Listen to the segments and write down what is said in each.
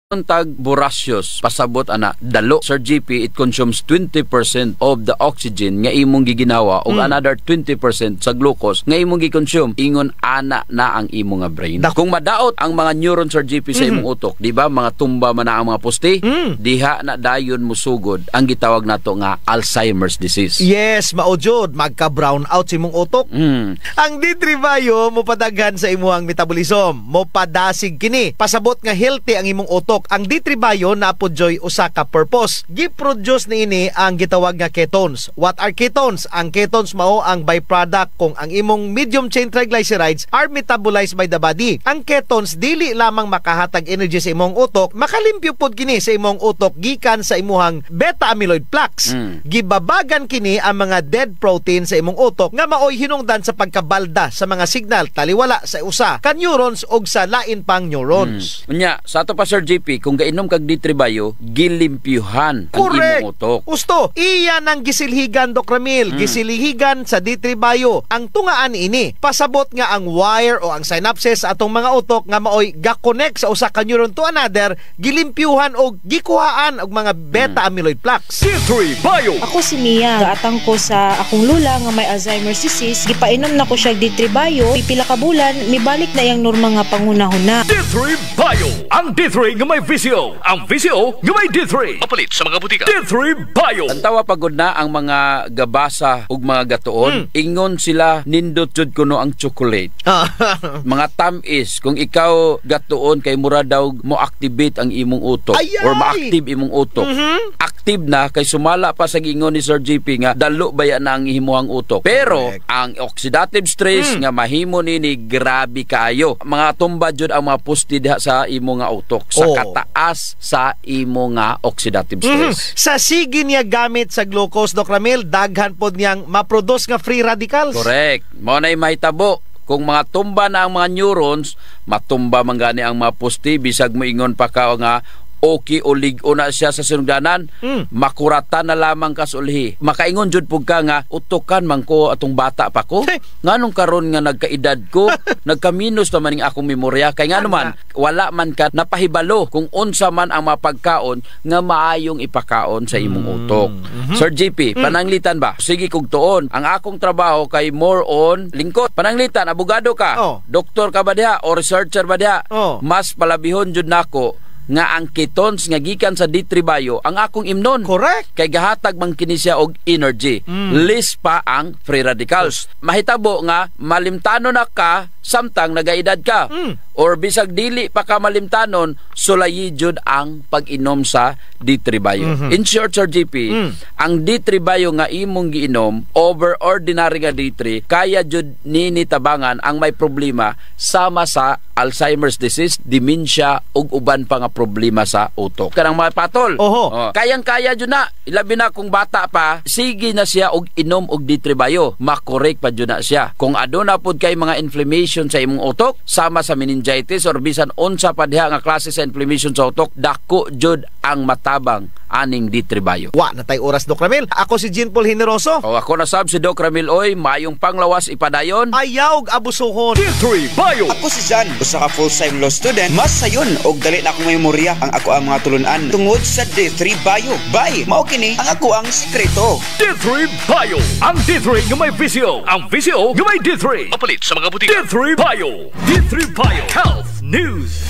Tag Borasius pasabot ana dalo Sir GP, it consumes 20% of the oxygen nga imong giginawa o another 20% sa glucose nga imong gi-consume, ingon ana na ang imong nga brain. Kung madaot ang mga neuron Sir GP sa imong utok, di ba mga tumba man na ang mga poste, diha na dayon musugod ang gitawag nato nga Alzheimer's disease. Yes, maojod magka-brown out sa imong utok. Ang D3 Bio mopadaghan sa imong metabolism, mopadasig kini pasabot nga healthy ang imong utok. Ang D3 Bio napodyoy usa ka purpose. Gi-produce niini ang gitawag nga ketones. What are ketones? Ang ketones mao ang byproduct kung ang imong medium chain triglycerides are metabolized by the body. Ang ketones dili lamang makahatag energy sa imong utok, makalimpyo pod kini sa imong utok gikan sa imong beta amyloid plaques. Gibabagan kini ang mga dead protein sa imong utok nga maoy hinungdan sa pagkabalda sa mga signal taliwala sa usa ka neurons og sa lain pang neurons. Unya, sa ato pa Sir JP, kung gainom kag D3 Bio, gilimpyuhan ang imong utok. Gusto, iya nang gisilhigan Doc Ramil, gisilhigan sa D3 Bio. Ang tungaan ini, pasabot nga ang wire o ang synapses sa atong mga utok nga maoy ga-connect sa usa ka neuron to another, gilimpyuhan o gikuhaan og mga beta amyloid plaques. D3 Bio. Ako si Mia, gaatang ko sa akong lula nga may Alzheimer's disease, gipainom na ko siya D3 Bio, pipila ka bulan, mibalik na yang norma nga pangunahuna. D3 Bio, ang D3 nga may VCO, ang VCO nga may D3. Mapalit sa mga butika. D3 Bio. Antawa pagod na ang mga gabasa ug mga gatuon, ingon sila nindot jud kuno ang chocolate. Mga tamis, kung ikaw gatuon kay mura daw mo activate ang imong utok or ma-active imong utok. Active na kay sumala pa sa gingon ni Sir GP nga dalo baya na ang himuang utok. Pero ang oxidative stress nga mahimo nini grabe kaayo. Mga tumba jud ang mga pusti diha sa imo nga utok sa kataas sa imo nga oxidative stress. Sa sige niya gamit sa glucose, Doc Ramil, daghan pod niyang maproduce nga free radicals. Correct. Mao nay mahitabo kung mga tumba na ang mga neurons, matumba man gani ang mga pusti, bisag mo ingon pa ka nga okay o ligo na siya sa sinugdanan, makurata na lamang kas ulhi. Makaingon jud pug ka nga utokan man ko atong bata pa ko. Nganong karon nga nagkaedad ko, nagkaminos naman ning akong memorya kay ngano man wala man ka napahibalo kung unsa man ang mapagkaon nga maayong ipakaon sa imong utok. Sir JP, pananglitan ba? Sige kog tuon, ang akong trabaho kay more on lingkod. Pananglitan, abogado ka, doktor ka ba diha o researcher ba diha? Mas palabihon jud nako nga ang ketones nga gikan sa D3 Bio ang akong imnon. Correct. Kay gahatag man kini siya og energy. Less pa ang free radicals. Mahitabo nga malimtanon na ka samtang nagaedad ka. Or bisag dili pa ka malimtanon, sulayi jud ang pag-inom sa D3 Bio. In short, Sir GP, ang D3 Bio nga imong giinom over ordinary nga D3, kaya jud nini tabangan ang may problema sama sa Alzheimer's disease, dementia ug uban pa nga problema sa utok. Kanang mga patol. Kayang-kaya jud na. Ilabi na kung bata pa, sige na siya og inom og D3 Bio. Makorek pa jud na siya. Kung aduna pod kay mga inflammation sa imong utok, sama sa meningitis or bisan unsa pa diha nga klase sa inflammation sa utok, dako jud ang matabang aning D3 Bio. Wa na tay oras, Doc Ramil. Ako si Jean Paul Generoso. O ako na sab si Doc Ramil Oy, mayong panglawas ipadayon. Ayaw abusuhon. D3 Bio. Ako si Jan, usa ka full-time law student. Mas sayon og dali na akong memorya ang ako ang mga tulunan tungod sa D3 Bio. Bye, mao kini ang ako ang sekreto. D3 Bio, ang D3 nga may VCO, ang VCO nga may D3. Mapalit sa mga butika. D3 Bio. D3 Bio Health News.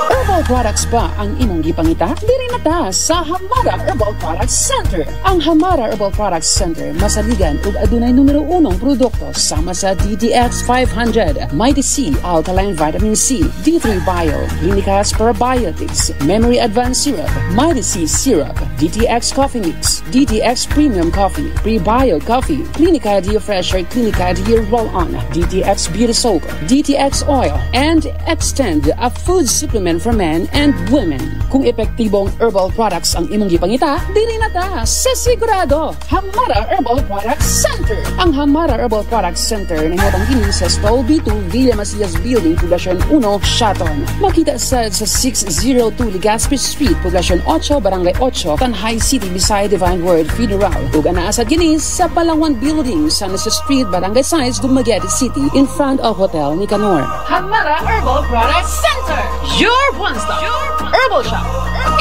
Herbal products ba ang imong gipangita? Diri na ta sa Hamara Herbal Products Center. Ang Hamara Herbal Products Center masaligan ug adunay numero 1 produkto sama sa DDX 500, Mighty C, Alkaline Vitamin C, D3 Bio, Clinicas Probiotics, Memory Advanced Syrup, Mighty C Syrup, DTX Coffee Mix, DTX Premium Coffee, Prebio Coffee, Clinica Diafresher, Clinica Dear Roll-On, DTX Beauty Soap, DTX Oil, and Extend, a food supplement for men and women. Kung epektibong herbal products ang imong gipangita, dili na ta sa sigurado. Hamara Herbal Products Center. Ang Hamara Herbal Products Center nahimutang kini sa Stall B2 Villa Macias Building, Poblacion 1, Shaton. Makita sa 602 Legazpi Street, Poblacion 8, Barangay 8, Tanhay City, beside Divine Word Federal. Ug anaasad kini sa Palawan Building, San Jose Street, Barangay Science, Dumaguete City, in front of Hotel Nicanor. Hamara Herbal Products Center. Your one-stop herbal shop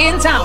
in town.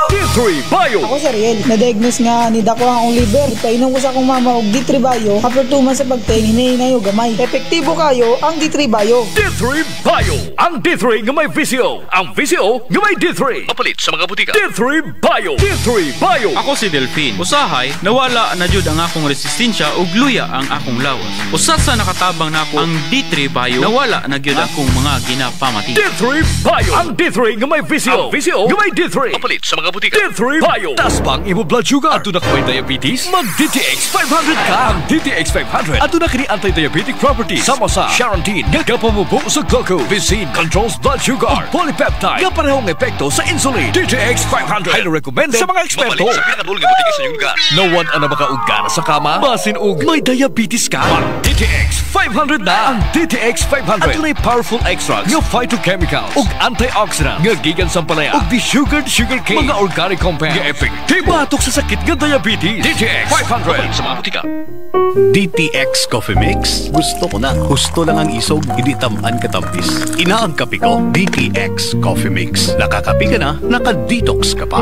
D3 Bio. Ako si Riel, na-diagnose nga ni dako ang liver. Painom ko sa akong mama og D3 Bio. After 2 months sa pagtayin, hinahinay o gamay. Epektibo kayo ang D3 Bio. D3 Bio. Ang D3 nga may visio. Ang visio nga may D3. Mapalit sa mga butika. D3 Bio. D3 Bio. Ako si Delphine. Usahay, nawala na jud ang akong resistensya ug luya ang akong lawas. Usa sa nakatabang nako ang D3 Bio, nawala na gyud akong mga ginapamati. D3 Bio. Ang D3 nga may visio. Ang visio nga may D3. Mapalit sa mga butika. D3 Bio. Taas pang imo blood sugar. Ato na kay diabetes. Mag DTX 500 ka. Ang DTX 500. Ato na kini anti-diabetic properties. Sama sa Charantin. Nga kapamubo sa glucose. Visin controls blood sugar. Polypeptide. Nga parehong epekto sa insulin. DTX 500. Highly recommended sa mga eksperto. Mapalit sa pinakabulong nga butika sa inyong lugar. Nawan ang makaugana sa kama. Masin og may diabetes ka. Mag DTX 500 na. Ang DTX 500. Ato na'y powerful extracts. Nga phytochemicals. Og antioxidants. Nga gigan sa palaya. Og desugared sugarcane. Mga organic compounds. Nga epektibo. Batok sa sakit nga diabetes. DTX 500. Sa mga butika. DTX Coffee Mix. Gusto ko na. Gusto lang ang isog, hindi tamaan katampis. Ina ang kape ko, DTX Coffee Mix. Nakakape ka na, naka-detox ka pa.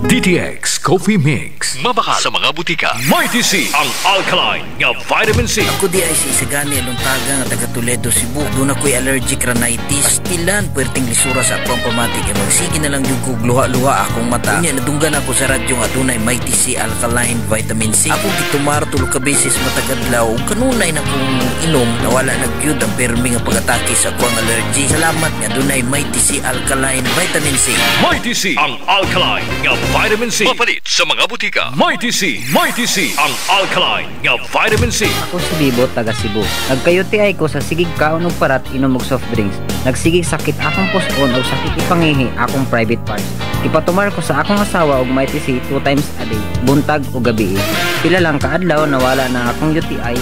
DTX Coffee Mix. Mabakal sa mga butika. Mighty C. Ang alkaline nga vitamin C. Ako di ay si Isagani Aluntaga nga taga Toledo, Cebu. Doon ako'y allergic rhinitis. Pastilan, puwerteng lisura sa akong pamatik. E magsige na lang yung kugluha-luha akong mata. Kanya nadunggan ako sa radyo nga doon ay Mighty C Alkaline Vitamin C. Ako gitumar tulog ka beses matagadlaw. Kanunay na kong inom. Nawala nagyud ang permi nga pag-atake sa akong allergy. Salamat nga doon ay Mighty C Alkaline Vitamin C. Mighty C. Ang alkaline nga vitamin C. Mapalit sa mga butika. Mighty C. Mighty C. Ang alkaline nga vitamin C. Ako si Bibo, taga Cebu. Nagkayuti ay ko sa sigig kaon og parat inom og soft drinks. Nagsigig sakit akong puson og sakit ipangihi akong private parts. Ipatumar ko sa akong asawa og Mighty C 2 times a day, buntag o gabi. Pila lang kaadlaw nawala na akong UTI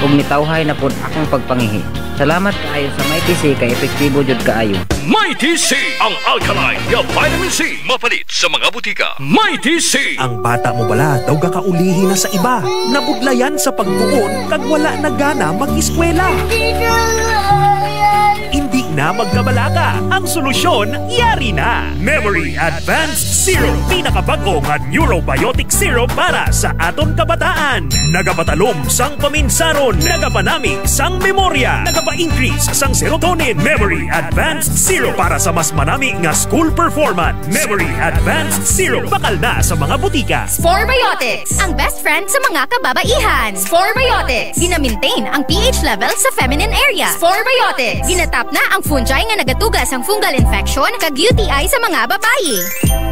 ug nitawhay na pod akong pagpangihi. Salamat kaayo sa Mighty C kay epektibo jud kaayo. Mighty C. Ang alkaline nga vitamin C. Mapalit sa mga butika. Mighty C. Ang bata mo bala daw gakaulihin na sa iba. Nabudlayan sa pagtuon kag wala na gana mag-eskwela. Hindi na magkabalaga. Ang solusyon, yari na. Memory Advanced Syrup. Pinakabago nga neurobiotic syrup para sa aton kabataan. Nagapatalom sang paminsaron. Nagapanamig sang memorya. Nagapa-increase sang serotonin. Memory Advanced Syrup para sa mas manami nga school performance. Memory Advanced Syrup. Bakal na sa mga butika. Sporebiotics. Ang best friend sa mga kababaihan. Sporebiotics. Gina-maintain ang pH level sa feminine area. Sporebiotics. Ginatap na ang fungi nga nagatugas ang fungal infection kag UTI sa mga babayi.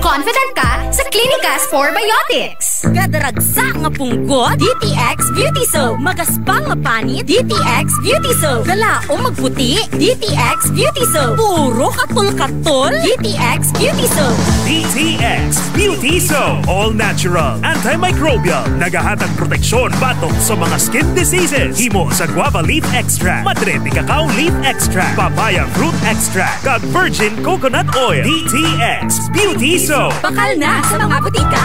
Confident ka sa Klinika Sporebiotics. Gadaragsa nga punggot, DTX Beauty Soap. Magaspang nga panit, DTX Beauty Soap. Galao magputi, DTX Beauty Soap. Puro katul-katul, DTX Beauty Soap. DTX Beauty Soap. All natural, antimicrobial. Nagahatag proteksyon batok sa mga skin diseases. Himo sa guava leaf extract, madrete cacao leaf extract, papaya fruit extract, kag virgin coconut oil. DTX Beauty Soap. Bakal na sa mga butika.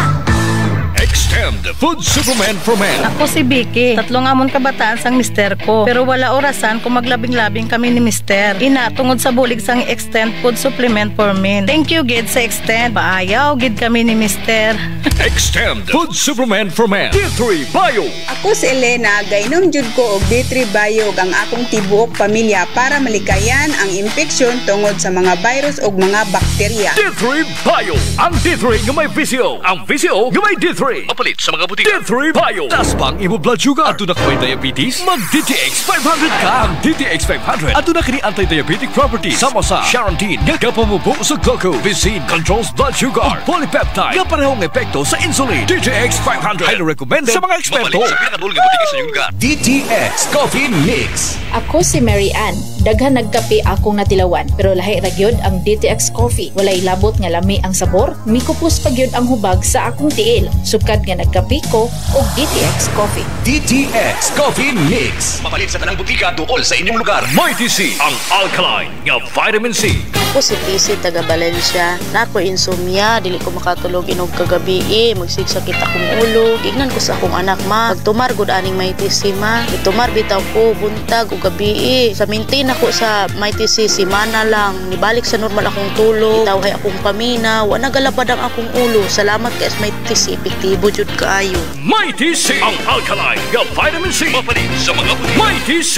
Extend Food Supplement for Men. Ako si Vicky. 3 amon kabataan sang mister ko. Pero wala orasan kung maglabing-labing kami ni mister. Ina, tungod sa bulig sang Extend Food Supplement for Men. Thank you, gid sa Extend. Paayaw, gid kami ni mister. Extend Food Supplement for Men. D3 Bio. Ako si Elena. Gainom jud ko og D3 Bio ang akong tibuok pamilya para malikayan ang infeksyon tungod sa mga virus o mga bakterya. D3 Bio. Ang D3 nga may visio. Ang visio nga may D3. Mapalit sa mga butika. D3 Bio. Taas pang imo blood sugar. Ato na kay diabetes. Mag DTX 500 ka. Ang DTX 500. Ato na kini anti-diabetic properties. Sama sa Charantin. Nga kapamubo sa glucose. Visin controls blood sugar. Polypeptide. Nga parehong epekto sa insulin. DTX 500. Highly recommended sa mga eksperto. Mapalit sa pinakabulong nga butika sa inyong lugar. DTX Coffee Mix. Ako si Mary Ann. Daghan nagkape akong natilawan pero lahi ra gyud ang DTX Coffee. Walay labot nga lami ang sabor, mikupos pa gyud ang hubag sa akong tiil. Sukad nga nagkape ko og DTX Coffee. DTX Coffee Mix. Mapalit sa tanang butika duol sa inyong lugar. Mighty C. Ang alkaline nga vitamin C. Ako si PC taga Valencia. Nako insomnia, dili ko makatulog inog kagabi. Magsigsakit akong ulo. Ignan ko sa akong anak ma. Pagtumar gud aning may TC ma. Itumar bitaw ko buntag ug gabi. Sa maintain ako sa may TC semana lang. Nibalik sa normal akong tulog. Itawhay akong pamina. Wa nagalabad ang akong ulo. Salamat kay may TC, epektibo jud kaayo. May TC ang alkaline nga vitamin C. Mapalit sa mga buti. May TC.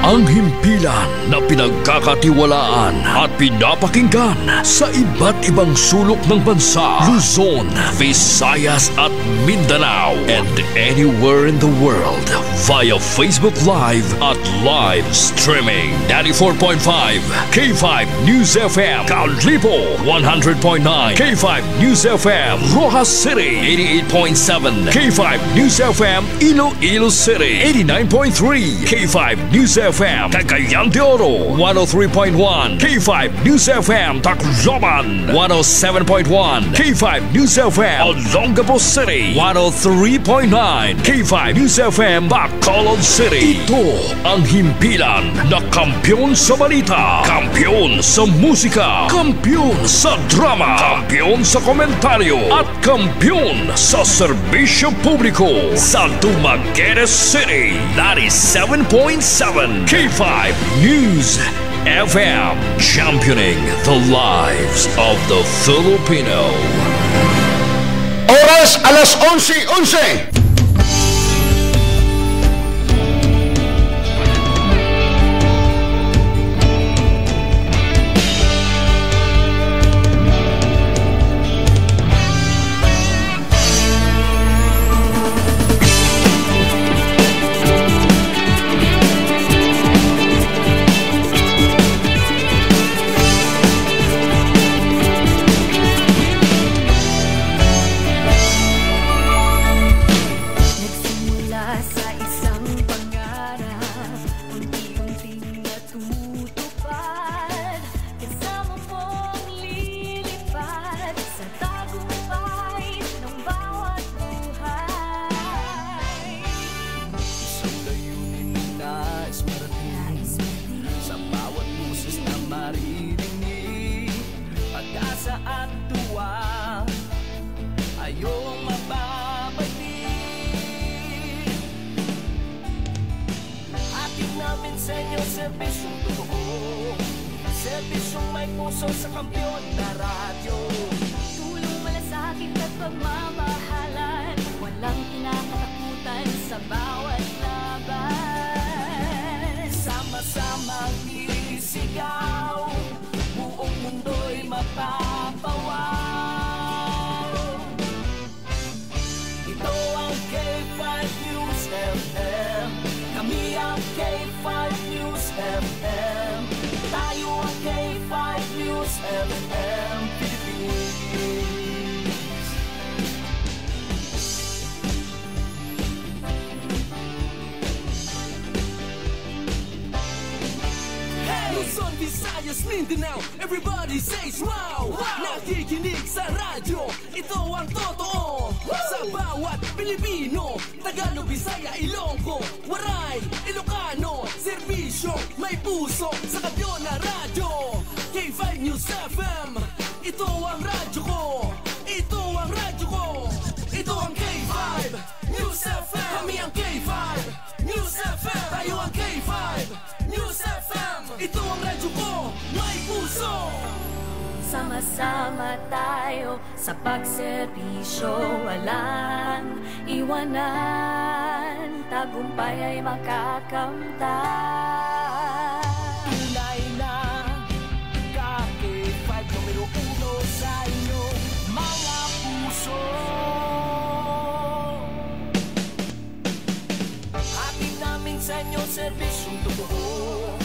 Ang himpilan na pinagkakatiwalaan at pinapakinggan sa iba't ibang sulok ng bansa, Luzon, Visayas at Mindanao, and anywhere in the world via Facebook Live at live streaming. 94.5 K5 News FM, Callipo 100.9 K5 News FM, Rojas City 88.7 K5 News FM, Iloilo City 89.3 K5 News FM, Cagayan de Oro 103.1 K5 News FM, Tacloban 107.1 K5 News FM, Olongapo City 103.9 K5 News FM, Bacolod City. Ito ang himpilan na kampiyon sa balita, kampiyon sa musika, kampiyon sa drama, kampiyon sa komentaryo at kampiyon sa serbisyo publiko sa Dumaguete City 97.7 K5 News FM, championing the lives of the Filipino. Oras alas 11:11. Luzon, Visayas, Mindanao, everybody says wow! Nakikinig sa radyo, ito ang totoo. Sa bawat Pilipino, Tagalog, Bisaya, Ilonggo, Waray, Ilocano, serbisyo, may puso sa kabyo na radyo. K5 News FM, ito ang radyo ko. Ito ang radyo ko. Ito ang K5 News FM. Kami ang K5 News FM. Tayo ang K5 News FM. Ito ang radyo ko, may puso. Sama-sama tayo sa pagserbisyo, walang iwanan, tagumpay ay makakamtan. Tunay na K5 numero 1 sa inyong mga puso. Hatid namin sa inyo serbisyong totoo,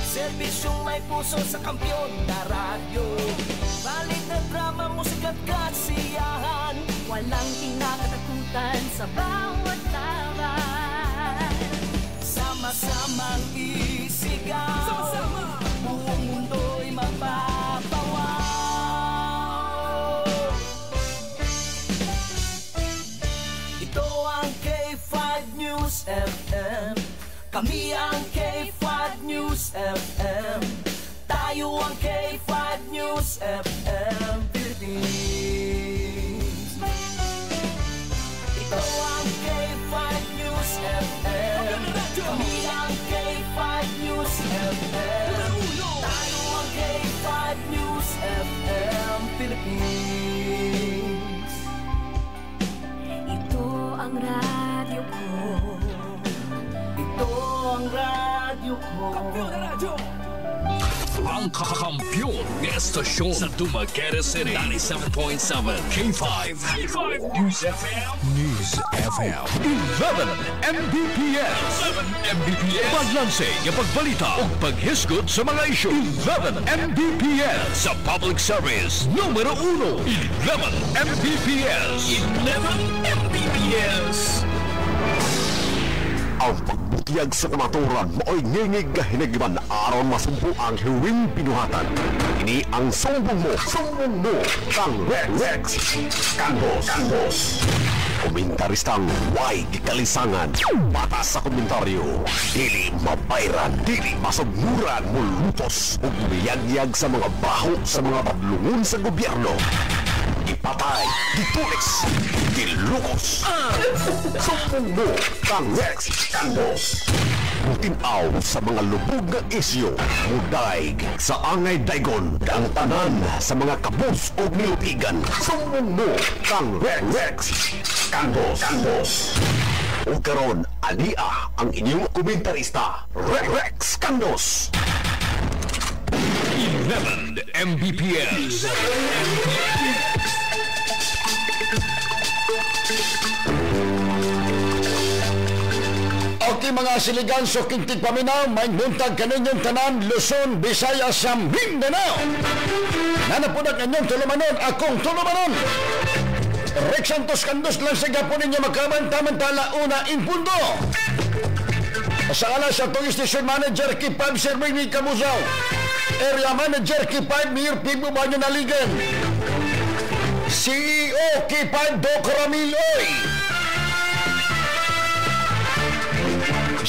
serbisyong may puso sa kampyon na radyo. Balik na drama, musika at kasiyahan, walang kinakatakutan sa bawat laban. Sama-samang isigaw, sama-sama, buong mundo'y mapapawaw. Ito ang K5 News FM. Kami ang K5 News FM. Tayo ang K5 News FM Philippines. Ito ang K5 News FM. Kami ang K5 News FM. Tayo ang K5 News FM Philippines. Ito ang radyo ko. Ito ang radyo ko. Ang kakampiyon ng estasyon sa Dumaguete City 97.7 K5 News FM 11 Mbps Paglansay ng pagbalita o paghisgot sa mga isyu 11 Mbps sa public service numero 1 11 Mbps 11 Mbps Ang pagbutiyag sa kamaturan mao'y ngingig kahinagiman aron masumpo ang hiwing pinuhatan. Ini ang sumbong mo kang Rex Candos. Komentaristang way gikalisangan. Batas sa komentaryo, dili mabayran, dili masugnuran mo lutos ug miyagyag sa mga baho sa mga padlungon sa gobyerno. Ipatay, ditulis, dilukos. Sumbong mo kang Rex Candos. Mutinaw sa mga lubog na isyo. Mudaig sa angay daygon. Ang tanan sa mga kabus o nilupigan. Sumbong mo kang Rex Candos. O karon, ania ang inyong komentarista, Rex Candos. 11 Mbps Okay mga siligan, so kintig paminaw, may buntag kaninyong tanan, Luzon, Visayas, sa Mindanao. Nanapunag kanyong tulumanon, akong tulumanon. Rex Santos Candos lang sa gapo ninyo magkamantala una in punto. Sa alas sa itong station manager, K5 Sir Mimi Camusaw. Area manager, K5 Mayor Pibo Banyo Naligan. CEO, K5 Doc Ramiloy.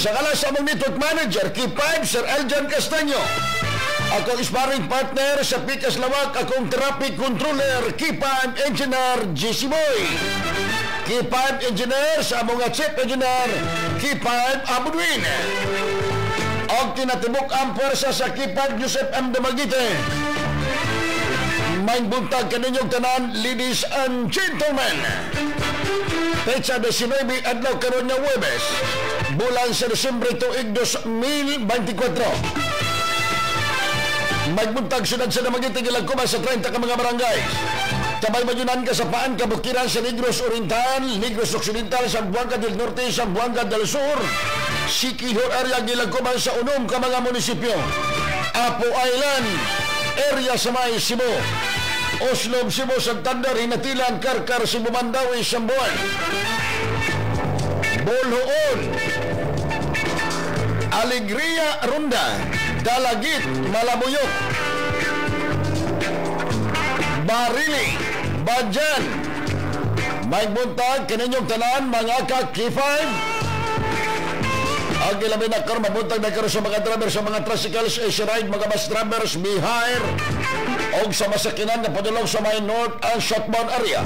Sa alas sa mong network manager, K5 Sir Eljan Castaño. Akong sparring partner sa Pikas Lawak, akong traffic controller, K5 Engineer GC Boy. K5 Engineer sa mga chief engineer, K5 Abudwin. Og tinatibok ang pwersa sa K5 Joseph M. Damagite. May buntag kaninyong tanan, ladies and gentlemen. Petsa 19 adlaw karon nga Huwebes, bulan sa Disyembre tuig 2024. Magbuntag sunod sa Damagite gilagkuman sa 30 ka mga barangay. Tabay majunan ka sa Paan, Kabukiran sa Negros Oriental, Negros Occidental, Zamboanga del Norte, Zamboanga del Sur, Siquijor area gilagkuman sa unom ka mga munisipyo. Apo Island, area sa May Cebu, Oslob, Cebu, Santander, Hinatilan, Karkar, Cebu, Mandawi, Sambuan, Bolhoon, Alegria, Ronda, Dalagit, Malabuyok, Barili, Badyan. May buntag kaninyong tanan mga ka-K5. Ang ilabi na karon mabuntag na karon sa mga driver sa mga tricycles, AC ride, mga bus drivers, Bihire og sa masakinan na padulong sa may north and southbound area.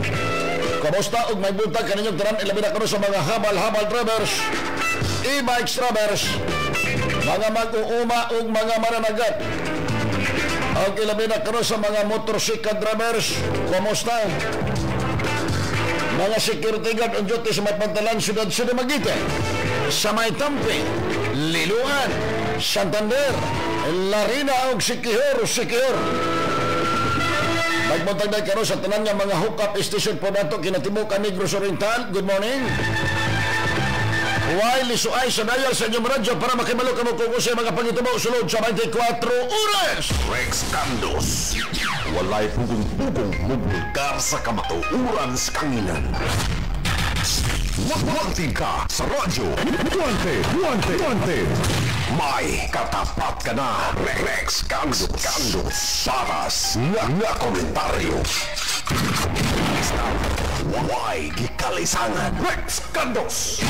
Kamusta og may buntag kaninyong tanan ilabi na karon sa mga habal-habal drivers, e-bikes drivers, mga mag-uuma ug mga mananagat. Ang ilabi na karon sa mga motorcycle drivers, kamusta? Mga security guard on duty sa Matpantalan, Sudad sa Damagite, sa May Tampi, Liluan, Santander, Larina ug Siquijor. Magbuntag na karon sa tanan nga mga hookup station po nato kinatibukan Negros Oriental. Good morning. Huwag lisuay sa dial sa inyong radyo para makibalo ka mo kung sa mga pangitubo sulod sa 24 oras. Rex Candos. Walay pugong-pugong mubulgar sa kamatuuran sa kanginan. Magwantin ka sa radyo. Wanted. May katapat ka na. Rex Candos. Paras nga komentaryo. Why gikalisangan Rex Candos.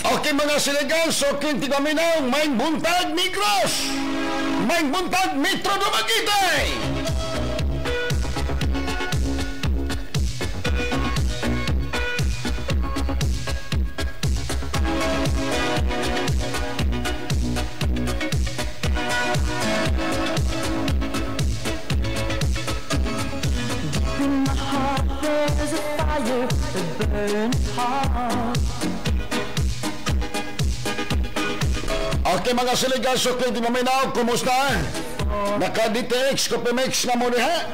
Okay mga siligan, so kinti kami ng may buntag Negros. May buntag Metro Dumaguete. In my heart there's a fire that burns hot. Okay mga siligan, sukli di maminaw, kumusta? Naka-DTX Copimix na mo niya?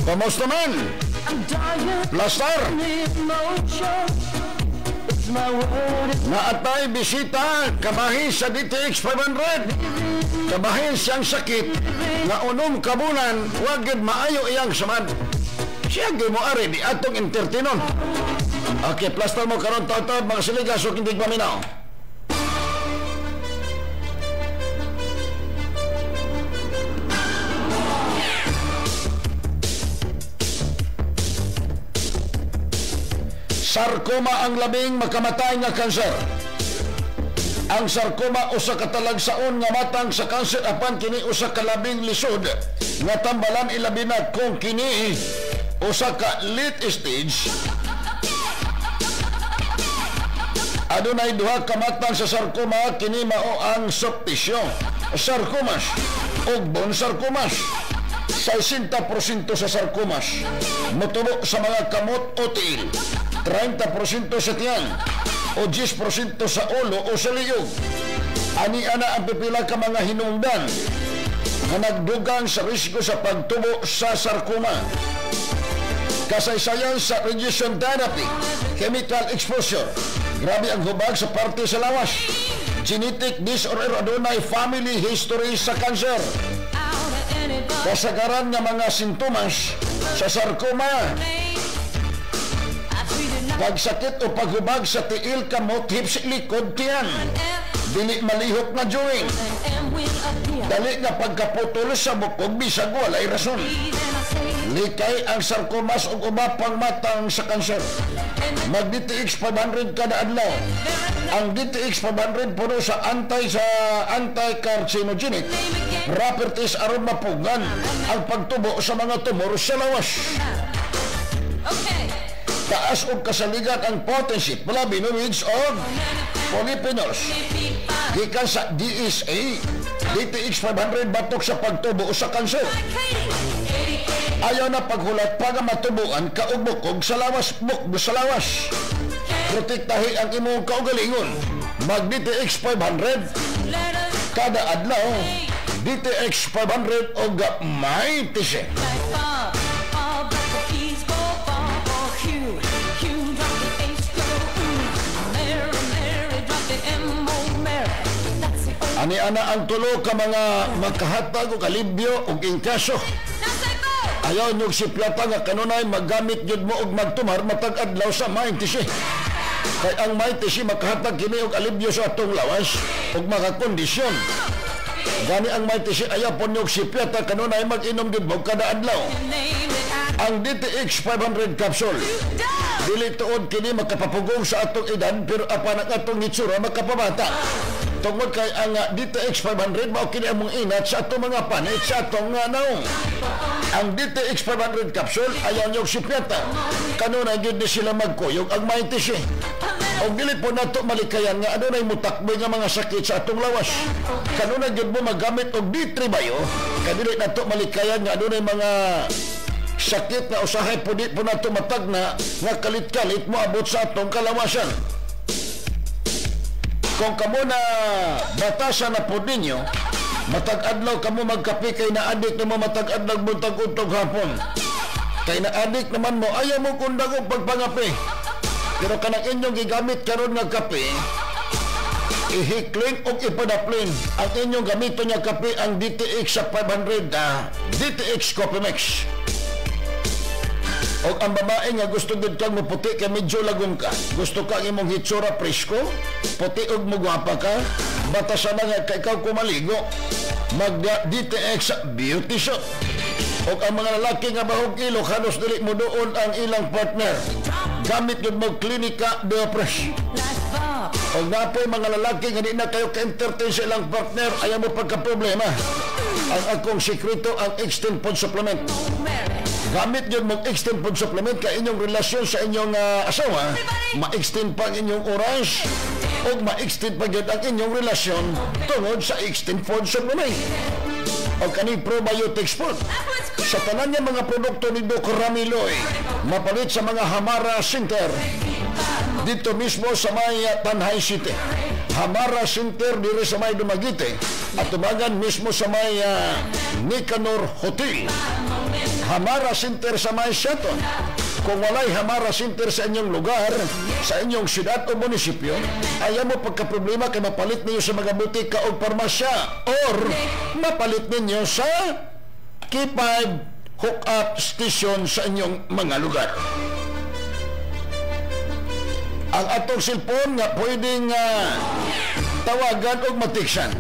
Kumusta man? Plaster? Naatay bisita, kabahin sa DTX 500. Kabahin siyang sakit, nga unom kabunan, wagid maayo iyang samad. Siya mo ari di atong entertainon. Okay, plaster mo karon taon-taon mga siligan, sukli di maminaw. Sarcoma ang labing makamatay nga kanser. Ang sarcoma usa ka talagsaon nga matang sa kanser apan kini usa ka labing lisod nga tambalan ilabi na kung kini usa ka late stage. Adunay duha ka matang sa sarcoma, kini mao ang soft tissue sarcomas ug bone sarcomas. 60% sa sarcomas motubo sa mga kamot o tiil, 30% sa tiyan o 10% sa ulo o sa liyog. Ani ana ang pipila ka mga hinungdan na nagdugang sa risgo sa pagtubo sa sarcoma. Kasaysayan sa radiation therapy, chemical exposure, grabe ang hubag sa parte sa lawas, genetic disorder, adunay family history sa cancer. Kasagaran nga mga sintomas sa sarcoma: pagsakit o paghubag sa tiil, kamot, hips, likod, tiyan, dili malihok na joint, dali nga pagkaputol sa bukog bisag walay rason. Likay ang sarcomas o umapang matang sa kanser. Mag DTX 500 kada adlaw. Ang DTX 500 puno sa anti-carcinogenic properties aron mapugan ang pagtubo sa mga tumor sa lawas. Taas og kasaligan ang potency, flavonoids o polyphenols gikan sa DSA. DTX 500 batok sa pagtubo sa kanser. Ayaw na paghulat pa nga matubuan kaug-bukog sa lawas, bukbo sa lawas. Protektahi ang imong kaugalingon. Mag DTX 500 kada adlaw. DTX 500 o may tise. Ani ana ang tulo ka mga makahatag o kalibyo o ingkaso. Ayaw nyo si plata nga kanunay maggamit yun mo og magtumar matag adlaw sa maintisi. Kay ang maintisi makahatag kini og alibyo sa atong lawas og mga kondisyon. Gani ang maintisi ayaw po nyo si plata kanunay mag-inom yun mo kada adlaw. Ang DTX 500 capsule, dili tuod kini makapapugong sa atong edad pero apan ang atong itsura makapabata. Tungod kay ang DTX 500 mao kini among inat sa atong mga panit sa atong naong. Ang DTX 500 capsule ayaw nyo si plata kanunay gyud ni sila magkuyog ang maintisi. O dili po nato malikayan nga adunay mutakboy nga mga sakit sa atong lawas. Kanunay gyud mo magamit og D3 Bio, kay dili nato malikayan nga adunay mga sakit na usahay po di po nato matag na nga kalit-kalit mo abot sa atong kalawasan. Kung kamo na batasan na po ninyo, matag adlaw kamo magkape kay na-addict naman matag adlaw buntag untog hapon. Kay na-addict naman mo, ayaw mo kundag og pagpangape. Pero kanang inyong gigamit karon nga kape, ihikling o ipadaplin ang inyong gamito niya kape ang DTX sa 500 DTX Coffee Mix. O ang babae nga gusto gud kang maputi kay medyo lagom ka, gusto ka imong hitsura presko, puti og mugwapa ka, batasan na nga kay ikaw kumaligo, mag DTX Beauty Shop. O ang mga lalaki nga bahog ilo halos dili mo doon ang ilang partner, gamit yun mo Klinika de Fresh. O nga po mga lalaki nga di na kayo ka-entertain sa ilang partner, ayaw mo pagka-problema. Ang akong sekreto ang extend food supplement. Gamit yun mong extend food supplement ka inyong relasyon sa inyong asawa, ma-extend pa ang inyong oras o ma-extend pa yun ang inyong relasyon tungod sa extend food supplement. O kaning probiotics food. Sa tanan niya mga produkto ni Doc Ramiloy, mapalit sa mga Hamara Center dito mismo sa may Tanhay City. Hamara Center dito sa may Dumaguete at tumagan mismo sa may Nicanor Hotel. Hamara Center sa may Seton. Kung walay Hamara Center sa inyong lugar, sa inyong siyudad o munisipyo, ayaw mo pagka-problema kay mapalit ninyo sa mga butika o parmasya or mapalit ninyo sa K5 hook-up station sa inyong mga lugar. Ang atong cellphone nga pwedeng tawagan o matiksan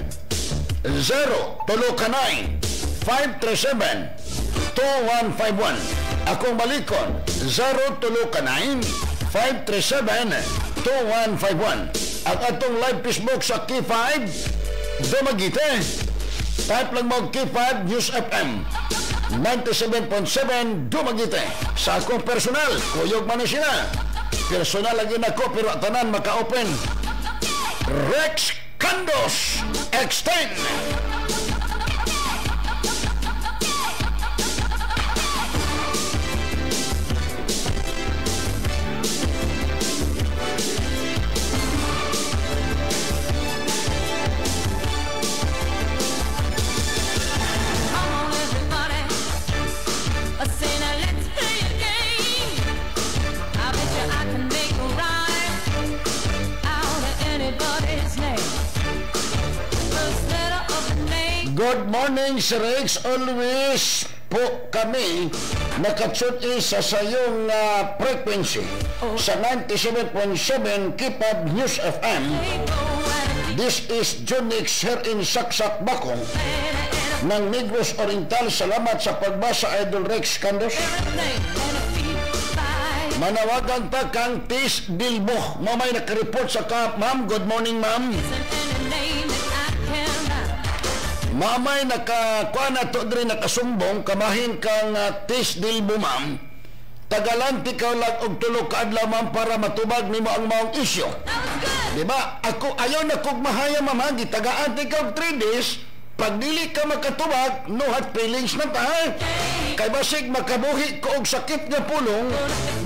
0-537-2151. Akong balikon 0-537-2151. Ang atong live Facebook sa K5 Dumaguete. Type lang mo K5 News FM 97.7 Dumaguete. Sa akong personal, kuyog man sila. Personal lagi na ko pero tanan maka-open. Rex Candos Extend. Good morning, Sir Rex. Always po kami nakatsuti sa sayong frequency sa 97.7 Kipad News FM. This is Junix here in Saksak Bakong ng Negros Oriental. Salamat sa pagbasa, Idol Rex Candos. Manawagan ta kang Tis Dilbo. Mamay nakareport sa ma'am. Good morning, ma'am. Mamay nakakuha na to rin nakasumbong kamahin kang Tis Dilbo, ma'am. Tagalanti ka lang og tulog ka adlaw, ma'am, para matubag nimo ang maong isyo. Diba? Ako ayaw na kog mahaya, ma'am. Gitagaan ti ka og 3 days. Pag dili ka makatubag, no hard feelings na ta. Kay basig makabuhi ko og sakit nga pulong,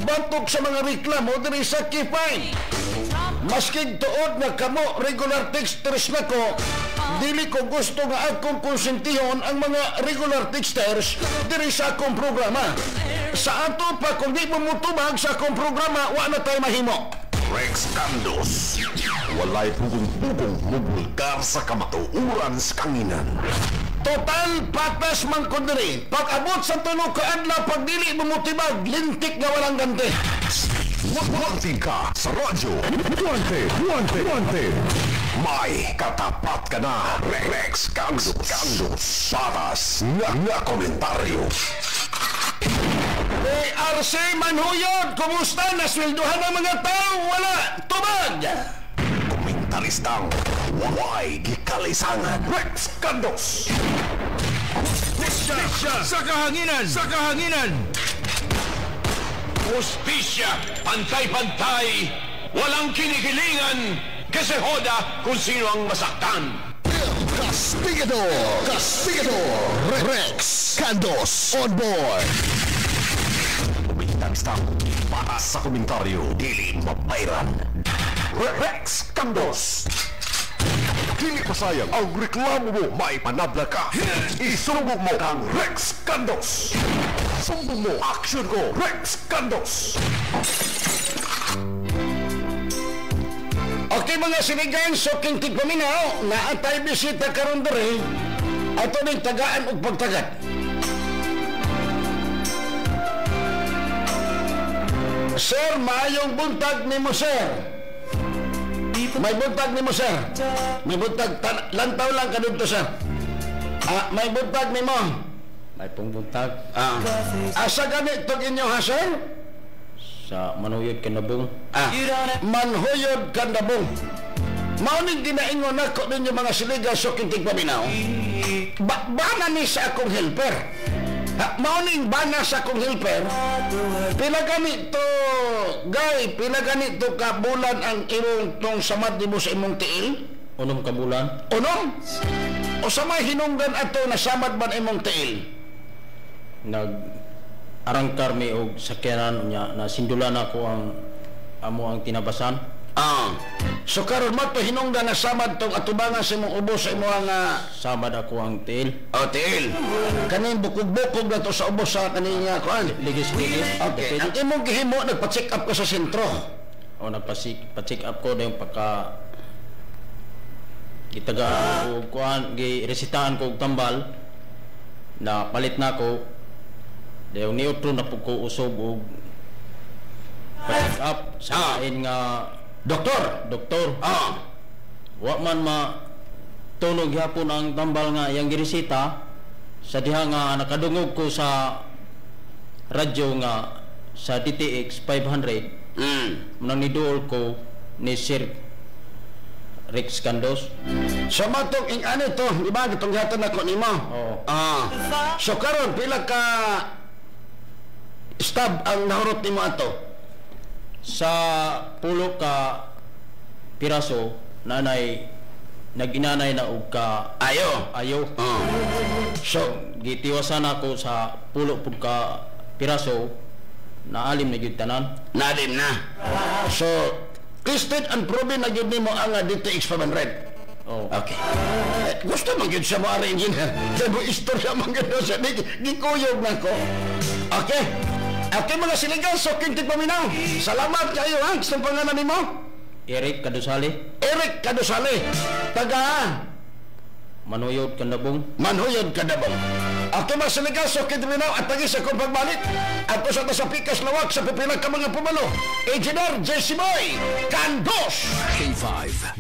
bantok sa mga reklamo diri sa K5. Maskig tuod nga kamo regular texters na ko, dili ko gusto nga akong konsentihon ang mga regular texters diri sa akong programa. Sa ato pa, kung di mo mutubag sa akong programa, wa na tayo mahimo. Rex Candos, walay pugong-pugong mubulkar sa kamatuuran sa kanginan. Total patas man ko diri. Pag-abot sa tulog ka adlaw, pag dili mo mutibag, lintik nga walang ganti. Magwanti ka sa radyo. Guante. May katapat ka na. Rex Candos. Patas nga komentaryo. RC Manhuyod, kumusta? Nasweldohan ang mga tao, wala tubag. Komentaristang walay gikalisangan. Rex Candos. Hustisya sa kahanginan. Hustisya, pantay-pantay, walang kinikilingan, kasi hoda kung sino ang masaktan. Castigador, Rex Candos on board. Komentaristang patas sa komentaryo, dili mabayran. Rex Candos. Dili pasayang ang reklamo mo, may panabla ka. Isumbong mo kang Rex Candos. Sumbong mo, action ko, Rex Candos. Okay mga sinigang, soking tigpaminaw, naatay bisita karon diri, ato ning tagaan og pagtagat. Sir, maayong buntag nimo, sir. May buntag nimo, sir. May buntag, lantaw lang ka dito, sir. May buntag nimo. May pong buntag. Asa ganit tog inyo, ha, sir? Sa Manuyod Kandabong. Manhuyod Kandabong. Mauning dinaingon ako ninyo mga siligaw so kintig paminaw. Bana ni sa akong helper. Mauning bana sa akong helper. Pila ganito, gay, pila ganito ka bulan ang imong tong samad mo sa imong tiil? Unom ka bulan? Unom? O sa may hinungdan ato na samad man imong tiil? Arangkar mi og sakyanan niya na sindulan ako ang ang tinabasan. So karon mo to hinungdan na samad tong atubangan sa imong ubos sa imong samad ako ang tiil. Tiil. Kaning bukog-bukog na to sa ubos sa kaninya kuan. Ligis-ligis. Okay. Ang imong gihimo nagpa-check up ka sa sentro. Nagpa-check up ko dayon pagka gitaga ko kuan gi-resitahan ko og tambal na palit na ko. Dayon neutro na pud ko usog og pa-check up sa nga Doktor. Wa man tunog hapon ang tambal nga yang giresita sa diha nga nakadungog ko sa radyo nga sa DTX 500. Munang niduol ko ni Sir Rex Candos. So matong ing ano to, di ba gitong hatan ako nimo? So karon pila ka stab ang nahurot nimo ato? Sa pulo ka piraso naginanay na og ka ayo. So gitiwasan ako sa pulo pud ka piraso naalim na gyud tanan. Naalim na. So tested and proven na gyud nimo ang DTX 500. Okay. Gusto man gyud sa mga engineer. Kaya istorya man gyud sa gikuyog na ko. Okay. Okay mga siligaw, so kintig paminaw. Salamat kayo ha. Gusto pangalan ni mo? Eric Cadusale. Taga Manuyod Kandabong. Okay mga siligaw, so kintig paminaw. At tagis akong pagbalik. At po sa Pikas Lawak sa pipilang ka mga pumalo. Engineer JC Boy Candos. K5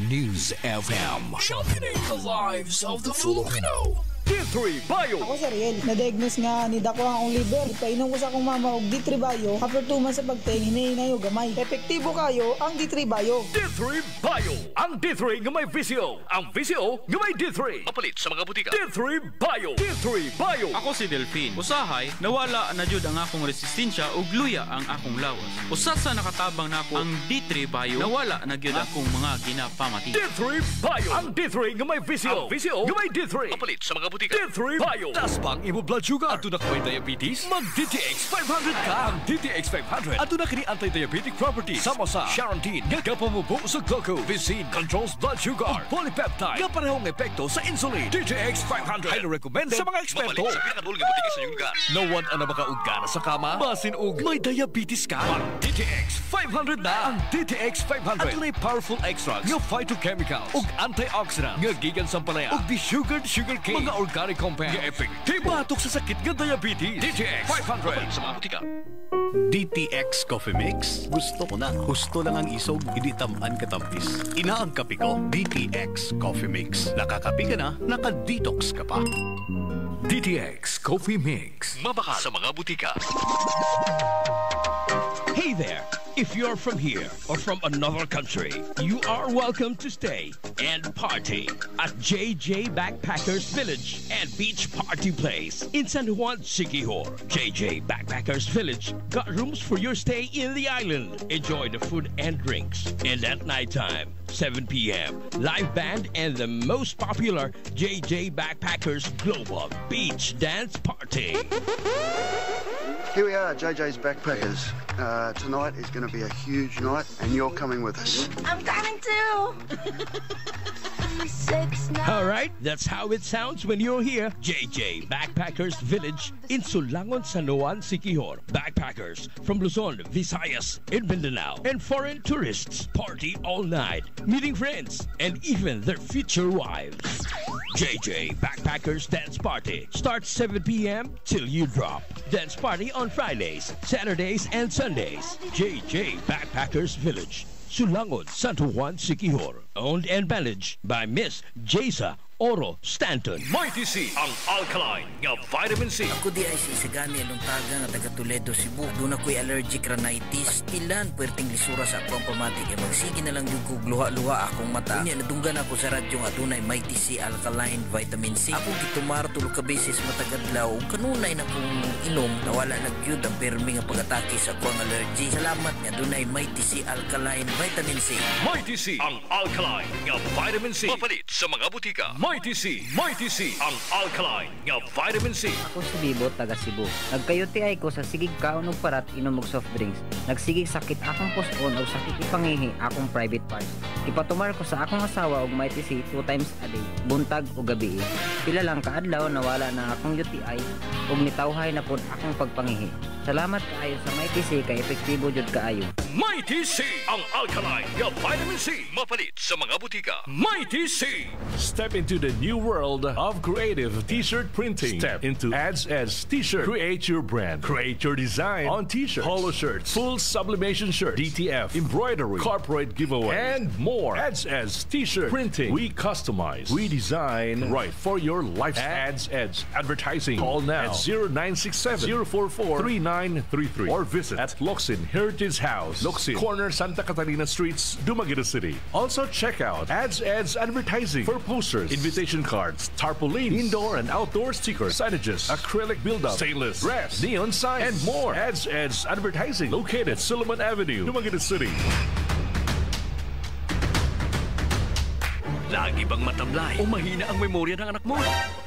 News FM. Championing the lives of the Filipino. D3 Bio. Ako si Riel. Na-diagnose nga ni Dako ang liver. Painom ko sa akong mama og D3 Bio. After 2 months sa pagtaing, hinahinay o gamay. Epektibo kayo ang D3 Bio. D3 Bio. Ang D3 nga may VCO. Ang VCO nga may D3. Mapalit sa mga butika. D3 Bio. D3 Bio. Ako si Delphine. Usahay, nawala na jud ang akong resistensya ug luya ang akong lawas. Usa sa nakatabang nako ang D3 Bio. Nawala na jud akong mga ginapamati. D3 Bio. Ang D3 nga may VCO. Ang VCO nga may D3. Mapalit sa mga butika. D3 Bio. Taas pang imo blood sugar. Ato na kay diabetes. Mag DTX 500 ka. Ang DTX 500. Ato na kini anti-diabetic properties. Sama sa Charantine. Nga kapamubo sa glucose. Visin controls blood sugar. Polypeptide. Nga parehong epekto sa insulin. DTX 500. Highly recommended sa mga eksperto. Mapalit sa pinakadulong butika sa iyong lugar. Nawan ang makaugana sa kama. Basin og may diabetes ka. Ang DTX 500 na. Ang DTX 500. Ato na'y powerful extracts. Nga phytochemicals. Og antioxidants. Nga gigan sampalaya. Og desugared sugar cane. Mga organic compounds. Nga epektibo. Batok sa sakit nga diabetes. DTX 500. Sa mga butika. DTX Coffee Mix. Gusto ko na. Gusto lang ang isog, hindi tamaan katampis. Inaang kape ko, DTX Coffee Mix. Nakakape ka na, naka-detox ka pa. DTX Coffee Mix. Mabaka sa mga butika. Hey there! If you're from here or from another country, you are welcome to stay and party at JJ Backpackers Village and Beach Party Place in San Juan, Siquijor. JJ Backpackers Village got rooms for your stay in the island. Enjoy the food and drinks. And at nighttime, 7 p.m., live band and the most popular JJ Backpackers Global Beach Dance Party. Here we are, JJ's Backpackers. Tonight is going to be a huge night, and you're coming with us. I'm coming too! All right, that's how it sounds when you're here. JJ Backpackers Village in Sulangon, San Juan, Siquijor. Backpackers from Luzon, Visayas, and Mindanao, and foreign tourists party all night, meeting friends, and even their future wives. JJ Backpackers Dance Party starts 7 p.m. till you drop. Dance party on Fridays, Saturdays, and Sundays. JJ Backpackers Village, Sulangon, San Juan, Siquijor. Owned and managed by Miss Jasa Oro Stanton. Mighty C, ang alkaline nga vitamin C. Ako di ay sisigani aluntaga nga taga Toledo, Cebu. Doon ako'y allergic rhinitis. Pastilan, puwerteng lisura sa akong pamatik. E magsige na lang yung kugluha-luha akong mata. Kanya nadunggan ako sa radyo nga doon ay Mighty C alkaline vitamin C. Ako gitumar tulog ka beses matagadlaw. Kanunay na kong inom nawala nagyud ang permi nga pag-atake sa akong allergy. Salamat nga doon ay Mighty C alkaline vitamin C. Mighty C, ang alkaline nga vitamin C. Mapalit sa mga butika. Mighty C, ang alkaline nga vitamin C. Ako si Bibo, taga Cebu. Nagkayuti ay ko sa sigig kaon og parat inom og soft drinks. Nagsigig sakit akong puson o sakit ipangihi akong private parts. Ipatumar ko sa akong asawa og Mighty C 2 times a day, buntag o gabi. Pila lang kaadlaw nawala na akong UTI ug nitawhay na pud akong pagpangihi. Salamat kaayo sa Mighty C kay epektibo jud kaayo. Mighty C, ang alkaline nga vitamin C. Mapalit sa mga butika. Mighty C. Step into the new world of creative t-shirt printing. Step into Ads Edge T-shirt. Create your brand. Create your design on t-shirts, polo shirts, full sublimation shirts, DTF, embroidery, corporate giveaway, and more. Ads Edge T-shirt printing. We customize, we design right for your lifestyle. Ads Edge Advertising. Call now at 0967-044-3933 or visit at Locsin Heritage House, Locsin, Corner Santa Catalina Streets, Dumaguete City. Also check out Ads Edge Advertising for posters, invitation cards, tarpaulins, indoor and outdoor stickers, signages, acrylic build-up, stainless, brass, neon signs, and more. Ads Edge Advertising, located Solomon Avenue, Dumaguete City. Lagi bang matamlay o mahina ang memorya ng anak mo?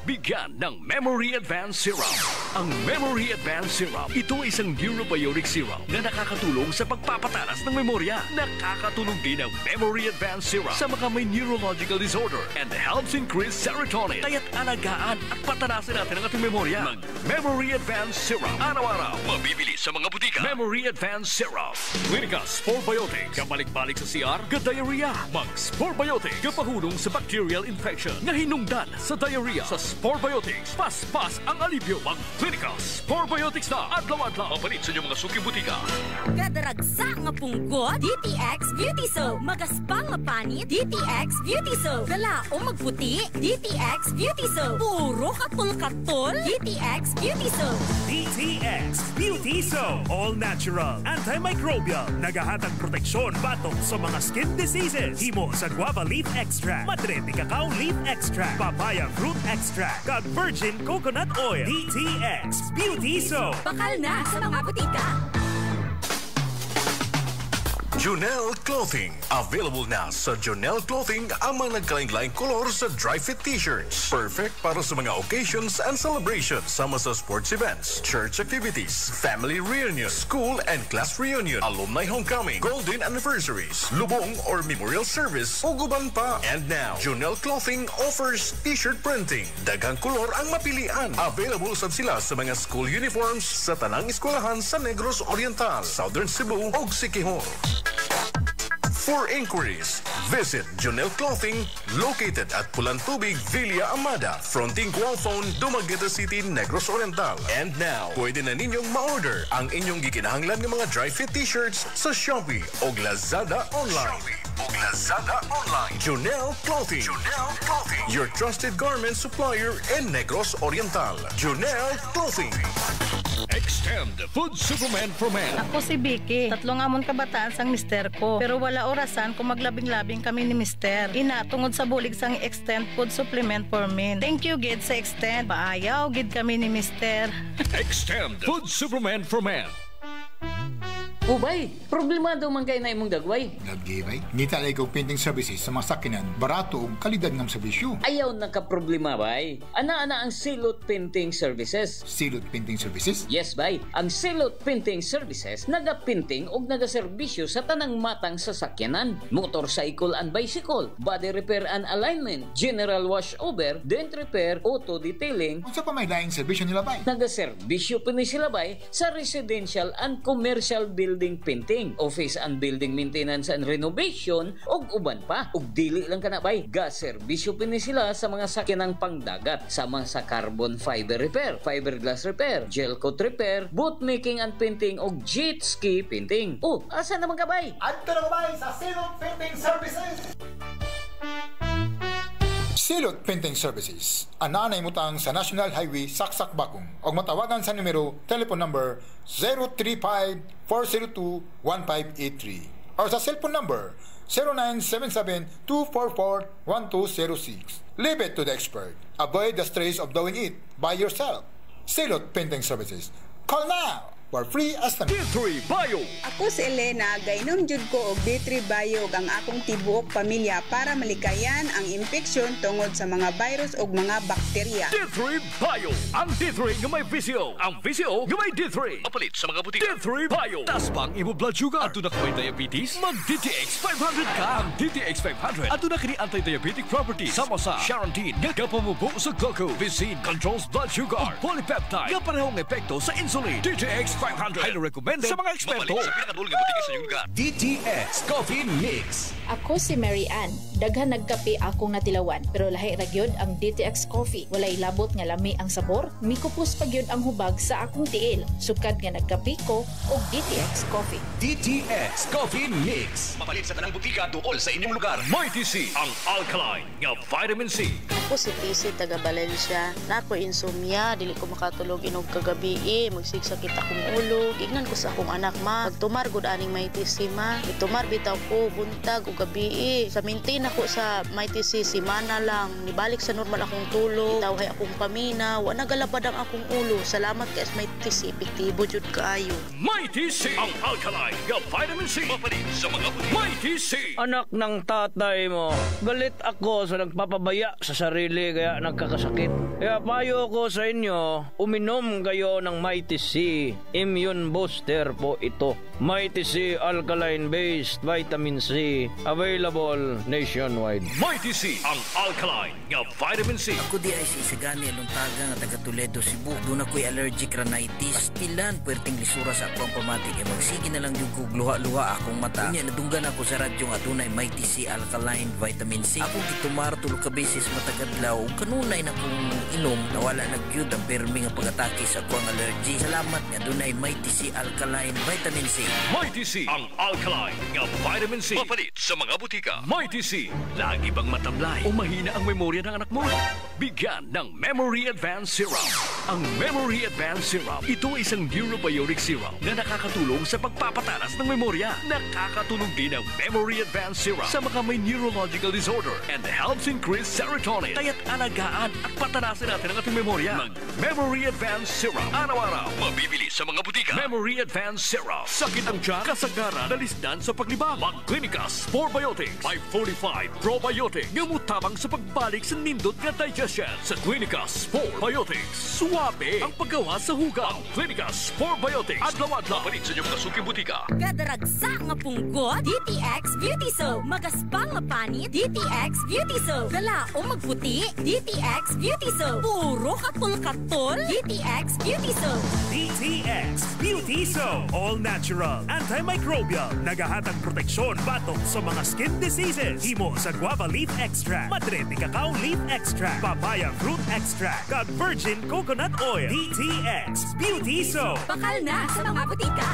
Bigyan ng Memory Advance Syrup. Ang Memory Advance Syrup, ito ay isang neurobiotic syrup na nakakatulong sa pagpapatalas ng memorya. Nakakatulong din ang Memory Advance Syrup sa mga may neurological disorder and helps increase serotonin. Kaya't alagaan at patanasin natin ang ating memorya. Mag-Memory Advance Syrup. Araw-araw, mabibili sa mga butika. Memory Advance Syrup. Clinica Sporbiotic. Kabalik-balik sa CR, ka-diarrhea. Mag-Sporbiotic. Kapahulong sa bacterial infection na hinungdan sa diarrhea. Sa Sporbiotics, pas-pas ang alibyo. Mag-Clinica Sporbiotics na adlaw-adlaw. Mapalit sa inyong mga suking butika. Kadaragsa nga punggot, DTX Beauty Soap. Magaspang nga panit, DTX Beauty Soap. Kalaong magputi, DTX Beauty Soap. Puro katul-katul, DTX Beauty Soap. DTX Beauty Soap. All natural, antimicrobial, nagahatag proteksyon batok sa mga skin diseases. Himo sa guava leaf extract, madre de cacao leaf extract, papaya fruit extract, kag virgin coconut oil. DTX Beauty Soap. Bakal na sa mga butika. Jonel Clothing. Available na sa Jonel Clothing ang mga nagkalaing-laing kolor sa dry fit t-shirts. Perfect para sa mga occasions and celebrations sama sa sports events, church activities, family reunion, school and class reunion, alumni homecoming, golden anniversaries, lubong or memorial service, uguban pa. And now, Jonel Clothing offers t-shirt printing. Daghang kolor ang mapilian. Available sab sila sa mga school uniforms sa tanang eskwelahan sa Negros Oriental, Southern Cebu ug Siquijor. For inquiries, visit Jonel Clothing, located at Pulantubig, Villa Amada, fronting Gualphone, Dumaguete City, Negros Oriental. And now, pwede na ninyong ma-order ang inyong gikinahanglan ng mga dry fit t-shirts sa Shopee o Lazada online. Jonel Clothing. Your trusted garment supplier in Negros Oriental. Jonel Clothing. Extend Food Superman for Men. Ako si Vicky. 3 amon kabataan sang mister ko. Pero wala orasan kung maglabing-labing kami ni mister. Ina, tungod sa bulig sang Extend Food Supplement for Men. Thank you, gid sa Extend. Paayaw, gid kami ni mister. Extend Food Superman for Men. Ubay, problemado man kayo na imong dagway. Nagibay? Ngita na ikaw painting services sa mga sakinan, barato o kalidad ng serbisyo. Ayaw nakaproblema, bay. Ana-ana ang Silot Painting Services. Silot Painting Services? Yes, bay. Ang Silot Painting Services naga-painting o naga-serbisyo sa tanang matang sasakyanan. Motorcycle and bicycle, body repair and alignment, general washover, dent repair, auto detailing. Kung sa pa may laing serbisyo nila, bay? Naga-serbisyo pa ni sila, bay, sa residential and commercial building painting, office and building maintenance and renovation, ug uban pa. Ug dili lang kana bay, ga-serbisyo pini sila sa mga sakyanang pangdagat, sama sa carbon fiber repair, fiberglass repair, gel coat repair, boat making and painting ug jet ski painting. Oh, asa naman ka bay? Adto na bay sa Silot Painting Services. Silot Printing Services. Ananay mutang sa National Highway Saksak Bakong. O matawagan sa numero, telephone number 035-402-1583 or sa cellphone number 0977-244-1206. Leave it to the expert. Avoid the stress of doing it by yourself. Silot Printing Services. Call now for free estimate. D3 Bio. Ako si Elena, gainom jud ko og D3 Bio ang akong tibuok pamilya para malikayan ang infeksyon tungod sa mga virus ug mga bakterya. D3 Bio. Ang D3 nga may VCO. Ang VCO nga may D3. Mapalit sa mga butika. D3 Bio. Taas bang imo blood sugar? Ato na kay diabetes? Mag DTX 500 ka. Ang DTX 500 ato na kini anti-diabetic properties sama sa Charantine nga kapamubo sa glucose. Visin controls blood sugar. Polypeptide nga parehong epekto sa insulin. DTX 500. Highly recommended sa mga eksperto. DTX Coffee Mix. Ako si Mary Ann. Daghan nagkape akong natilawan pero lahi ra gyud ang DTX Coffee. Walay labot nga lami ang sabor, mikupos pa gyud ang hubag sa akong tiil. Sukad nga nagkape ko og DTX Coffee. DTX Coffee Mix. Mapalit sa tanang butika duol sa inyong lugar. Mighty C, ang alkaline nga vitamin C. Ako si PC taga Valencia. Nako insomnia, dili ko makatulog inog kagabi. Magsigsakit akong ulo. Gignan ko sa akong anak ma. Pagtumar gud aning Mighty C ma. Itumar bitaw ko buntag ug gabi. Sa maintain ako sa Mighty C semana lang. Nibalik sa normal akong tulog. Itawhay akong pamina. Wa nagalabad ang akong ulo. Salamat kay Mighty C. Epektibo jud kaayo. Mighty C, ang alkaline nga vitamin C. Mapalit sa mga butika. Mighty C. Anak ng tatay mo, galit ako sa nagpapabaya sa sarili kaya nagkakasakit. Kaya payo ko sa inyo, uminom kayo ng Mighty C. Immune booster po ito. Mighty C alkaline-based vitamin C. Available nationwide. Mighty C, ang alkaline nga vitamin C. Ako di ay si Isagani Aluntaga nga taga Toledo, Cebu. Doon ako'y allergic rhinitis. Ilan puwerteng lisura sa akong pamatik. E magsige na lang yung kugluha-luha akong mata. Unya, nadunggan ako sa radyo nga doon ay Mighty C alkaline vitamin C. Ako gitumar tulog ka beses matagadlaw. Kanunay na kong inom, nawala nagyud ang permi nga pag-atake sa akong allergy. Salamat nga doon ay Mighty C alkaline vitamin C. Mighty C, ang alkaline nga vitamin C. Mapalit sa mga butika. Mighty C, lagi bang matamlay o mahina ang memorya ng anak mo? Bigyan ng Memory Advanced Syrup. Ang Memory Advanced Syrup, ito ay isang neurobiotic syrup na nakakatulong sa pagpapatalas ng memorya. Nakakatulong din ang Memory Advanced Syrup sa mga may neurological disorder and helps increase serotonin. Kaya't alagaan at patanasin natin ang ating memorya. Mag-Memory Advanced Syrup. Araw-araw, mabibili sa mga butika. Memory Advanced Syrup. Sakit ang tiyan, kasagaran, dalisdan sa paglibang. Mag-Clinicas 4Biotics 545 Probiotic. Ngamutabang sa pagbalik sa nindot nga digestion. Sa Clinicas 4Biotics, suwabe ang paggawa sa hugaw. Clinicas 4Biotics. Adlaw-adlaw. Palit sa inyong kasuking butika. Gadaragsa nga punggot, DTX Beauty Soap. Magaspang nga panit, DTX Beauty Soap. Gala o magputi, DTX Beauty Soap. Puro katol-katol, DTX Beauty Soap. DTX Beauty Soap. All natural, antimicrobial, nagahatag proteksyon batok sa mga skin diseases. Himo sa guava leaf extract, madre cacao leaf extract, papaya fruit extract, kag virgin coconut oil. DTX Beauty Soap. Bakal na sa mga butika.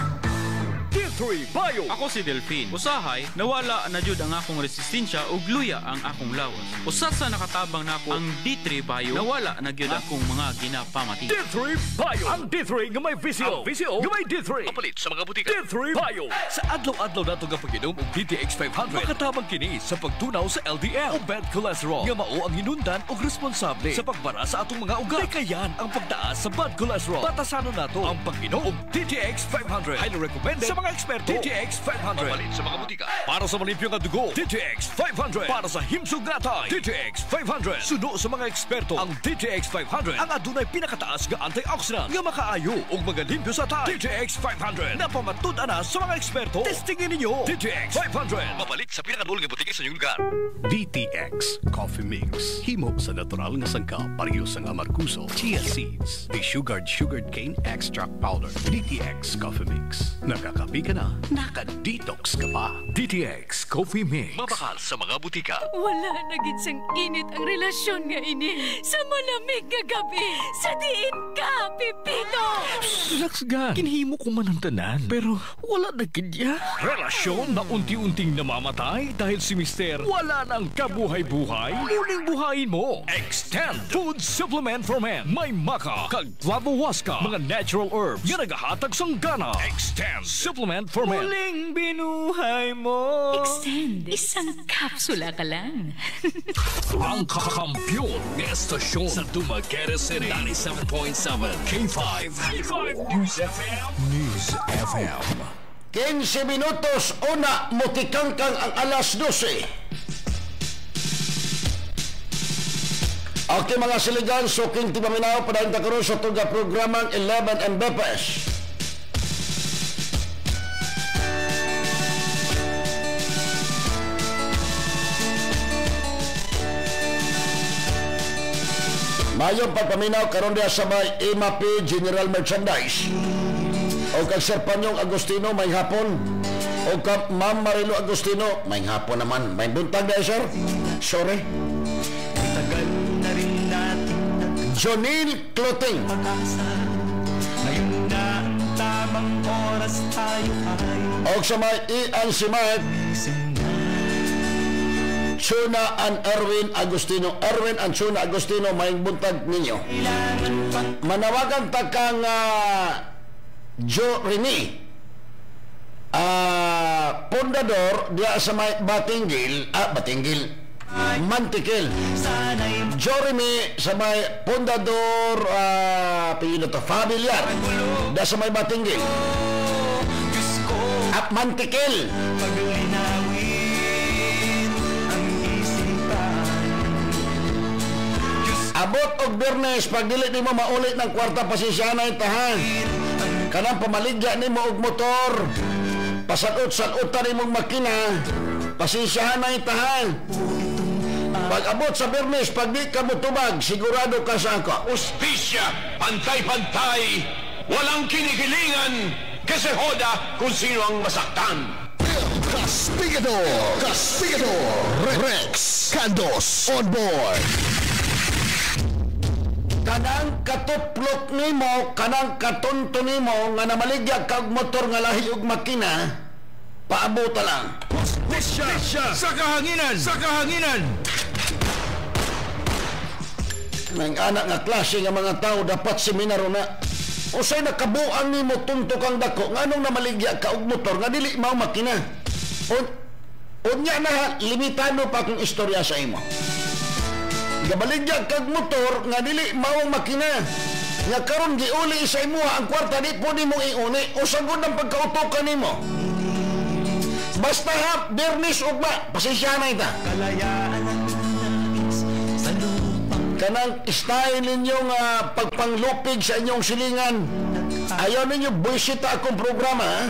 D3 Bio. Ako si Delphine. Usahay, nawala na jud ang akong resistensya ug luya ang akong lawas. Usat sa nakatabang nako ang D3 Bio, nawala na gyud akong mga ginapamati. D3 Bio. Ang D3 nga may VCO. Ang VCO nga may D3. Mapalit sa mga butika. D3 Bio. Sa adlaw-adlaw nato nga pag-inom og DTX 500, makatabang kini sa pagtunaw sa LDL o bad cholesterol nga mao ang hinundan og responsable sa pagbara sa atong mga ugat. Kayan ang pagtaas sa bad cholesterol. Batasanon nato ang pag-inom og DTX 500. Highly recommended sa mga eksperto. DTX 500. Mapalit sa mga butika. Para sa malimpyo nga dugo, DTX 500. Para sa himsog natay, DTX 500. Suno sa mga eksperto, ang DTX 500 ang adunay pinakataas nga antioxidant nga makaayo og magalimpyo sa tay. DTX 500 napamatud ana sa mga eksperto. Testingin ninyo. DTX 500. Mapalit sa pinakadulong nga butika sa inyong lugar. DTX Coffee Mix. Himo sa natural nga sangkap, pareho sa amarkuso, chia seeds, the sugared cane extract powder. DTX Coffee Mix. Nakakapi Kagabi ka na, naka-detox ka pa. DTX Coffee Mix. Mabakal sa mga butika. Wala na gid sang init ang relasyon nga ini. Sa malamig nga gabi, sa diin ka, Pipito! Relax ga. Kinhimo ko man ang tanan. Pero wala na kidya. Relasyon na unti-unting namamatay dahil si Mister wala nang kabuhay-buhay. Muling buhayin mo. Extend Food Supplement for Men. May maka, kag flavowaska, mga natural herbs nga nagahatag sang gana. Extend Supplement for Men. Muling binuhay mo. Extend. Isang kapsula ka lang. Ang kakampyon ng estasyon sa Dumaguete City. 97.7 K5. News FM. News FM. 15 minutos una motikangkang ang alas 12. Okay mga siligan, suking tipaminaw padayon ta karon sa tuga programang 11 Mbps. Mayong pagpaminaw karon diha sa may MAP General Merchandise. O kag Sir Panyong Agustino may hapon. O kag Ma'am Marilo Agustino may hapon naman. May buntag diha, sir. Sorry. Tagal na rin natin Jonil Clothing. Ngayon na ang tamang oras tayo ay O sa may Ian Simart Chuna and Erwin Agustino. Erwin and Chuna Agustino, may buntag ninyo. Manawagan ta kang Joe Rene, pundador diya sa may Batinggil, Mantikil. Joe Rene sa may pundador familiar diya sa may Batinggil at Mantikil. Abot og Bernes, pag dili nimo maulit ng kwarta, pasisyanay tahan. Kanang pamaligya nimo og motor, pasakot-sakutan nimong makina, pasisyanay tahan. Pag abot sa Bernes, pag di ka mutubag, sigurado ka sa ako. Uspisya, pantay-pantay, walang kinikilingan, kasi hoda kung sino ang masaktan. Castigador, Rex Candos on board. Kanang katuplok nimo, kanang katunto nimo nga namaligya kag motor nga lahi ug makina, paabota lang. Uspisya, sa kahanginan! Nang anak nga klase nga mga tao dapat seminaro na. Usay nakabuang nimo tunto kang dako nganong namaligya ka og motor nga dili mao makina. Unya na limitado pa kung istorya sa imo. Gabaligya kag motor nga dili mao makina. Nga karon giuli sa imo ang kwarta di po nimo iuni o sagod ang pagkautokan nimo. Basta ha Bernis ugma pasisyanay ta. Kanang style ninyo nga pagpanglupig sa inyong silingan. Ayaw ninyo buisita akong programa, ha?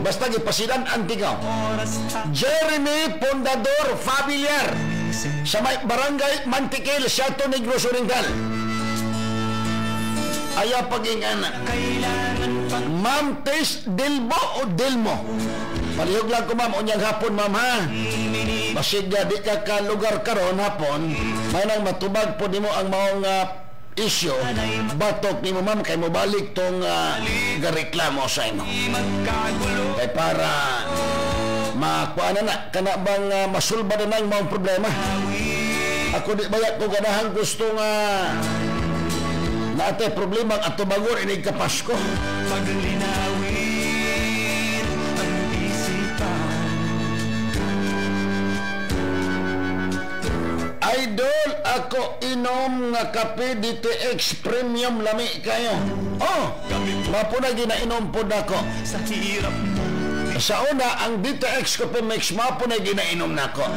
Basta gipasidan antigaw. Jeremy Pondador Familiar sa may Barangay Mantikil, Siato Negros Oriental. Ayaw pag-ingana. Ma'am Tes Delbo o Delmo. Palihog lang ko, ma'am. Unyang hapon, ma'am, ha? Basig di ka ka lugar karon hapon, may nang matubag po nimo ang maong isyo. Batok nimo, ma'am, kay mo balik tong gareklamo sa imo. Kay para makuha na kana bang masulba na ang maong problema. Ako di bayat ko ganahan gusto nga na ate problema ang atubagor inig ka Pasko. Paglinawin ang isipan. Idol, ako inom nga kape DTX Premium lami kayo. Oh, mapuna ginainom po nako. Sa hirap mo. Sa una, ang DTX Coffee Mix mapuna ginainom nako.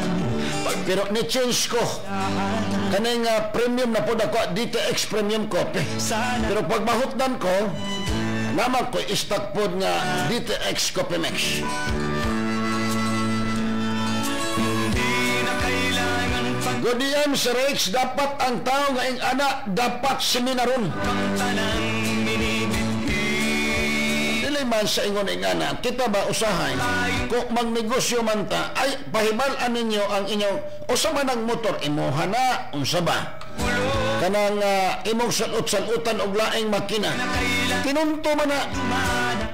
Pero ni-change ko. Kaning premium na po nako, DTX Premium Coffee. Pero pag mahutdan ko, naman ko istak po nga DTX Coffee Mix. Good DM, Sir Rex, dapat ang tao nga ing anak dapat seminaron. Dili dili man sa ingon ingana, kita ba usahay kung magnegosyo man ta, ay pahibalan ninyo ang inyong usa man ang motor imuha na unsa ba kanang imong salot-salutan og laing makina tinunto man na.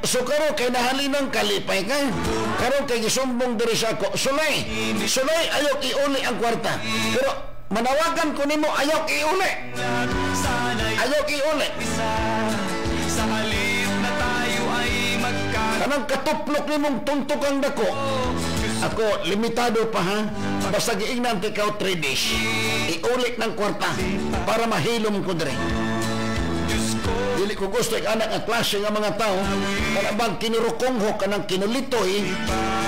So karo kay nahalinang kalipay ka, karo kay gisumbong diri sa ako, sulay ayaw iuli ang kwarta, pero manawagan ko nimo ayaw iuli sa halip na tayo ay kanang katuplok nimong tuntok ang dako. Ako limitado pa ha, basta giingnan ikaw 3 days iuli ng kwarta para mahilom ko diri. Dili ko gusto ang anak at klase nga mga tao kanabang kinurukongho kanang kinulitoy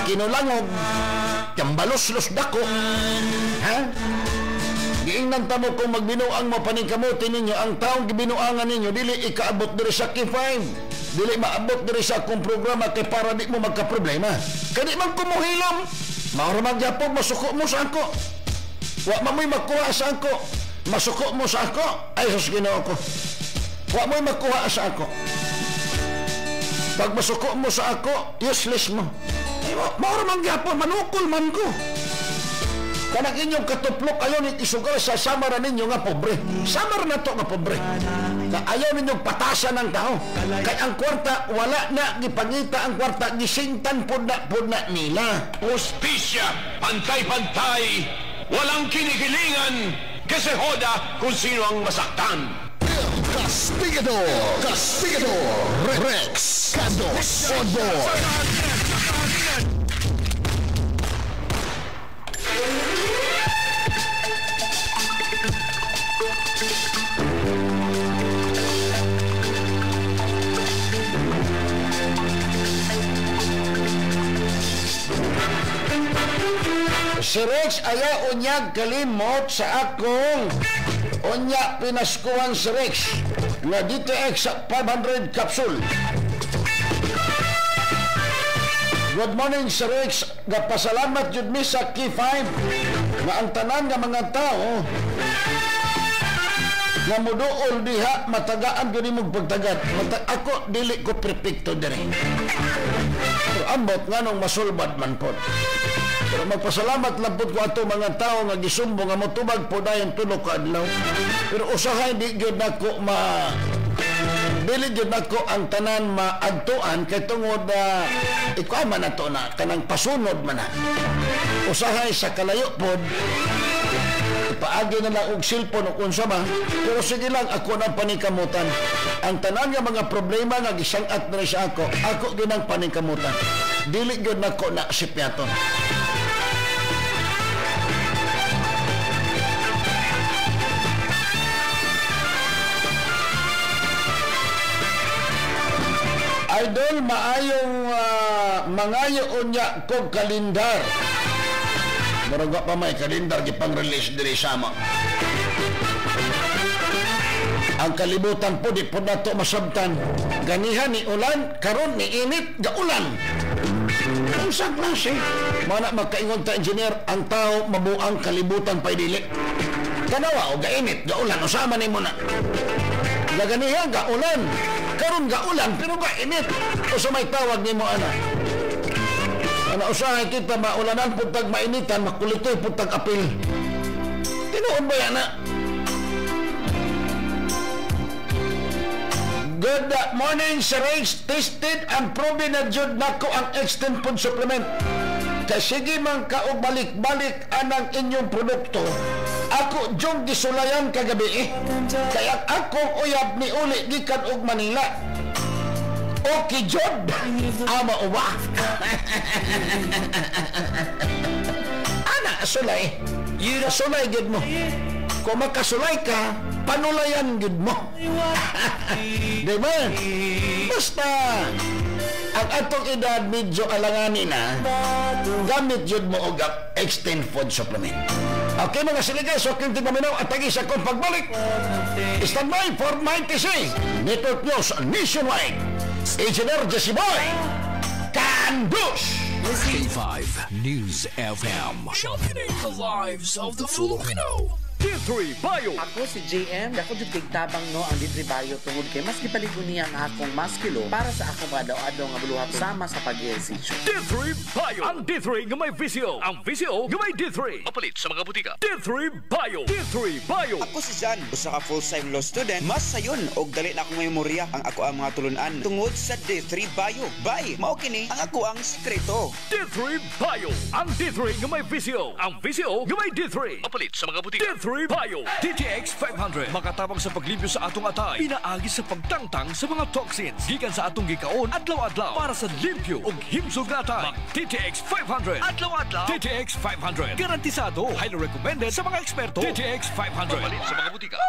kinulangog kambalos-los dako ha. Giingnan tamo kung magbinuang mo paningkamuti ninyo ang taong gibinuangan ninyo dili ikaabot diri sa K5, dili maabot diri sa akong programa kay para di mo magka-problema. Kani man kumuhilom maura magyapog masuko mo sa ako, wa mamoy makuha sa ako, masuko mo sa ako, ay sus Ginoo ko, wa mo'y makuha sa ako. Pag masuko mo sa ako, useless mo. Maura magyapon, manukol man ko. Kanang inyong katuplok ayaw ni isugal sa samara ninyo nga pobre. Samara na to nga pobre. Ayaw ninyong patasan ng tao. Kay ang kwarta, wala na gipangita ang kwarta, gisintan pud na nila. Hustisya, pantay-pantay, walang kinikilingan, kasi hoda kung sino ang masaktan. Castigador Rex Candos on board. Si Rex ayaw unyag kalimot sa akong unya pinaskuhan si Rex nga DTX 500 capsule. Good morning si Rex, gapasalamat jud mi sa K5 nga ang tanan nga mga tao nga muduol diha matagaan gyud imong pagtagad. Ako dili ko perfecto diri, pero ambot nganong masulbad man pod. Pero magpasalamat lang po ko ato mga tao nga gisumbong nga motubag po dayon tulo ka adlaw. Pero usahay di gyud nako dili gyud nako ang tanan maadtuan kay tungod ikaw man nato na kanang pasunod man na. Usahay sa kalayo pod ipaagi na lang og cellphone o unsa ba, pero sige lang ako nang paningkamutan. Ang tanan nga mga problema nga gisangat na sa ako ginang paningkamutan. Dili gyud nako na sipyaton. Idol, maayong mangayo unya kog kalendar. Murag pa may kalendar gipang-release diri sama. Ang kalibutan po di po nato masabtan. Ganihan ni ulan, karon ni init ga ulan. Unsa klase? Mana magkaingon ta engineer, ang tao mabuang kalibutan pay dili. Kanawa o ga init ga ulan usama nimo na. Ganihan ga ulan. Karon ga ulan pero ga init. Usa may tawag nimo ana. Ana usahay kita maulanan pud tag mainitan, makulitoy pud tag apil. Tinuod ba yana? Good morning, Sir Rex. Tested and proven na jud nako ang extend food supplement. Kay sige man ka og balik-balik anang inyong produkto. Ako jud gisulayan kagabi kaya akong uyab ni uli gikan og Manila. Okay jud ama uwa. Ana sulay sulay gid mo. Kung makasulay ka panulayan gid mo. Diba? Basta ang atong edad medyo alanganin na gamit jud mo og extend food supplement. Okay mga siligas, so kinti paminaw at tagi sa kong pagbalik. Stand by for 96 Network News Nationwide. Engineer Jesse Boy Candos. K5 News FM, championing the lives of the Filipino. D3 Bio. Ako si JM, ako jud kay tabang no ang D3 Bio tungod kay mas gipaligon niya ang akong maskilo para sa akong adlaw-adlaw nga buluhat sama sa pag-ehersisyo. D3 Bio. Ang D3 nga may visyo. Ang visyo nga may D3. Mapalit sa mga butika. D3 Bio. D3 Bio. Ako si Jan, usa ka full-time law student. Mas sayon og dali na akong memorya ang ako ang mga tulunan tungod sa D3 Bio. Bye, mao kini ang ako ang sikreto. D3 Bio. Ang D3 nga may visyo. Ang visyo nga may D3. Mapalit sa mga butika. D3 Bio. DTX 500. Makatabang sa paglimpyo sa atong atay. Pinaagi sa pagtangtang sa mga toxins. Gikan sa atong gikaon adlaw-adlaw para sa limpyo ug himsog nga atay. DTX 500. Adlaw-adlaw. DTX 500. Garantisado. Highly recommended sa mga eksperto. DTX 500. Mapalit sa mga butika.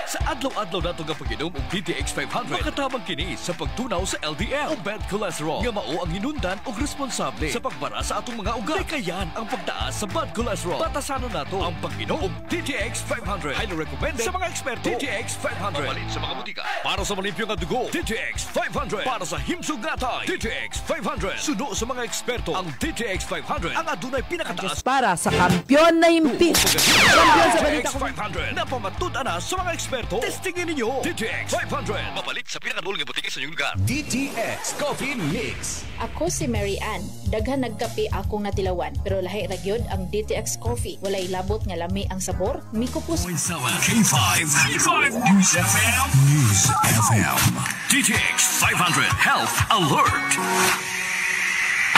Sa adlaw-adlaw nato nga pag-inom og DTX 500, makatabang kini sa pagtunaw sa LDL o bad cholesterol nga mao ang hinundan og responsable sa pagbara sa atong mga ugat. Kayan ang pagtaas sa bad cholesterol. Batasanon nato ang pag-inom og DTX 500. Highly recommended sa mga eksperto. DTX 500. Mapalit sa mga butika. Para sa malimpyo nga dugo, DTX 500. Para sa himsog nga atay, DTX 500. Suno sa mga eksperto, ang DTX 500 ang adunay pinakataas para sa kampiyon na himpis. Kampiyon sa balita ko. 500 na pamatudan na sa mga eksperto. Testingin ninyo. DTX 500. Mapalit sa pinakadulong nga butika sa inyong lugar. DTX Coffee Mix. Ako si Mary Ann. Daghan nagkape akong natilawan, pero lahi ra gyud ang DTX Coffee. Walay labot nga lami ang sabor, mikupos. K5 News FM. News FM. DTX 500 Health Alert.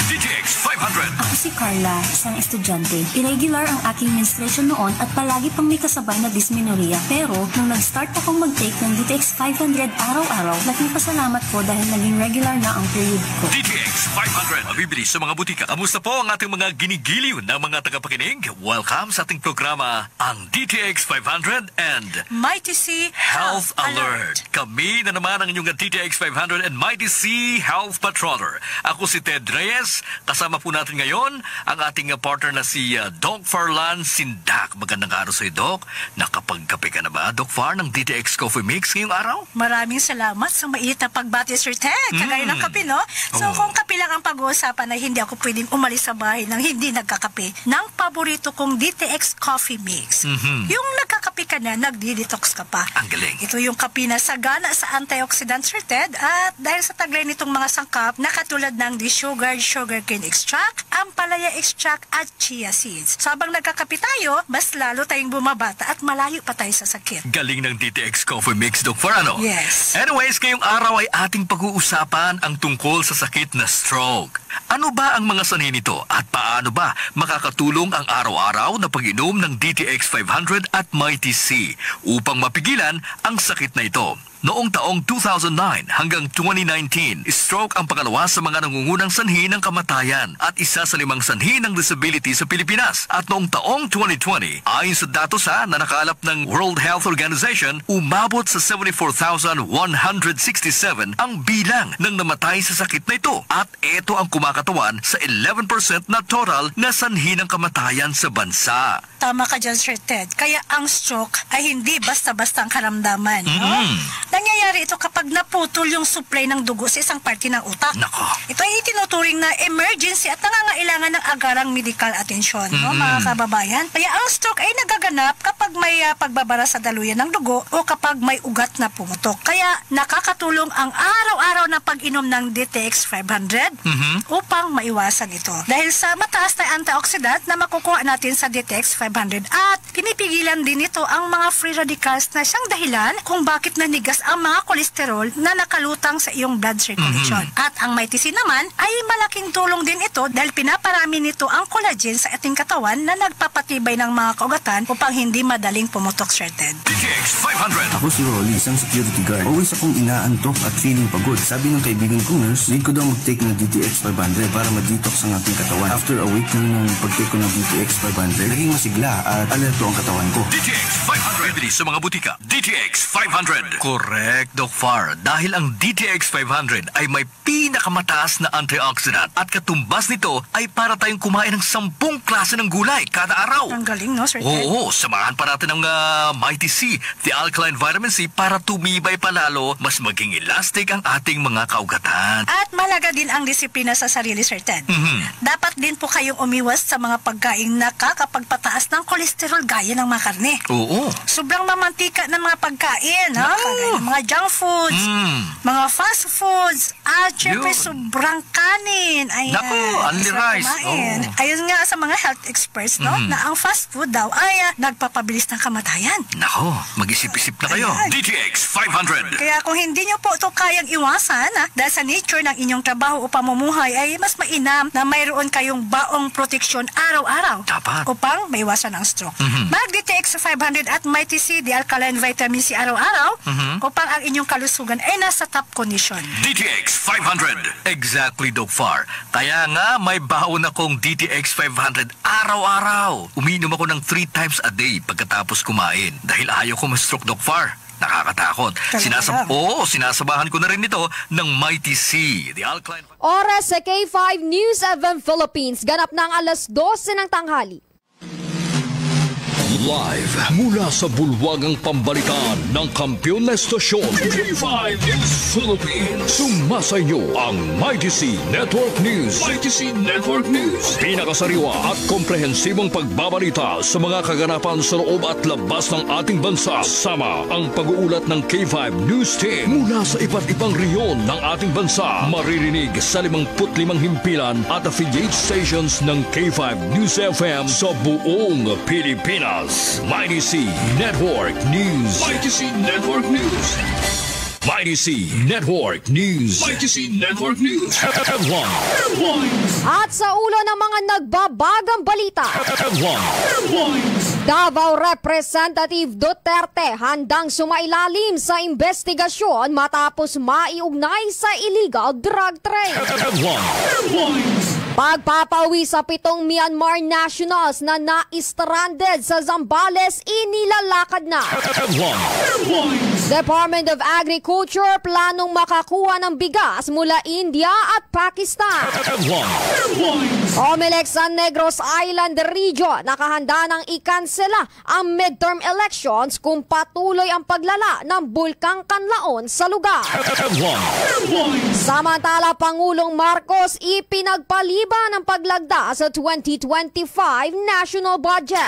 DTX 500. Ako si Carla, isang estudyante. Irregular ang aking menstruation noon at palagi pang may kasabay na dysmenorrhea. Pero nung nag-start akong mag-take ng DTX 500 araw-araw, laking pasalamat ko dahil naging regular na ang period ko. DTX 500. Mabibili sa mga butika. Kamusta po ang ating mga ginigiliw na mga tagapakinig? Welcome sa ating programa, ang DTX 500 and Mighty C Health Alert. Kami na naman ang inyong DTX 500 and Mighty C Health Patroller. Ako si Ted Reyes. Kasama po natin ngayon ang ating partner na si Doc Farlan Sindak. Magandang araw sa iyo, Doc. Nakapagkape ka na ba, Doc Far, ng DTX Coffee Mix ngayong araw? Maraming salamat sa mait na pagbati, Sir Ted. Kagaya ng kape, no? So kung kape lang ang pag-uusapan ay hindi ako pwedeng umalis sa bahay nang hindi nagkakape ng paborito kong DTX Coffee Mix. Yung nagkakape ka na, nagdi-detox ka pa. Ang galing. Ito yung kape na sagana sa antioxidant, Sir Ted. At dahil sa taglay nitong mga sangkap na katulad ng sugar cane extract, ampalaya extract at chia seeds. So habang nagkakape tayo, mas lalo tayong bumabata at malayo pa tayo sa sakit. Galing ng DTX Coffee Mix, Doc Far, ano? Yes. Anyways, ngayong araw ay ating pag-uusapan ang tungkol sa sakit na stroke. Ano ba ang mga sanhi nito at paano ba makakatulong ang araw-araw na pag-inom ng DTX 500 at Mighty C upang mapigilan ang sakit na ito? Noong taong 2009 hanggang 2019, stroke ang pangalawa sa mga nangungunang sanhi ng kamatayan at isa sa 5 sanhi ng disability sa Pilipinas. At noong taong 2020, ayon sa datos na nakalap ng World Health Organization, umabot sa 74,167 ang bilang ng namatay sa sakit na ito. At ito ang kumakatawan sa 11% na total na sanhi ng kamatayan sa bansa. Tama ka dyan, Sir Ted. Kaya ang stroke ay hindi basta-basta ang karamdaman. No? Nangyayari ito kapag naputol yung supply ng dugo sa isang parte ng utak. Nako. Ito ay itinuturing na emergency at nangangailangan ng agarang medical attention, no, mga kababayan. Kaya ang stroke ay nagaganap kapag may pagbabara sa daluyan ng dugo o kapag may ugat na pumutok. Kaya nakakatulong ang araw-araw na pag-inom ng DTX 500 upang maiwasan ito. Dahil sa mataas na antioxidant na makukuha natin sa DTX 500 at pinipigilan din ito ang mga free radicals na siyang dahilan kung bakit nanigas ang mga kolesterol na nakalutang sa iyong blood circulation. At ang Mighty C naman ay malaking tulong din ito dahil pinaparami nito ang collagen sa ating katawan na nagpapatibay ng mga kaugatan upang hindi madaling pumutok, Sir Ted. DTX 500. Ako si Rolly, isang security guard. Always akong inaantok at feeling pagod. Sabi ng kaibigan kong nurse, need ko daw mag-take ng DTX 500 para ma-detox ang ating katawan. After a week ng pag-take ko ng DTX 500, naging masigla at alerto ang katawan ko. DTX 500. Bili sa mga butika. DTX 500. Correct, Doc Far. Far, dahil ang DTX 500 ay may pinakamataas na antioxidant at katumbas nito ay para tayong kumain ng 10 klase ng gulay kada araw. Ang galing, no, Sir Ted? Oo, samahan pa natin ang Mighty C, the alkaline vitamin C, para tumibay palalo, mas maging elastic ang ating mga kaugatan. At malaga din ang disiplina sa sarili, Sir Ted. Dapat din po kayong umiwas sa mga pagkain nakakapagpataas ng kolesterol gaya ng mga karne. Oo. Sobrang mamantika ng mga pagkain, ha? Kagaya ng mga junk foods, mga fast foods, at syempre sobrang kanin. Ayan. Naku, only rice. Ayun nga sa mga health experts, no, na ang fast food daw ay nagpapabilis ng kamatayan. Nako, mag-isip-isip na kayo. DTX 500. Kaya kung hindi nyo po ito kayang iwasan, dahil sa nature ng inyong trabaho o pamumuhay, ay mas mainam na mayroon kayong baong proteksyon araw-araw. Dapat. Upang maiwasan ang stroke. Mag-DTX 500 at Mighty C, the alkaline vitamin C araw-araw, upang ang inyong kalusugan ay nasa top condition. DTX 500. Exactly, Doc Far. Kaya nga, may baon akong DTX 500 araw-araw. Umiinom ako ng 3 times a day pagkatapos kumain. Dahil ayaw ko ma-stroke, Doc Far. Nakakatakot. Sinasabahan ko na rin ito ng Mighty C, the alkaline... Oras sa K5 News FM Philippines. Ganap ng alas 12 ng tanghali. Live mula sa bulwagang pambalitaan ng kampiyon na estasyon K5 News Philippines. Sumasa inyo ang Mighty C Network News. Mighty C Network News. Pinakasariwa at komprehensibong pagbabalita sa mga kaganapan sa loob at labas ng ating bansa. Sama ang pag-uulat ng K5 News Team mula sa iba't ibang reyon ng ating bansa. Maririnig sa 55 himpilan at affiliate stations ng K5 News FM sa buong Pilipinas. Mighty C Network News. Mighty C Network News. Mighty C Network News. Mighty C Network News. Headlines. At sa ulo ng mga nagbabagang balita. Headlines. Davao Representative Duterte handang sumailalim sa investigasyon matapos maiugnay sa illegal drug trade. Headlines. Pagpapawi sa 7 Myanmar nationals na na-stranded sa Zambales inilalakad na. Department of Agriculture planong makakuha ng bigas mula India at Pakistan. Comelec San Negros Island Region nakahanda ng ikansela ang midterm elections kung patuloy ang paglala ng Bulkang Kanlaon sa lugar. Samantala, Pangulong Marcos ipinagpaliban ang paglagda sa 2025 national budget.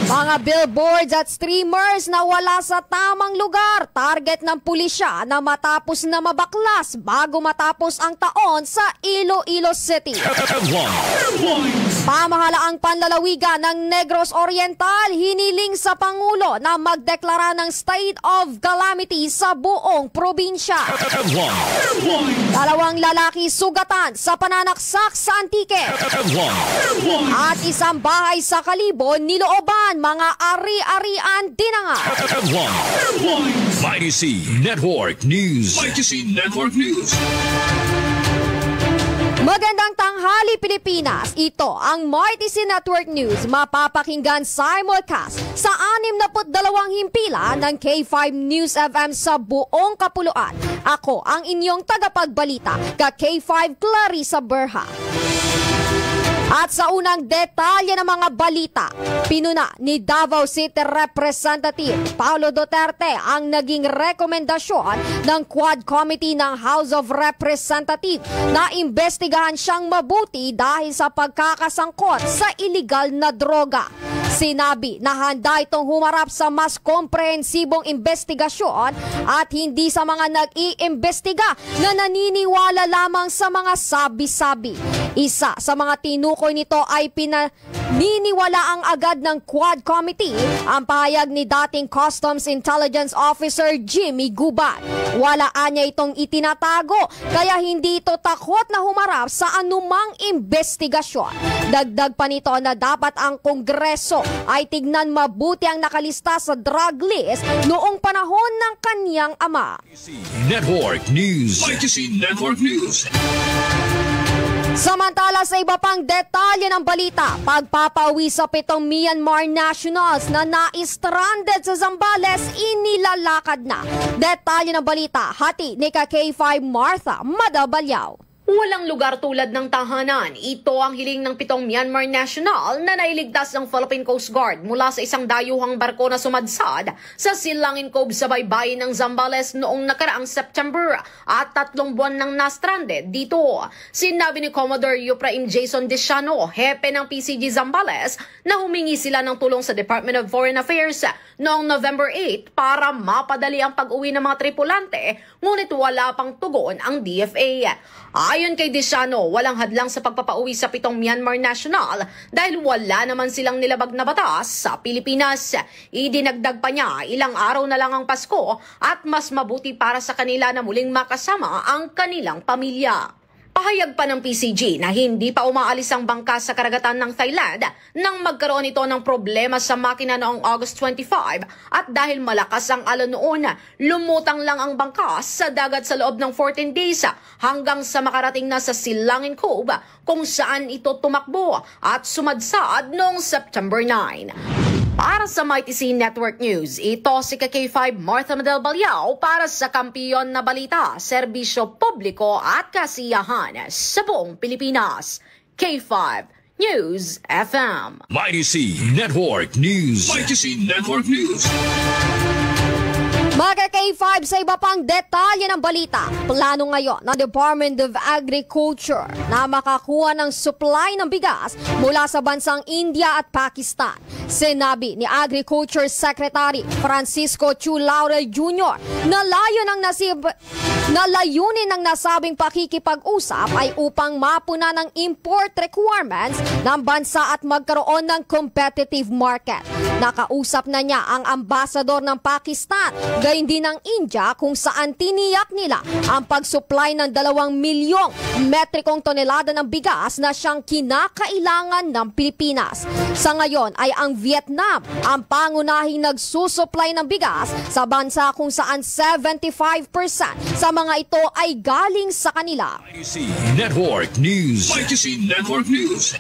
Mga billboards at streamers na wala sa tamang lugar, target ng pulisya na matapos na mabaklas bago matapos ang taon sa Iloilo City. Pamahalaang panlalawigan ng Negros Oriental hiniling sa Pangulo na magdeklara ng state of calamity sa buong probinsya. 2 lalaki sugatan sa pananaksak sa Antique. At 1 bahay sa Kalibo nilooban, mga ari-arian dinangat. Mighty C Network News. Mighty C Network News. Magandang tanghali, Pilipinas. Ito ang Mighty C Network News. Mapapakinggan simulcast sa 62 himpilan ng K5 News FM sa buong kapuluan. Ako ang inyong tagapagbalita, ka K5 Clarissa Berha. At sa unang detalye ng mga balita, pinuna ni Davao City Representative Paulo Duterte ang naging rekomendasyon ng Quad Committee ng House of Representatives na imbestigahan siyang mabuti dahil sa pagkakasangkot sa iligal na droga. Sinabi na handa itong humarap sa mas komprehensibong investigasyon at hindi sa mga nag-iimbestiga na naniniwala lamang sa mga sabi-sabi. Isa sa mga tinukoy nito ay pinaniniwalaang agad ng Quad Committee ang pahayag ni dating Customs Intelligence Officer Jimmy Gubat. Walaan niya itong itinatago kaya hindi ito takot na humarap sa anumang investigasyon. Dagdag pa nito na dapat ang Kongreso ay tignan mabuti ang nakalista sa drug list noong panahon ng kanyang ama. Network News. Mighty C Network News. Samantala sa iba pang detalye ng balita, pagpapauwi sa 7 Myanmar nationals na na-stranded sa Zambales, inilalakad na. Detalye ng balita, hati ni K5 Martha Madabalyao. Walang lugar tulad ng tahanan. Ito ang hiling ng 7 Myanmar national na nailigtas ng Philippine Coast Guard mula sa isang dayuhang barko na sumadsad sa Silangin Cove sa baybayin ng Zambales noong nakaraang September at 3 buwan nang na-stranded dito. Sinabi ni Commodore Euphraim Jason Desiano, hepe ng PCG Zambales, na humingi sila ng tulong sa Department of Foreign Affairs noong November 8 para mapadali ang pag-uwi ng mga tripulante, ngunit wala pang tugon ang DFA. Ayon kay Desiano, walang hadlang sa pagpapauwi sa 7 Myanmar national dahil wala naman silang nilabag na batas sa Pilipinas. Idinagdag pa niya, ilang araw na lang ang Pasko at mas mabuti para sa kanila na muling makasama ang kanilang pamilya. Pahayag pa ng PCG na hindi pa umaalis ang bangka sa karagatan ng Thailand nang magkaroon ito ng problema sa makina noong August 25 at dahil malakas ang alon noon, lumutang lang ang bangka sa dagat sa loob ng 14 days hanggang sa makarating na sa Silangin Cove kung saan ito tumakbo at sumadsad noong September 9. Para sa Mighty C Network News, ito si K5 Martha Madabalyao para sa kampiyon na balita, serbisyo publiko at kasiyahan sa buong Pilipinas. K5 News FM. Mighty C Network News. Mighty C Network News. Mga K5 sa iba pang detalye ng balita, plano ngayon ng Department of Agriculture na makakuha ng supply ng bigas mula sa bansang India at Pakistan. Sinabi ni Agriculture Secretary Francisco Chu Laurel Jr. na layunin ng nasabing pakikipag-usap ay upang mapuna ng import requirements ng bansa at magkaroon ng competitive market. Nakausap na niya ang ambasador ng Pakistan, gayon din ng India kung saan tiniyak nila ang pag-supply ng 2 milyong metrikong tonelada ng bigas na siyang kinakailangan ng Pilipinas. Sa ngayon ay ang Vietnam ang pangunahing nagsusupply ng bigas sa bansa kung saan 75% sa mga ito ay galing sa kanila. Mighty C Network News. Mighty C Network News.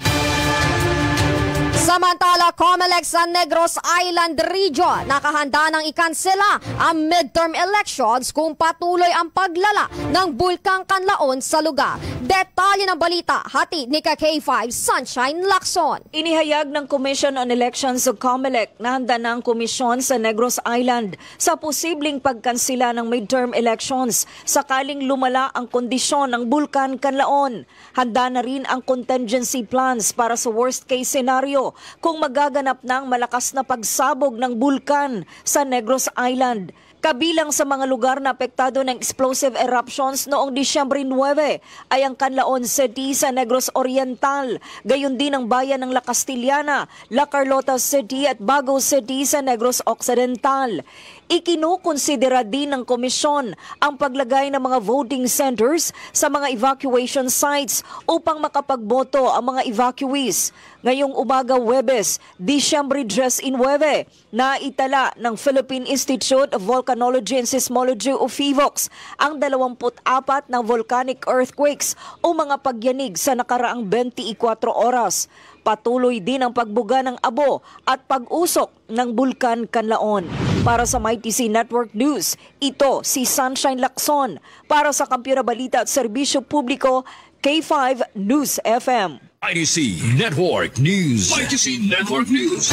Samantala, COMELEC sa Negros Island Region nakahanda ng ikansela ang midterm elections kung patuloy ang paglala ng Bulkang Kanlaon sa lugar. Detalye ng balita, hati ni K5 Sunshine Lacson. Inihayag ng Commission on Elections sa COMELEC na handa na ang komisyon sa Negros Island sa posibleng pagkansela ng midterm elections sakaling lumala ang kondisyon ng Bulkan Kanlaon. Handa na rin ang contingency plans para sa worst case scenario kung magaganap ng malakas na pagsabog ng bulkan sa Negros Island. Kabilang sa mga lugar na apektado ng explosive eruptions noong Disyembre 9 ay ang Canlaon City sa Negros Oriental, gayon din ang bayan ng La Castillana, La Carlota City at Bago City sa Negros Occidental. Ikinukonsidera din ng komisyon ang paglagay ng mga voting centers sa mga evacuation sites upang makapagboto ang mga evacuees. Ngayong umaga Huwebes, Disyembre 19, na itala ng Philippine Institute of Volcanology and Seismology o PHIVOLCS ang 24 na volcanic earthquakes o mga pagyanig sa nakaraang 24 oras. Patuloy din ang pagbuga ng abo at pag-usok ng Bulkan Kanlaon. Para sa Mighty C Network News, ito si Sunshine Lacson. Para sa Kampiyon na Balita at Serbisyo Publiko, K5 News FM. Mighty C Network News. Mighty C Network News.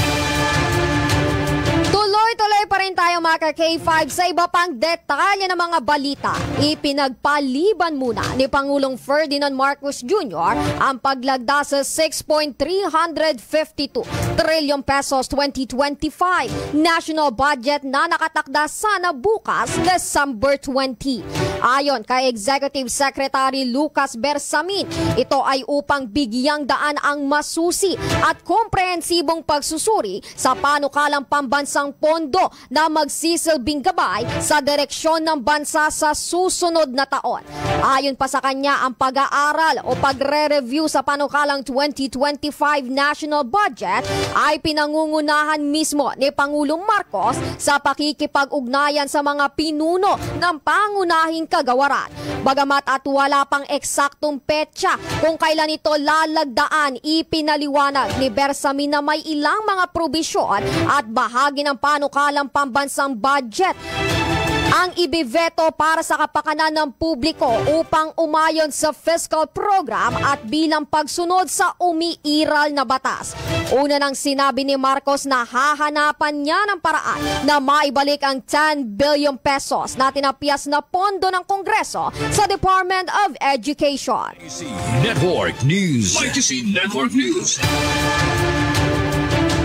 Tuloy-tuloy pa rin tayo mga K5 sa iba pang detalye ng mga balita. Ipinagpaliban muna ni Pangulong Ferdinand Marcos Jr. ang paglagda sa 6.352 trillion pesos 2025 national budget na nakatakda sana bukas December 20. Ayon kay Executive Secretary Lucas Bersamin, ito ay upang bigyang daan ang masusi at komprehensibong pagsusuri sa panukalang pambansang pondo na magsisilbing gabay sa direksyon ng bansa sa susunod na taon. Ayon pa sa kanya, ang pag-aaral o pagre-review sa panukalang 2025 national budget ay pinangungunahan mismo ni Pangulong Marcos sa pakikipag-ugnayan sa mga pinuno ng pangunahing kagawaran. Bagamat at wala pang eksaktong petsa kung kailan ito lalagdaan, ipinaliwanag ni Bersamin na may ilang mga probisyon at bahagi ng panukalang pambansang budget ang ibiveto para sa kapakanan ng publiko upang umayon sa fiscal program at bilang pagsunod sa umiiral na batas. Una nang sinabi ni Marcos na hahanapan niya ng paraan na maibalik ang 10 billion pesos na tinapyas na pondo ng Kongreso sa Department of Education. Network News. YTC Network News.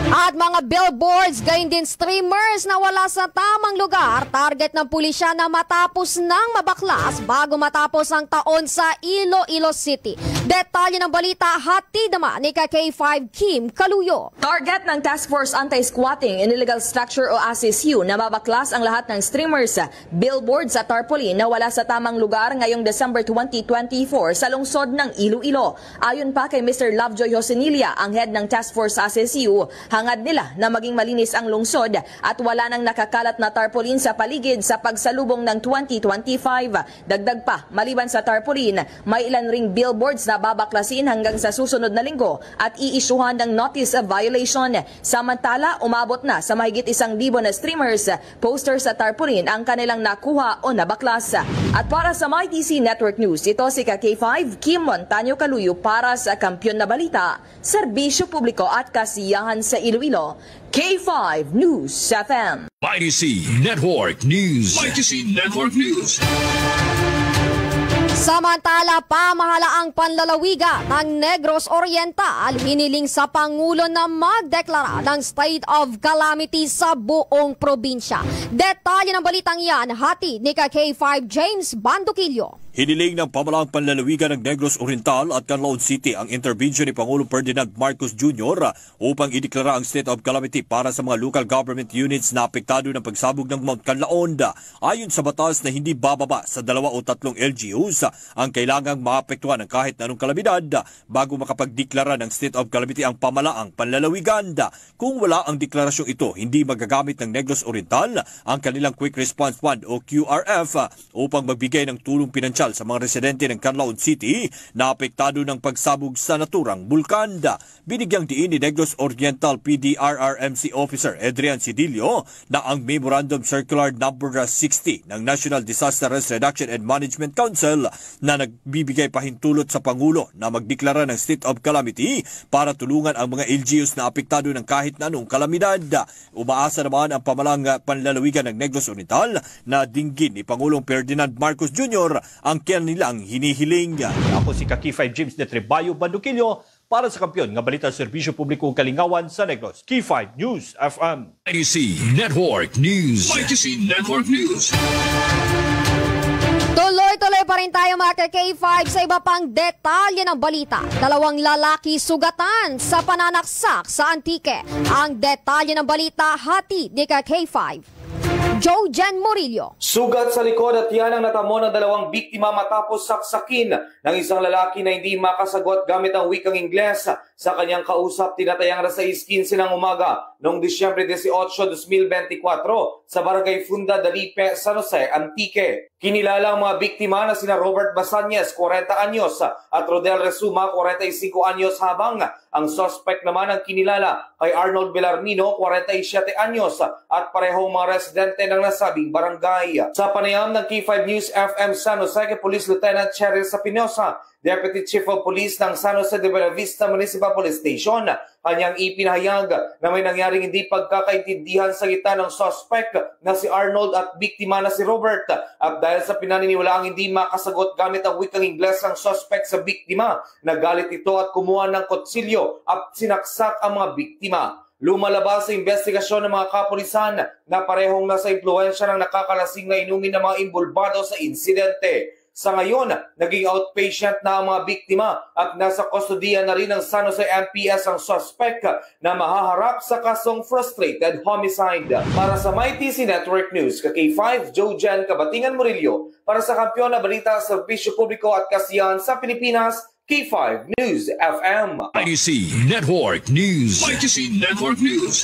At mga billboards, gayon din streamers na wala sa tamang lugar, target ng pulisya na matapos nang mabaklas bago matapos ang taon sa Iloilo City. Detalye ng balita, hatid naman ni K5 Kim Kaluyo. Target ng Task Force Anti-Squatting in Illegal Structure o ASISU na mabaklas ang lahat ng streamers, billboards at tarpaulin na wala sa tamang lugar ngayong December 2024 sa lungsod ng Iloilo. Ayon pa kay Mr. Lovejoy Josenilla, ang head ng Task Force ASISU, hangad nila na maging malinis ang lungsod at wala nang nakakalat na tarpaulin sa paligid sa pagsalubong ng 2025. Dagdag pa, maliban sa tarpaulin, may ilan ring billboards na babaklasin hanggang sa susunod na linggo at iisyuhan ng notice of violation. Samantala, umabot na sa mahigit 1,000 na streamers, posters at tarpaulin ang kanilang nakuha o nabaklas. At para sa MyTC Network News, ito si K5 Kim Montaño Kaluyo para sa Kampiyon na Balita, Serbisyo Publiko at Kasiyahan sa Iloilo, K5 News FM. YTC Network News. YTC Network News. Samantala, pamahalaang panlalawigan ng Negros Oriental hiniling sa Pangulo na magdeklara ng state of calamity sa buong probinsya. Detalye ng balitang yan, hati ni K5 James Banduquillo. Hiniling ng pamahalaang panlalawigan ng Negros Oriental at Canlaon City ang intervention ni Pangulong Ferdinand Marcos Jr. upang ideklara ang state of calamity para sa mga local government units na apektado ng pagsabog ng Mount Canlaon. Ayon sa batas na hindi bababa sa 2 o 3 LGUs ang kailangang maapektuhan ng kahit anong kalamidad bago makapagdeklara ng state of calamity ang pamahalaang panlalawigan. Kung wala ang deklarasyong ito, hindi magagamit ng Negros Oriental ang kanilang Quick Response Fund o QRF upang magbigay ng tulong pinansyal sa mga residente ng Canlaon City na apektado ng pagsabog sa naturang bulkan. Binigyang diin ni Negros Oriental PDRRMC Officer Adrian Sidillo na ang Memorandum Circular Number 60 ng National Disaster Risk Reduction and Management Council na nagbibigay pahintulot sa Pangulo na magdeklara ng state of calamity para tulungan ang mga LGUs na apektado ng kahit na anong kalamidad. Umaasa naman ang pamahalaang panlalawigan ng Negros Oriental na dinggin ni Pangulong Ferdinand Marcos Jr. ang kanilang hinihiling. Ako si K5 James Netrebayo Banduquillo para sa Kampiyon nga Balita Serbisyo Publiko Kalingawan sa Negros. K5 News FM. YTC Network News. YTC Network News. Tuloy-tuloy pa rin tayo mga K5 sa iba pang detalye ng balita. 2 lalaki sugatan sa pananaksak sa Antique. Ang detalye ng balita, hati ni K5 Joe Jen Murillo. Sugat sa likod at yan ang natamo ng 2 biktima matapos saksakin ng isang lalaki na hindi makasagot gamit ang wikang Ingles sa kanyang kausap. Tinatayang alas 6:15 ng umaga noong Disyembre 18, 2024 sa Barangay Funda, Dalipe, San Jose, Antique. Kinilala ang mga biktima na sina Robert Basanyes, 40 anyos at Rodel Resuma, 45 anyos, habang ang suspect naman ang kinilala kay Arnold Belarmino, 47 anyos at parehong mga residente ng nasabing barangay. Sa panayam ng K5 News FM San Jose kay Police Lieutenant Cheryl Sapinosa, Deputy Chief of Police ng San Jose de Bella Vista Municipal Police Station, kanyang ipinahayag na may nangyaring hindi pagkakaintindihan sa gitna ng suspect na si Arnold at biktima na si Robert. At dahil sa pinaniniwalaang hindi makasagot gamit ang wikang Ingles ng suspect sa biktima, nagalit ito at kumuha ng kutsilyo at sinaksak ang mga biktima. Lumalabas sa investigasyon ng mga kapulisan na parehong nasa impluensya ng nakakalasing na inumin ng mga involvado sa insidente. Sa ngayon, naging outpatient na ang mga biktima at nasa kustodiya na rin ng San Jose MPS ang suspect na mahaharap sa kasong frustrated homicide. Para sa MyTC Network News, K5 Joe Jen Kabatingan Murillo para sa Kampiyon na Balita, Serbisyo Publiko at Kasiyahan sa Pilipinas, K5 News FM. YTC Network News. YTC Network News.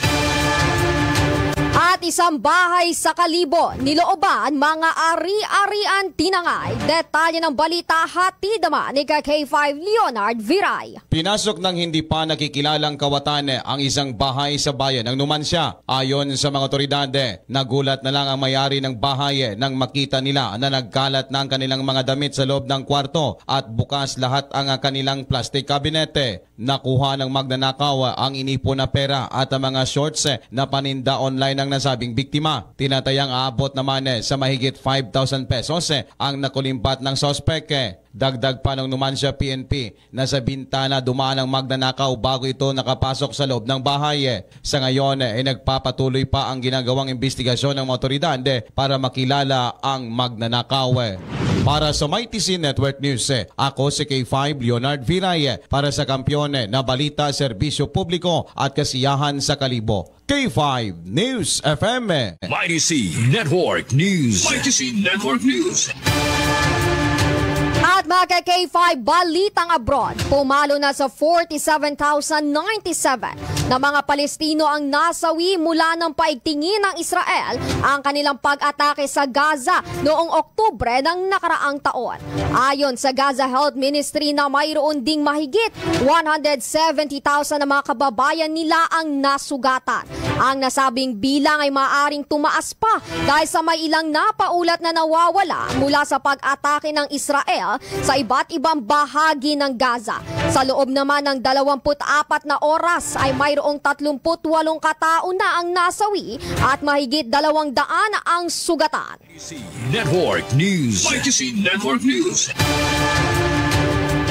At isang bahay sa Kalibo, nilooban mga ari-arian tinangay. Detalye ng balita hatid naman ni K5 Leonard Viray. Pinasok ng hindi pa nakikilalang kawatan ang isang bahay sa bayan ng Numancia. Ayon sa mga otoridad, nagulat na lang ang may-ari ng bahay nang makita nila na nagkalat na ang kanilang mga damit sa loob ng kwarto at bukas lahat ang kanilang plastic cabinet. Nakuha ng magnanakaw ang inipon na pera at ang mga shorts na paninda online ng nasabing biktima. Tinatayang aabot naman sa mahigit 5,000 pesos ang nakulimbat ng sospek. Dagdag pa ng Numancia PNP na sa bintana dumaan ang magnanakaw bago ito nakapasok sa loob ng bahay. Sa ngayon ay nagpapatuloy pa ang ginagawang investigasyon ng mga otoridad para makilala ang magnanakaw. Para sa MyTC Network News, ako si K5 Leonard Viray para sa kampyon na balita, serbisyo publiko at kasiyahan sa Kalibo. K5 News FM. MyTC Network News. MyTC Network News. At mga K5, balitang abroad, pumalo na sa 47,097 na mga Palestino ang nasawi mula ng paigtingin ng Israel ang kanilang pag-atake sa Gaza noong Oktubre ng nakaraang taon. Ayon sa Gaza Health Ministry na mayroon ding mahigit 170,000 na mga kababayan nila ang nasugatan. Ang nasabing bilang ay maaaring tumaas pa dahil sa may ilang napaulat na nawawala mula sa pag-atake ng Israel sa iba't ibang bahagi ng Gaza. Sa loob naman ng 24 na oras ay mayroong 38 katao na ang nasawi at mahigit 200 ang sugatan. Network News. MyTC Network News.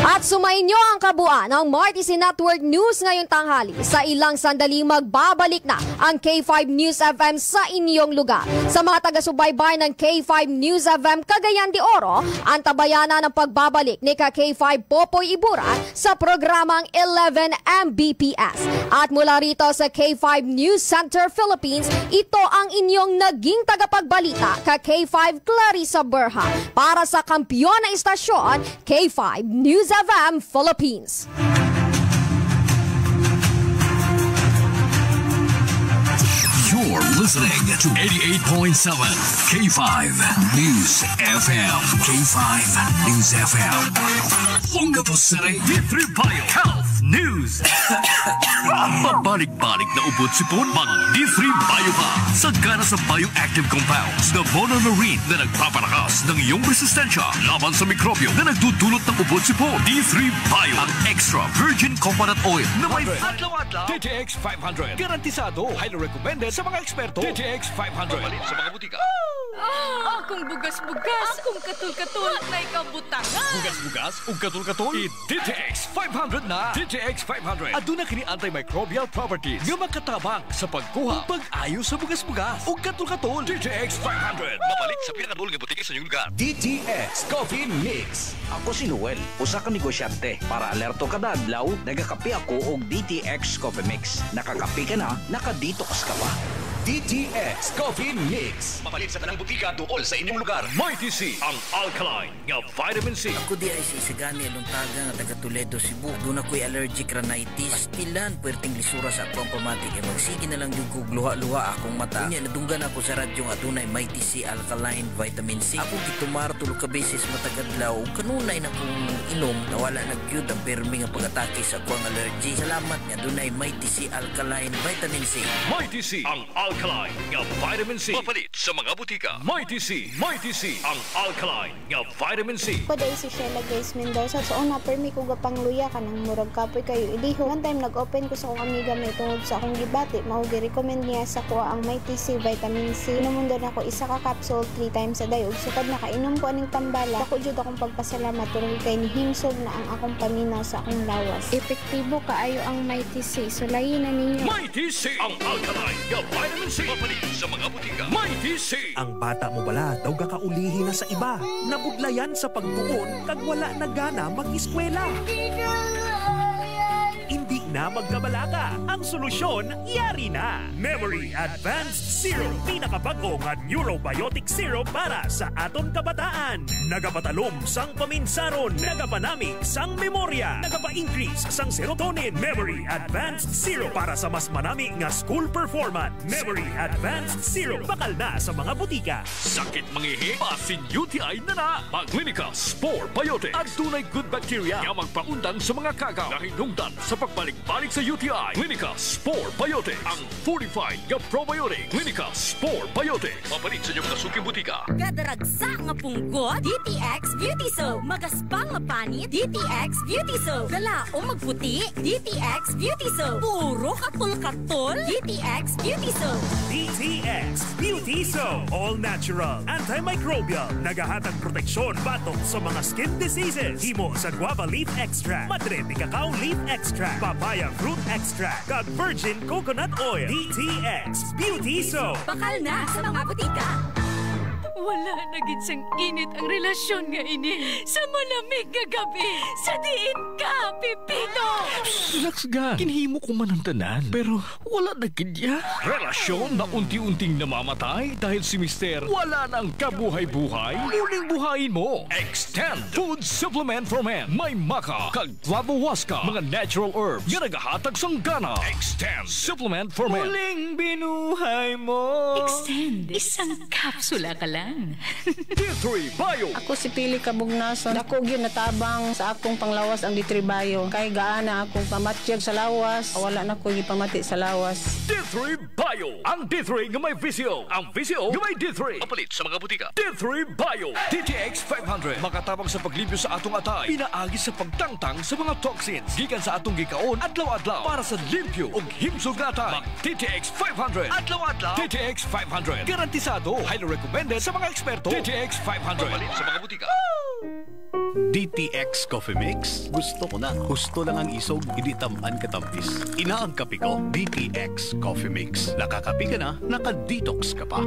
At sumainyo ang kabuuan ng MyTC Network News ngayong tanghali. Sa ilang sandali magbabalik na ang K5 News FM sa inyong lugar. Sa mga taga-subaybay ng K5 News FM Cagayan de Oro, antabayanan ang pagbabalik ni K5 Popoy Ibura sa programang 11 Mbps. At mula rito sa K5 News Center Philippines, ito ang inyong naging tagapagbalita K5 Clarissa Berha para sa kampiyon na istasyon K5 News FM Philippines. You're listening to 88.7 K5 News FM. K5 News FM. Longapo City. D3 Bio Health News. Pabalik-balik na ubod sipon, mag D3 Bio pa. Sagana sa bioactive compounds na monomarine na nagpapalakas ng iyong resistensya laban sa mikrobyo na nagdudulot ng ubod sipon. D3 Bio, ang extra virgin coconut oil na may adlaw-adlaw. DTX 500. Garantisado. Highly recommended sa mga eksperto. DTX 500. Mabalin sa mga butika. Akong bugas-bugas. Akong katul-katul na ikabutangan. Bugas-bugas ug katul-katul. DTX 500 na. DTX 500. Aduna kini antimicrobial properties nga makatabang sa pagkuha ug pag-ayo sa bugas-bugas ug katul-katul. DTX 500. Mabalit sa pinakadulong nga butika sa inyong lugar. DTX Coffee Mix. Ako si Noel, usa ka negosyante. Para alerto kada adlaw, nagakape ako og DTX Coffee Mix. Nakakape ka na, nakadetox ka pa. DTX Coffee Mix. Mapalit sa tanang butika tuol sa inyong lugar. MyTC, ang alkaline nga vitamin C. Ako di ay sisigani along taga nga taga Toledo, Cebu. Doon ako'y allergic rhinitis. Pastilan, puwerteng lisura sa akong pamatik. E magsige na lang yung kugluha-luha akong mata. Kunya, nadunggan ako sa radyo nga doon ay MyTC Alkaline Vitamin C. Ako gitumar tulog ka beses matagadlaw. Kanunay na kong inom, nawala nag-gyud ang permi nga pag-atake sa akong allergy. Salamat nga doon ay MyTC Alkaline Vitamin C. MyTC, ang alkaline nga vitamin C. Mapalit sa mga butika. MyTC, ang alkaline nga vitamin C. Kuday si Sheila Grace Mendoza. So, una, permi ko gapang luya ka ng murag kapoy kayo. Idiho, one time nag-open ko sa akong amiga may tungod sa akong gibati. Maugi-recommend niya sa kuha ang MyTC Vitamin C. Inumun doon ako isa ka capsule 3 times a day. Ug sukad nakainom ko aning tambala. Ako jud akong pagpasalamat tungod kay nihimsog na ang akong paminaw sa akong lawas. Epektibo kaayo ang MyTC. Sulayin na ninyo. MyTC, ang alkaline nga vitamin C. Mapalit sa mga butika. MyTC. Ang bata mo bala daw kakaulihi na sa iba. Nabudlayan sa pagtuon kag wala na gana mag-eskwela. Hindi na magkabalaka. Ang solusyon, yari na. Memory Advanced Syrup. Pinakabago nga neurobiotic syrup para sa aton kabataan. nagapatalom sang paminsaron, nagapanamig sang memorya, nagapa-increase sang serotonin. Memory Advanced Zero para sa mas manami nga school performance. Memory Advanced Zero, bakal na sa mga butika. Sakit mangihi, pasin UTI na na. Mag-Clinica Spore Biotics. At tunay good bacteria nga magpaundang sa mga kagaw na hinungdan sa pagbalik-balik sa UTI. Clinica Spore Biotics. Ang fortified nga probiotic. Clinica Spore Biotics. Mapalit sa inyong nasuking butika. Kadaragsa nga punggot, DTX Beauty Soap. Magaspang nga panit, DTX Beauty Soap. Gala o magputi, DTX Beauty Soap. Puro katol-katol, DTX Beauty Soap. DTX Beauty Soap. All natural, antimicrobial, nagahatag proteksyon batok sa mga skin diseases. Himo sa guava leaf extract, madre de cacao leaf extract, papaya fruit extract, kag virgin coconut oil. DTX Beauty Soap. Bakal na sa mga butika. Wala na gid sang init ang relasyon nga ini sa malamig nga gabi. Sa diin ka, Pipito! Relax ga. Kinhimo ko man ang tanan. Pero wala na gid ya. Relasyon na unti-unting namamatay dahil si Mister wala nang kabuhay-buhay. Muling buhayin mo. Extend Food Supplement for Men. May maka, kag flavowaska, mga natural herbs nga nagahatag sang gana. Extend Supplement for Men. Muling binuhay mo. Extend. Isang kapsula ka lang. D3 Bio. Ako si Pili Kabugnason. Dako gyud natabang sa akong panglawas ang D3 Bio. Kay gaana akong pamatyag sa lawas. Wala na ko gipamati sa lawas. D3 Bio. Ang D3 nga may visio. Ang visio nga may D3. Mapalit sa mga butika. D3 Bio. DTX 500. Makatabang sa paglibyo sa atong atay. Pinaagi sa pagtangtang sa mga toxins. Gikan sa atong gikaon adlaw-adlaw para sa limpyo ug himsog na atay. Mag DTX 500. Adlaw-adlaw. DTX 500. Garantisado. Highly recommended sa mga eksperto. DTX 500. Mapalit sa mga butika. DTX Coffee Mix. Gusto ko na. Gusto lang ang isog, hindi tamaan katampis. Ina ang kape ko, DTX Coffee Mix. Nakakape ka na, naka-detox ka pa.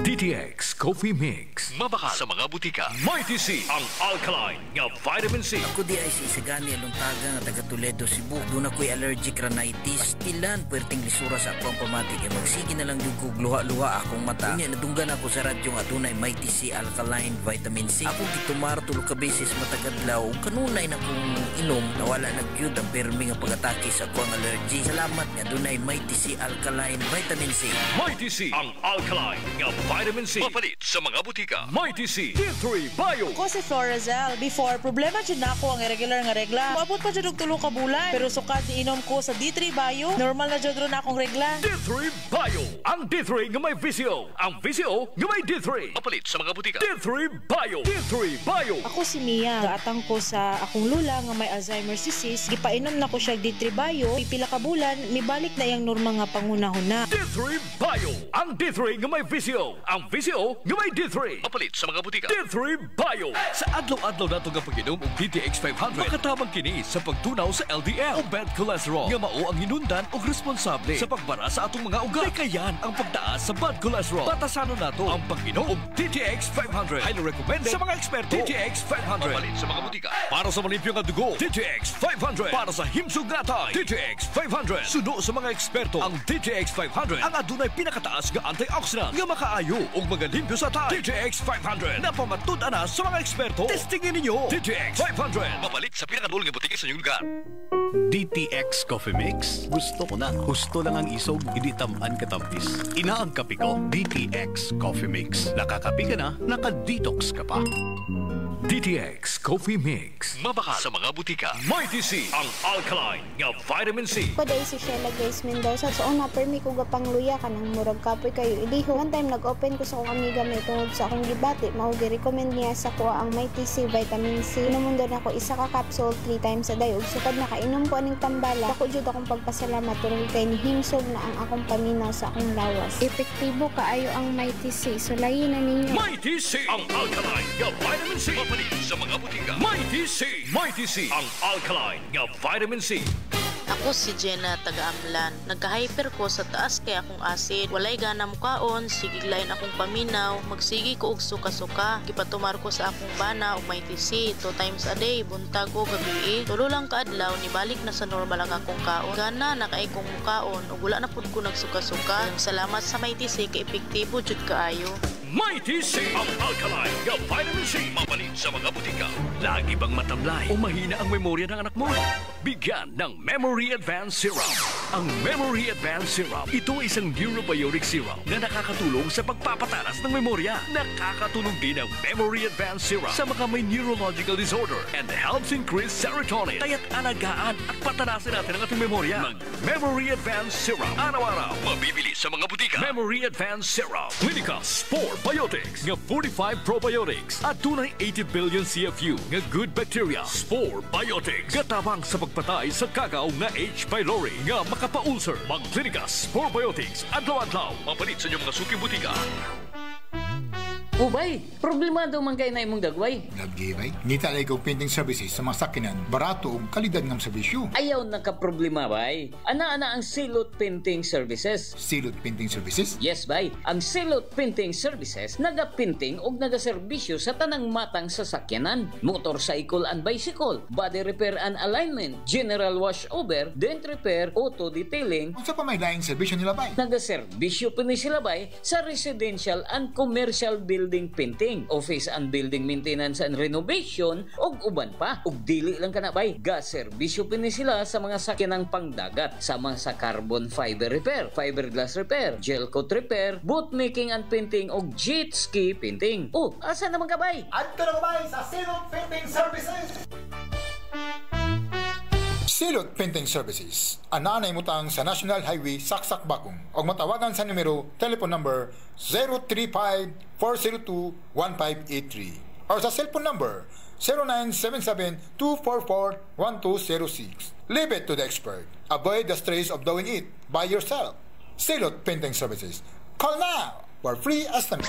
DTX Coffee Mix. Mabaka sa mga butika. Mighty C. Ang alkaline nga vitamin C. Ako di ay sisagani aluntaga nga taga Toledo, Cebu. Doon ako'y allergic rhinitis. Pastilan, puwerteng lisura sa ako ang pamatik. E magsige na lang yung kugluha-luha akong mata. Kunya, nadunggan ako sa radyo nga doon ay Mighty C alkaline vitamin C. Ako gitumar tulog ka beses matagadlaw. Kanunay na kong inom, nawala nagyud ang permi nga pag-atake sa ako ang allergy. Salamat nga doon ay Mighty C alkaline vitamin C. Mighty C. Ang alkaline nga vitamin C. Mapalit sa mga butika. Mighty C. D3 Bio. Ako si Florazel. Before, problema dyan na ako ang irregular nga regla. Maabot pa dyan og 3 ka bulan. Pero sukad inom ko sa D3 Bio, normal na dyan na akong regla. D3 Bio. Ang D3 nga may visio. Ang visio nga may D3. Mapalit sa mga butika. D3 Bio. D3 Bio. Ako si Mia. Gaatang ko sa akong lula nga may Alzheimer's disease. Gipainom na ko siya D3 Bio. Pipila ka bulan, mibalik na yung normal nga pangunahon na. D3 Bio. Ang D3 nga may visio. Ang visio nga may D3. Mapalit sa mga butika. D3 Bio. Sa adlaw-adlaw nato nga pag-inom og DTX 500, makatabang kini sa pagtunaw sa LDL o bad cholesterol nga mao ang hinundan og responsable sa pagbara sa atong mga ugat. Kayan ang pagtaas sa bad cholesterol. Batasanon nato ang pag-inom og DTX 500. Highly recommended sa mga eksperto. DTX 500. Mapalit sa mga butika. Para sa malimpyo nga dugo, DTX 500. Para sa himsog natay, DTX 500. Suno sa mga eksperto, ang DTX 500 ang adunay pinakataas nga antioxidant nga makaayo ug magalimpyo sa tay. DTX 500 na pamatud-an na sa mga eksperto. Testingin ninyo. DTX 500. Mapalit sa pinakadulong nga butika sa inyong lugar. DTX Coffee Mix. Gusto ko na. Gusto lang ang isog, hindi tamaan katampis. Ina ang kape ko, DTX Coffee Mix. Nakakape ka na, naka-detox ka pa. DTX Coffee Mix. Mabaka sa mga butika. Mighty C. Ang alkaline nga vitamin C. Paday si Sheila Grace Mendoza. So, una, permi ko gapang luya ka ng murag kapoy kayo. Iliho. One time, nag-open ko sa akong amiga may tungod sa akong gibati. Maugi-recommend niya sa kuha ang Mighty C vitamin C. Inumundon ako isa ka capsule 3 times a day. Ug sukad nakainom ko aning tambala. Ako jud akong pagpasalamat tungod kay ni himsog na ang akong paminaw sa akong lawas. Epektibo kaayo ang Mighty C. So, layin na ninyo. Mighty C. Ang alkaline nga vitamin C. Mapalit sa mga butika. Mighty C. Mighty C. Ang alkaline nga vitamin C. Ako si Jenna taga-Amlan. Nagka-hyper ko sa taas kay akong acid. Walay gana mukaon, sigiglayin akong paminaw, magsigi ko og suka-suka. Gipatumar ko sa akong bana og Mighty C 2 times a day, buntag o gabi. Tulo lang kaadlaw nibalik na sa normal ang akong kaon. Gana nakaay kong mukaon ug wala na pud ko nagsuka-suka. Salamat sa Mighty C kay epektibo jud kaayo. Mighty C, ang alkaline nga vitamin C. Mapalit sa mga butika. Lagi bang matamlay o mahina ang memorya ng anak mo? Bigyan ng Memory Advanced Syrup. Ang Memory Advanced Syrup, ito ay isang neurobiotic syrup na nakakatulong sa pagpapatalas ng memorya. Nakakatulong din ang Memory Advanced Syrup sa mga may neurological disorder and helps increase serotonin. Kaya't alagaan at patalasin natin ang ating memorya. Mag-Memory Advanced Syrup. Araw-araw, mabibili sa mga butika. Memory Advanced Syrup. Clinical Spore Biotics nga 45 probiotics at tunay 80 billion CFU nga good bacteria. Spore Biotics. Katabang sa pagpatay sa kagaw na H. pylori nga makapaulcer. Mag-Clinical Spore Biotics. Adlaw-adlaw. Mapalit sa inyong mga suking butika. Ubay, problemado man kayo na imong dagway. Nagibay, ngita na ikaw painting services sa mga sakinan, barato o kalidad ng serbisyo. Ayaw nagka-problema, bay. Ana-ana ang Silot Painting Services. Silot Painting Services? Yes, bay. Ang Silot Painting Services naga-painting o naga-serbisyo sa tanang matang sasakyanan. Motorcycle and bicycle, body repair and alignment, general washover, dent repair, auto detailing. Kung sa pa may laing serbisyo nila, bay? Naga-serbisyo pa ni sila, bay, sa residential and commercial building painting, office and building maintenance and renovation, ug uban pa. Ug dili lang kana bay, ga-serbisyo pini sila sa mga sakyanang pangdagat, sama sa carbon fiber repair, fiberglass repair, gel coat repair, boat making and painting ug jet ski painting. Oh, asa naman ka bay? Adto na bay sa Silot Painting Services. Silot Painting Services. Ananay mutang sa National Highway Saksak Bakong o matawagan sa numero telephone number 035-402-1583 or sa cellphone number 0977-244-1206. Leave it to the expert. Avoid the stress of doing it by yourself. Silot Painting Services. Call now for free estimate.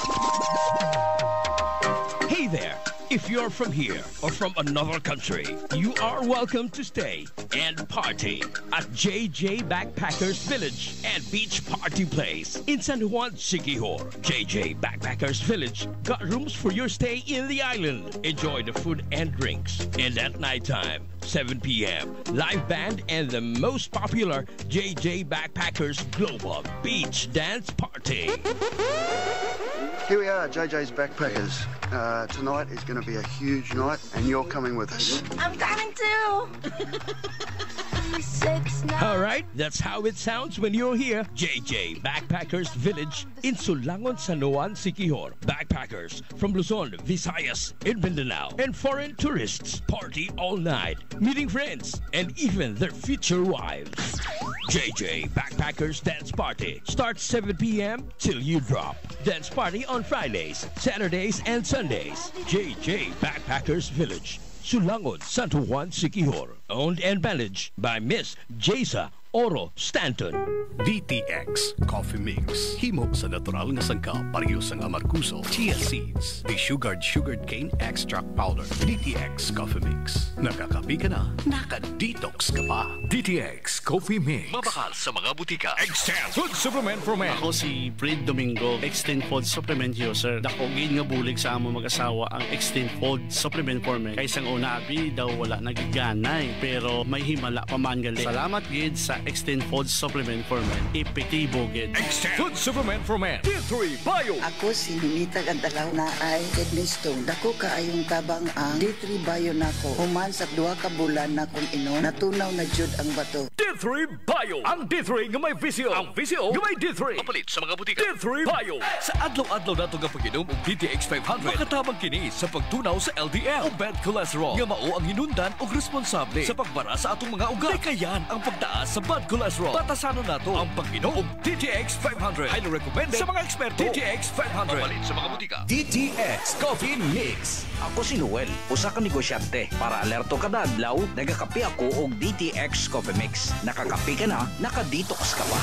Hey there! If you're from here or from another country, you are welcome to stay and party at JJ Backpackers Village and Beach Party Place in San Juan, Siquijor. JJ Backpackers Village got rooms for your stay in the island. Enjoy the food and drinks. And at nighttime, 7 p.m., live band and the most popular JJ Backpackers Global Beach Dance Party. Here we are, JJ's Backpackers. Tonight is going to be a huge night, and you're coming with us. I'm coming too! All right, that's how it sounds when you're here. JJ Backpackers Village in Sulangon, San Juan, Siquijor. Backpackers from Luzon, Visayas, and Mindanao, and foreign tourists party all night, meeting friends, and even their future wives. JJ Backpackers Dance Party starts 7 p.m. till you drop. Dance party on Fridays, Saturdays, and Sundays. JJ Backpackers Village, Sulangon, San Juan, Siquijor. Owned and managed by Miss Jasa Oro Stanton. DTX Coffee Mix. Himo sa natural nga sangka pareho sang amarkuso, chia seeds, sugared cane extract powder. DTX Coffee Mix. Nakakapi ka na, naka-detox ka pa. DTX Coffee Mix. Mabakal sa mga butika. Extend Food Supplement for Men. Ako si Fred Domingo, Extend Food Supplement user. Dakogin nga bulig sa amo mag-asawa ang Extend Food Supplement for Men. Kaysang una abi daw wala nagiganay, pero may himala pa man gali. Salamat gid sa Extend Food Supplement for Men. Epektibo gid. Extend Food Supplement for Men. D3 Bio. Ako si Ninita Gandalaw na ay kidney stone. Dako kaayong tabang ang D3 Bio nako. Human sa 2 ka bulan na kung inom, natunaw na jud ang bato. D3 Bio. Ang D3 nga may visio. Ang visio nga may D3. Mapalit sa mga butika. D3 Bio. Sa adlaw-adlaw nato nga pag-inom og DTX 500, makatabang kini sa pagtunaw sa LDL o bad cholesterol nga mao ang hinundan og responsable sa pagbara sa atong mga ugat. Kayan ang pagtaas sa bad cholesterol. Batasanon nato ang pag-inom og DTX 500. Highly recommended sa mga eksperto. DTX 500. Mapalit sa mga butika. DTX Coffee Mix. Ako si Noel, usa ka negosyante. Para alerto kada adlaw, nagakape ako og DTX Coffee Mix. Nakakape ka na, naka-detox ka pa.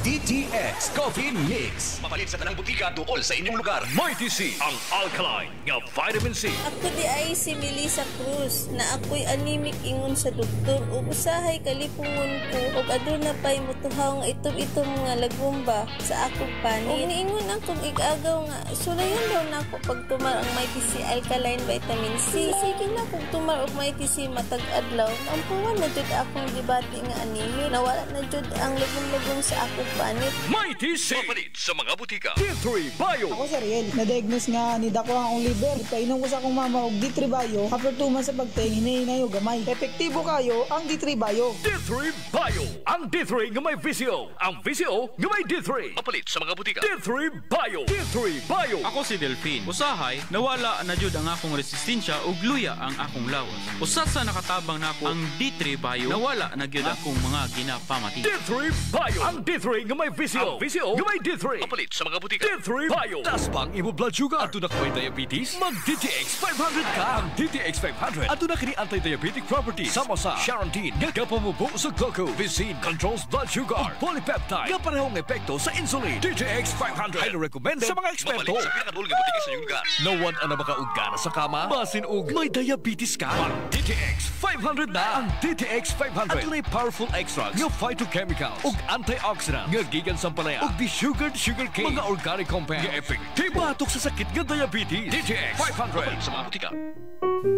DTX Coffee Mix. Mapalit sa tanang butika duol sa inyong lugar. Mighty C, ang alkaline nga vitamin C. Ako di ay si Melissa Cruz na ako'y anemic ingon sa doktor ug usahay kalipungon ko ug aduna pay mutuhaw nga itom-itom nga lagumba sa akong panit. Ug niingon akong igagaw nga sulayan daw nako pagtumar ang Mighty C alkaline vitamin C. Sige na kung tumar og Mighty C matag adlaw. Ampuwan na jud akong gibati nga anemic. Nawala na jud ang lagom-lagom sa akong panit. Mighty C. Mapalit sa mga butika. D3 Bio. Ako si Ariel. Na-diagnose nga ni dako ang akong liver. Ipainom ko sa akong mama og D3 Bio. After 2 months sa pagteng, hinahinay o gamay. Epektibo kayo ang D3 Bio. D3 Bio. Ang D3 nga may VCO. Ang VCO nga may D3. Mapalit sa mga butika. D3 Bio. D3 Bio. Ako si Delphine. Usahay, nawala na jud ang akong resistensya ug luya ang akong lawas. Usa sa nakatabang nako ang D3 Bio, nawala na gyud akong mga ginapamati. D3 Bio. Ang D3 nga may VCO. Ang VCO nga may D3. Mapalit sa mga butika. D3 Bio. Taas pa ang imo blood sugar. Ato na may diabetes? Mag DTX 500 ka. Ang DTX 500. Ato na kini anti-diabetic properties. Sama sa Charantine. Gagapamubo sa glucose. Visin controls blood sugar. Polypeptide. Gaparehong epekto sa insulin. DTX 500. Highly recommended sa mga eksperto. Mapalit sa pinakadul nga butika sa iyong lugar. Nawan ang nabakaugana sa kama. Basin og may diabetes ka. Ang DTX 500 na. Ang DTX 500. Ato na'y powerful extracts nga phytochemicals ug antioxidants nga gikan sa palaya ug desugared sugarcane. Mga organic compounds nga epektibo batok sa sakit nga diabetes. DTX 500 sa mga butika.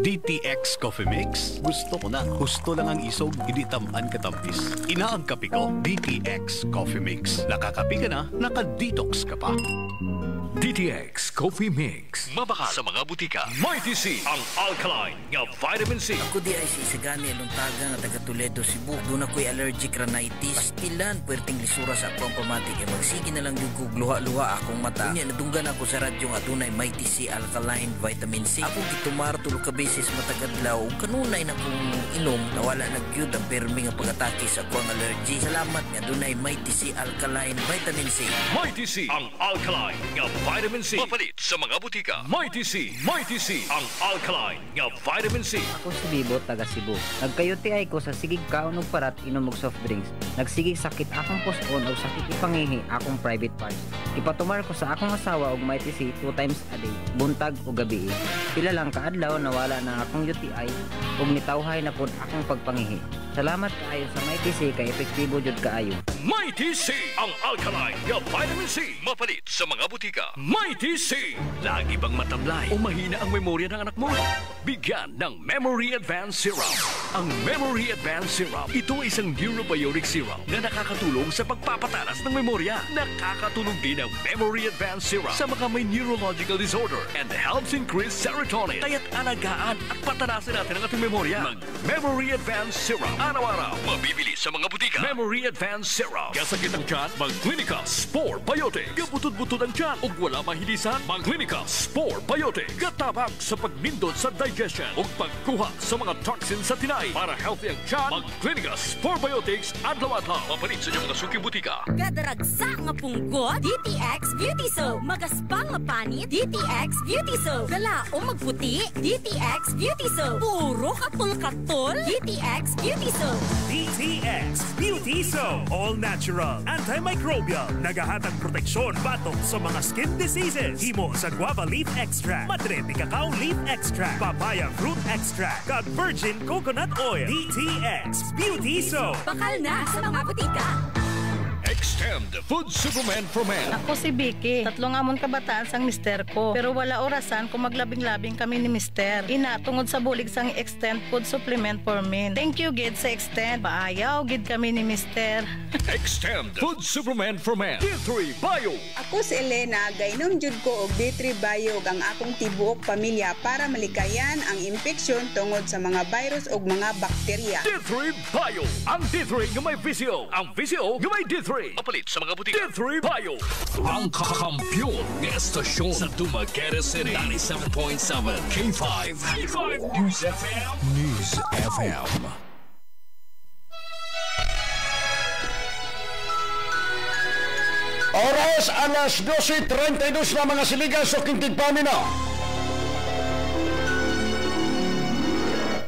DTX Coffee Mix. Gusto ko na. Gusto lang ang isog, hindi tamaan katampis. Ina ang kape ko, DTX Coffee Mix. Nakakape ka na, nakadetox ka pa. DTX Coffee Mix. Mabaka sa mga butika. Mighty C. Ang alkaline nga vitamin C. Ako di ay si Isagani Aluntaga nga taga Toledo, Cebu. Doon ako'y allergic rhinitis. Pastilan, puwerteng lisura sa akong pamatik. E magsige na lang yung kugluha-luha akong mata. Unya, nadunggan ako sa radyo nga dunay Mighty C alkaline vitamin C. Ako gitumar tulo ka beses matagadlaw. Kanunay na kong inom, nawala nagyud ang permi nga pag-atake sa akong allergy. Salamat nga dunay Mighty C alkaline vitamin C. Mighty C. Ang alkaline nga vitamin C. Mapalit sa mga butika. Mighty C. Mighty C. Ang alkaline nga vitamin C. Ako si Bibo, taga Cebu. Nagkayuti ay ko sa sigig kaon og parat inom og soft drinks. Nagsigig sakit akong puson og sakit ipangihi akong private parts. Ipatumar ko sa akong asawa og Mighty C 2 times a day, buntag o gabi. Pila lang kaadlaw nawala na akong UTI ug nitawhay na pud akong pagpangihi. Salamat kaayo sa Mighty C kay epektibo jud kaayo. Mighty C. Ang alkaline nga vitamin C. Mapalit sa mga butika. Mighty C. Lagi bang matablay o mahina ang memorya ng anak mo? Bigyan ng Memory Advanced Syrup. Ang Memory Advanced Syrup, ito ay isang neurobionic syrup na nakakatulong sa pagpapatalas ng memorya. Nakakatulong din ang Memory Advanced Syrup sa mga may neurological disorder and helps increase serotonin. Kaya't alagaan at patanasin natin ang ating memorya. Mag-Memory Advanced Syrup. Araw-araw, mabibili sa mga butika. Memory Advanced Syrup. Kasakit ang tiyan, mag-Clinica Spore Biotic. Kaputod-butod ang tiyan ug wala mahilisan, mag-Clinica Spore Biotic. Gatabang sa pagnindot sa digestion ug pagkuha sa mga toxins sa tinay. Para healthy ang tiyan, mag-Clinica Spore Biotics adlaw-adlaw. Mapalit sa inyong mga suki butika. Gadaragsa nga punggot, DTX Beauty Soap. Magaspang nga panit, DTX Beauty Soap. Gala o magputi, DTX Beauty Soap. Puro katol-katol, DTX Beauty Soap. DTX Beauty Soap. All natural, antimicrobial, nagahatag proteksyon batok sa mga skin diseases. Himo sa guava leaf extract, madre cacao leaf extract, papaya fruit extract, kag virgin coconut oil. DTX Beauty Soap. Bakal na sa mga butika. Extend Food Supplement for Men. Ako si Vicky. 3 amon kabataan sang mister ko. Pero wala orasan kung maglabing-labing kami ni mister. Ina, tungod sa bulig sang Extend Food Supplement for Men. Thank you, gid sa Extend. Paayaw, gid kami ni mister. Extend Food Supplement for Men. D3 Bio. Ako si Elena. Gainom jud ko og D3 Bio ang akong tibuok pamilya para malikayan ang infeksyon tungod sa mga virus o mga bakterya. D3 Bio. Ang D3 nga may VCO. Ang VCO nga may D3. Mapalit sa mga butika. D3 Bio. Ang kakampiyon ng estasyon sa Dumaguete City. 97.7 K5. K5 News FM. News FM. Oras alas 12:32 na mga siligas o kintig pamina.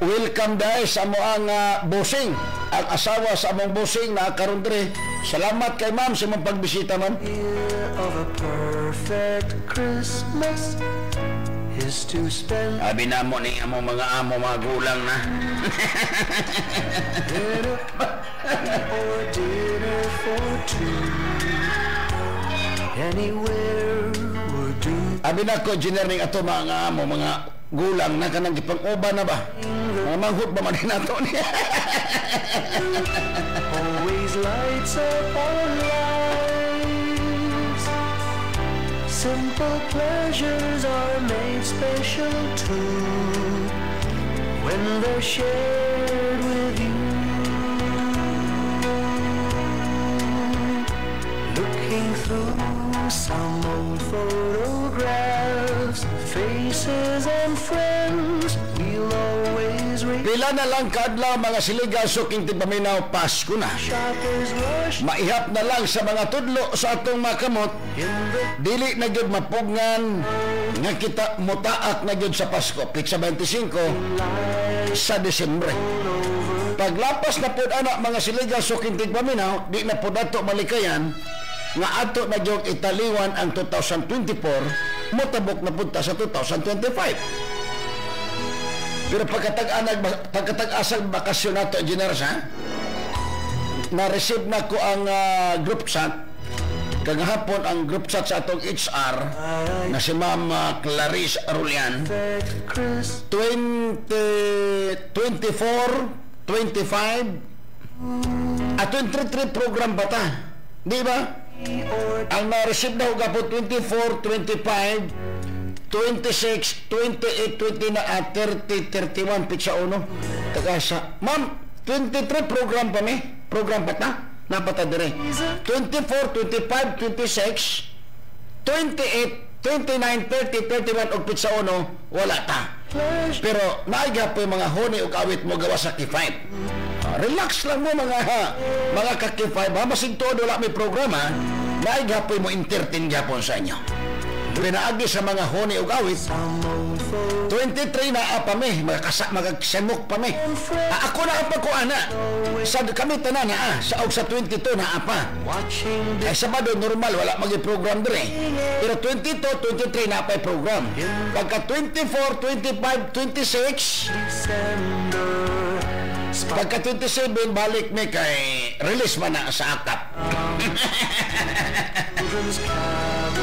Welcome guys sa moang busing. Ang asawa sa among busing na karon diri. Salamat kay ma'am sa mong pagbisita, ma'am. Year of a perfect Christmas is to spend. Abi na mo ni among mga amo mga gulang na. Or dinner for two. Anywhere would do. Abi na ko engineering ato mga amo mga gulang na kanang gipang-uban na ba? Mga manghut ba man nato niya? Always lights up our lives. Simple pleasures are made special too when they're shared with you. Looking through some old photographs, faces and friends we'll always remember. Pila na lang kadlaw mga siliga suking tipaminaw Pasko na. Maihap na lang sa mga tudlo sa atong makamot. Dili na gyud mapugngan nga kita mutaak na gyud sa Pasko. Pitsa 25 sa Desyembre. Paglapas na pud ana mga siliga suking tipaminaw, di na pud ato malikayan nga ato na gyud italiwan ang 2024, motabok na pud ta sa 2025. Pero pagkatag-asang bakasyon nato, engineer sa, na-receive na ko ang group chat. Kagahapon ang group chat sa atong HR na si Ma'am Clarice Arulian. 24, 25, at 23 program ba ta? Di ba? Ang na-receive na ko po 24, 25, 26, 28, 29, 30, 31, pitsa uno. Tagasa. Ma'am, 23 program pa mi? Program pa ta? Napata dire. 24, 25, 26, 28, 29, 30, 31, o pitsa uno, wala ta. Pero, naiga po yung mga honi o awit mo gawa sa K5. Relax lang mo mga ka-K5. Masig todo wala may programa, naiga po yung mo entertain gapon sa inyo. Pinaagi sa mga honi ug awit 23 na apami magkasamok pa mi. Ako na apa ko ana sa kami tanan sa og sa 22 na apa ay Sabado normal wala magi program dire, pero 22 23 na pa program. Pagka 24 25 26 pagka 27 balik mi kay release man na sa akap.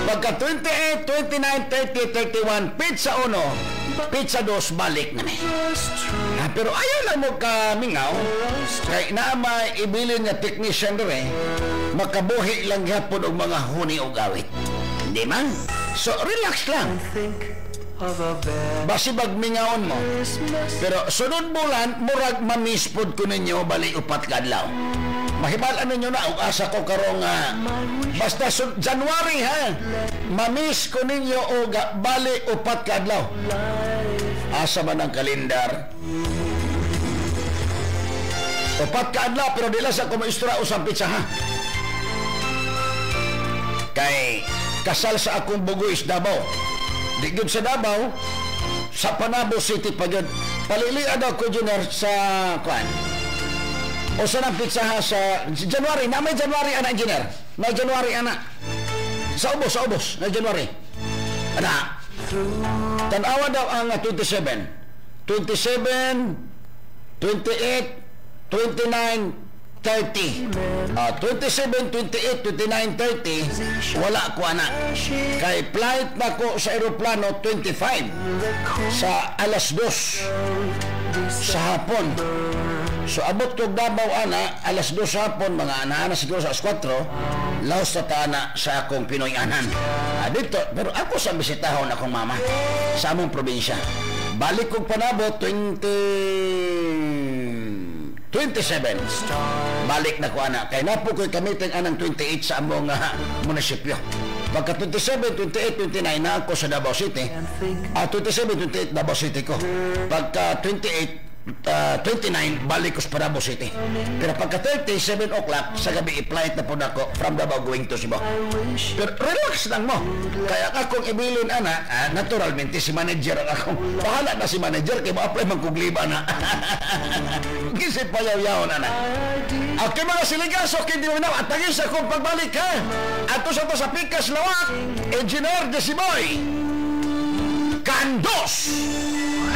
Pagka 28, 29, 30, 31, pizza 1, pizza 2, balik na pero ayaw lang mo kamingaw kay naama ibilin nga technician rin makabuhi lang hapon og mga huni o gawit. Hindi man? So, relax lang. Basi bagmingaon mo. Pero sunod bulan, murag mamispod ko ninyo bali upat kadlaw. Mahibalan ninyo na og asa ko karong basta January ha. Mamis ko ninyo og bali upat kadlaw. Asa man ang kalendar. Upat kadlaw pero dila sa kumaistura usang pizza ha. Kay kasal sa akong bugoy is Davao. Di gyud sa Davao, sa Panabo City pa gyud. Palilian ako junior sa kuan. O sa nang pizza ha sa January, na may January ana engineer. May January ana. Sa ubos na January. Ana. Tanawa daw ang 27, 28, 29, 30. 27, 28, 29, 30 wala ko ana. Kay flight na ko sa aeroplano 25 sa alas 2 sa hapon. So abot ko Davao ana alas 2 sa hapon, mga ana siguro sa alas 4 laos sa tana sa akong Pinoy anan. Dito, pero ako sa bisitahon akong mama sa among probinsya. Balik kong Panabo 27 balik na ko ana kay napo ko'y kamiting anang 28 sa among munisipyo. Pagka 27, 28, 29 na ako sa Davao City. 27, 28 Davao City ko. Pagka 28, 29 balik ko sa Davao City. Pero pagka 30, 7 o'clock sa gabi i-flight na po na ako from Davao going to Cebu. Pero relax lang mo. Kaya akong ibilin ana, naturalmente si manager ang akong bahala na si manager kay ma-apply man kong liba na. Gisip pa yaw-yaw na. Okay mga siligaso, hindi mo na at tagis akong pagbalik ha. Ato sa to sa Pikas Lawak, Engineer Desiboy Candos.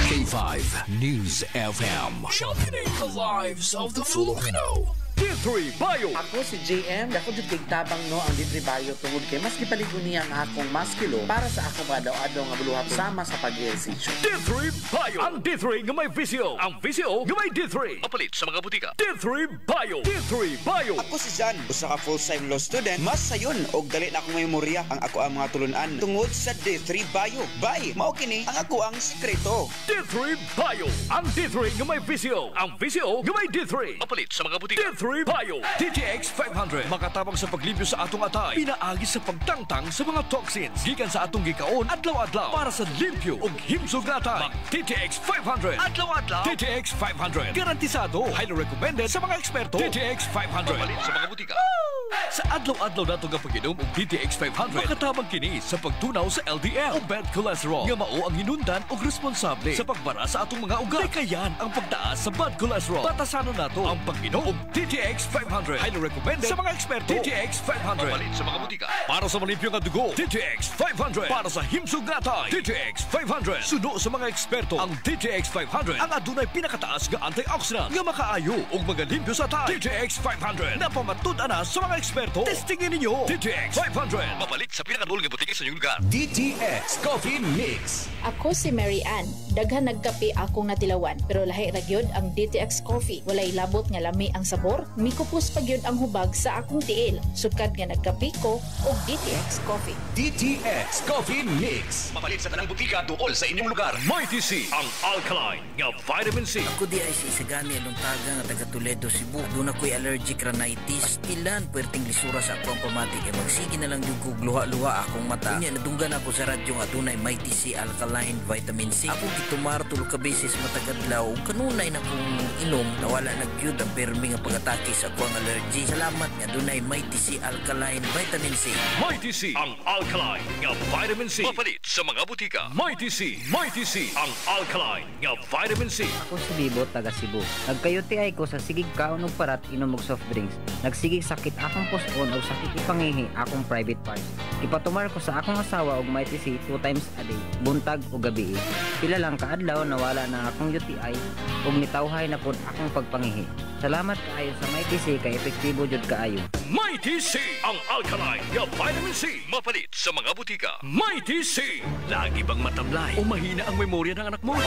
K5 News FM, championing the lives of the Filipino. D3 Bio. Ako si JM, ako jud kay tabang no ang D3 Bio tungod kay mas gipaligon niya ang akong maskilo para sa akong adlaw-adlaw nga buluhat sama sa pag-ehersisyo. D3 Bio. Ang D3 nga may visio. Ang visio nga may D3. Mapalit sa mga butika. D3 Bio. D3 Bio. Ako si Jan, usa ka full-time law student. Mas sayon og dali na akong memorya ang ako ang mga tulunan tungod sa D3 Bio. Bye. Mao kini ang ako ang sekreto. D3 Bio. Ang D3 nga may visio. Ang visio nga may D3. Mapalit sa mga butika. D3 Bio. DTX 500. Makatabang sa paglimpyo sa atong atay. Pinaagi sa pagtangtang sa mga toxins. Gikan sa atong gikaon adlaw-adlaw para sa limpyo ug himsog na atay. DTX 500. Adlaw-adlaw. DTX 500. Garantisado. Highly recommended sa mga eksperto. DTX 500. Mapalit sa mga butika. Sa adlaw-adlaw nato nga pag-inom og DTX 500, makatabang kini sa pagtunaw sa LDL o bad cholesterol nga mao ang hinundan og responsable sa pagbara sa atong mga ugat. Kayan ang pagtaas sa bad cholesterol. Batasanon nato ang pag-inom og DTX 500. Highly recommended sa mga eksperto. DTX 500. Mapalit sa mga butika. Para sa malimpyo nga dugo, DTX 500. Para sa himsog nga atay, DTX 500. Suno sa mga eksperto, ang DTX 500 ang adunay pinakataas nga antioxidant nga makaayo og magalimpyo sa atay. DTX 500 na pamatud-an na sa mga eksperto. Testingin ninyo. DTX 500. Mapalit sa pinakadulong nga butika sa inyong lugar. DTX Coffee Mix. Ako si Mary Ann. Daghan nagkape akong natilawan pero lahi ra gyud ang DTX Coffee. Walay labot nga lami ang sabor, mikupos pa gyud ang hubag sa akong tiil. Sukad nga nagkape ko og DTX Coffee. DTX Coffee Mix. Mapalit sa tanang butika duol sa inyong lugar. Mighty C, ang alkaline nga vitamin C. Ako di ay si Isagani Aluntaga nga taga Toledo, Cebu. Doon ako'y allergic rhinitis. Pastilan, puwerteng lisura sa ako ang pamatik. Kaya magsige na lang yung luha-luha akong mata. Kunya, nadunggan ako sa radyo nga dunay Mighty C alkaline vitamin C. Ako gitumar tulog ka beses matagadlaw. Kanunay na kong inom, nawala nagyud ang permi nga pag-atake sa ako ang allergy. Salamat nga dunay Mighty C alkaline vitamin C. Mighty C, ang alkaline nga vitamin C. Mapalit sa mga butika. Mighty C, ang alkaline nga vitamin C. Ako si Bibo, taga Cebu. Nagkayuti ay ko sa sigig kaon og parat inom og soft drinks. Nagsigig sakit akong puson o sakit ipangihi akong private parts. Ipatumar ko sa akong asawa og Mighty C 2 times a day, buntag o gabi. Pila lang kaadlaw nawala na akong UTI ug nitawhay na pud akong pagpangihi. Salamat kaayo sa Mighty C kay epektibo jud kaayo. Mighty C, ang alkaline nga vitamin C. Mapalit sa mga butika. Mighty C. Lagi bang matamlay o mahina ang memorya ng anak mo?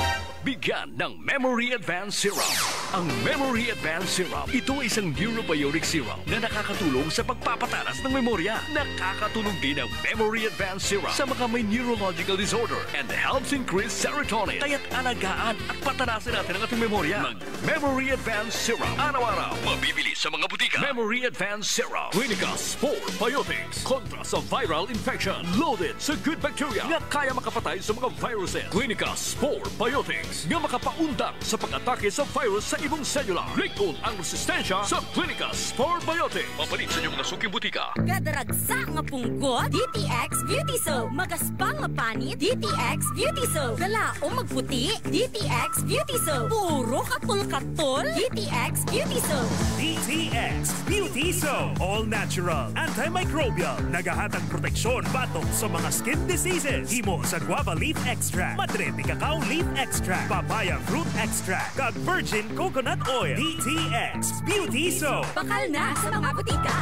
Bigyan ng Memory Advance Syrup. Ang Memory Advance Syrup, ito ay isang neurobiotic syrup na nakakatulong sa pagpapatalas ng memorya. Nakakatulong din ang Memory Advance Syrup sa mga may neurological disorder and helps increase serotonin. Kaya't alagaan at patanasin natin ang ating memorya. Mag-Memory Advance Syrup. Araw-araw, mabibili sa mga butika. Memory Advance Syrup. Clinica Spore Biotics. Kontra sa viral infection. Loaded sa good bacteria na kaya makapatay sa mga viruses. Clinica Spore Biotics. Nga makapaundang sa pag-atake sa virus sa ibong selula. Likod ang resistensya sa Clinica Spore Biotics. Mapalit sa inyong mga suking butika. Gadaragsa nga punggot, DTX Beauty Soap. Magaspang nga panit, DTX Beauty Soap. Gala o magputi, DTX Beauty Soap. Puro katol-katol, DTX Beauty Soap. DTX Beauty Soap. All natural, antimicrobial, nagahatag proteksyon batok sa mga skin diseases. Himo sa guava leaf extract, madre de cacao leaf extract, papaya fruit extract, kag virgin coconut oil. DTX Beauty Soap. Bakal na sa mga butika.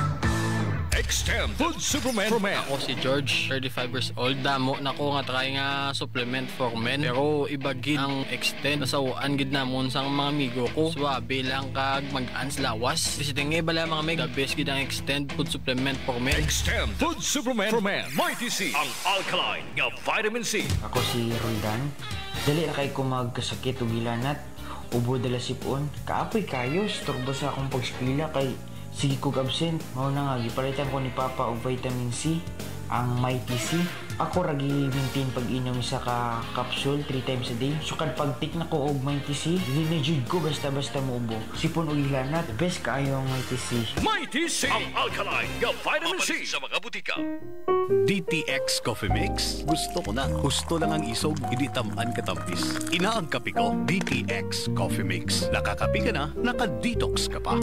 Extend Food Supplement for Men. Ako si George, 35 years old. Damo na ko nga try nga supplement for men. Pero ibagid ang Extend. Nasawaan gid namon sang mga amigo ko. Swabe lang kag mag-ans lawas. Kasi tingay bala mga meg, the best gid ang Extend Food Supplement for Men. Extend Food Supplement for Men. Mighty C, ang alkaline nga vitamin C. Ako si Roldan. Dali na kay ko magkasakit o gilanat. Ubo dala sipon. Kaapoy kayo, storbo sa akong pagspila kay sige kog absent. Mao na nga gipalitan ko ni Papa og vitamin C, ang Mighty C. Ako ra gi-maintain pag-inom sa ka capsule 3 times a day. Sukad pag-tik na ko og Mighty C, dili na jud ko basta-basta muubo. Sipon og ilanat, best kaayo ang Mighty C. Mighty C, ang alkaline nga vitamin C sa mga butika. DTX Coffee Mix. Gusto ko na. Gusto lang ang isog, hindi tamaan katampis. Ina ang kape ko, DTX Coffee Mix. Nakakape ka na, naka-detox ka pa.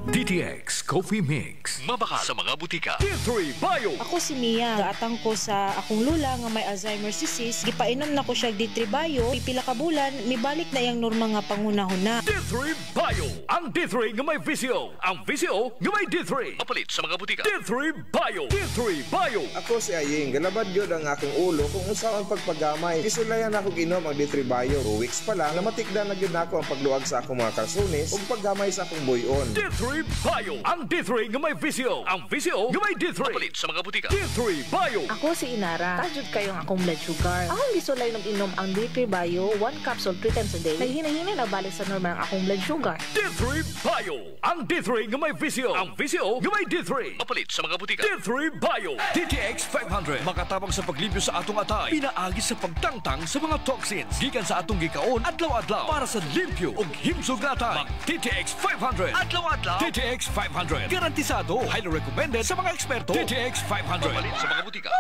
DTX DTX Coffee Mix. Mabaka sa mga butika. D3 Bio. Ako si Mia. Gaatang ko sa akong lula nga may Alzheimer's disease. Gipainom na ko siya D3 Bio. Pipila ka bulan, mibalik na yung norma nga pangunahuna. D3 Bio. Ang D3 nga may visio. Ang visio nga may D3. Mapalit sa mga butika. D3 Bio. D3 Bio. Ako si Aying. Galabad yun ang aking ulo kung usaw ang pagpagamay. Isulayan ako inom ang D3 Bio. 2 weeks pa lang, namatikdan na yun ako ang pagluwag sa akong mga kalsunis ug paggamay sa akong buyon. D3 Bio. Ang D3 nga may visio. Ang visio nga may D3. Mapalit sa mga butika. D3 Bio. Ako si Inara. Tajud kayong akong blood sugar. Akong gisulay ng inom ang D3 Bio 1 capsule 3 times a day. Naghinahina na balik sa normal ang akong blood sugar. D3 Bio. Ang D3 nga may visio. Ang visio nga may D3. Mapalit sa mga butika. D3 Bio. DTX 500. Makatabang sa paglibyo sa atong atay. Pinaagi sa pagtangtang sa mga toxins. Gikan sa atong gikaon adlaw-adlaw para sa limpyo ug himsog na atay. Mag DTX 500. Adlaw-adlaw. DTX 500. Garantisado. Highly recommended sa mga eksperto. DTX 500. Mapalit sa mga butika.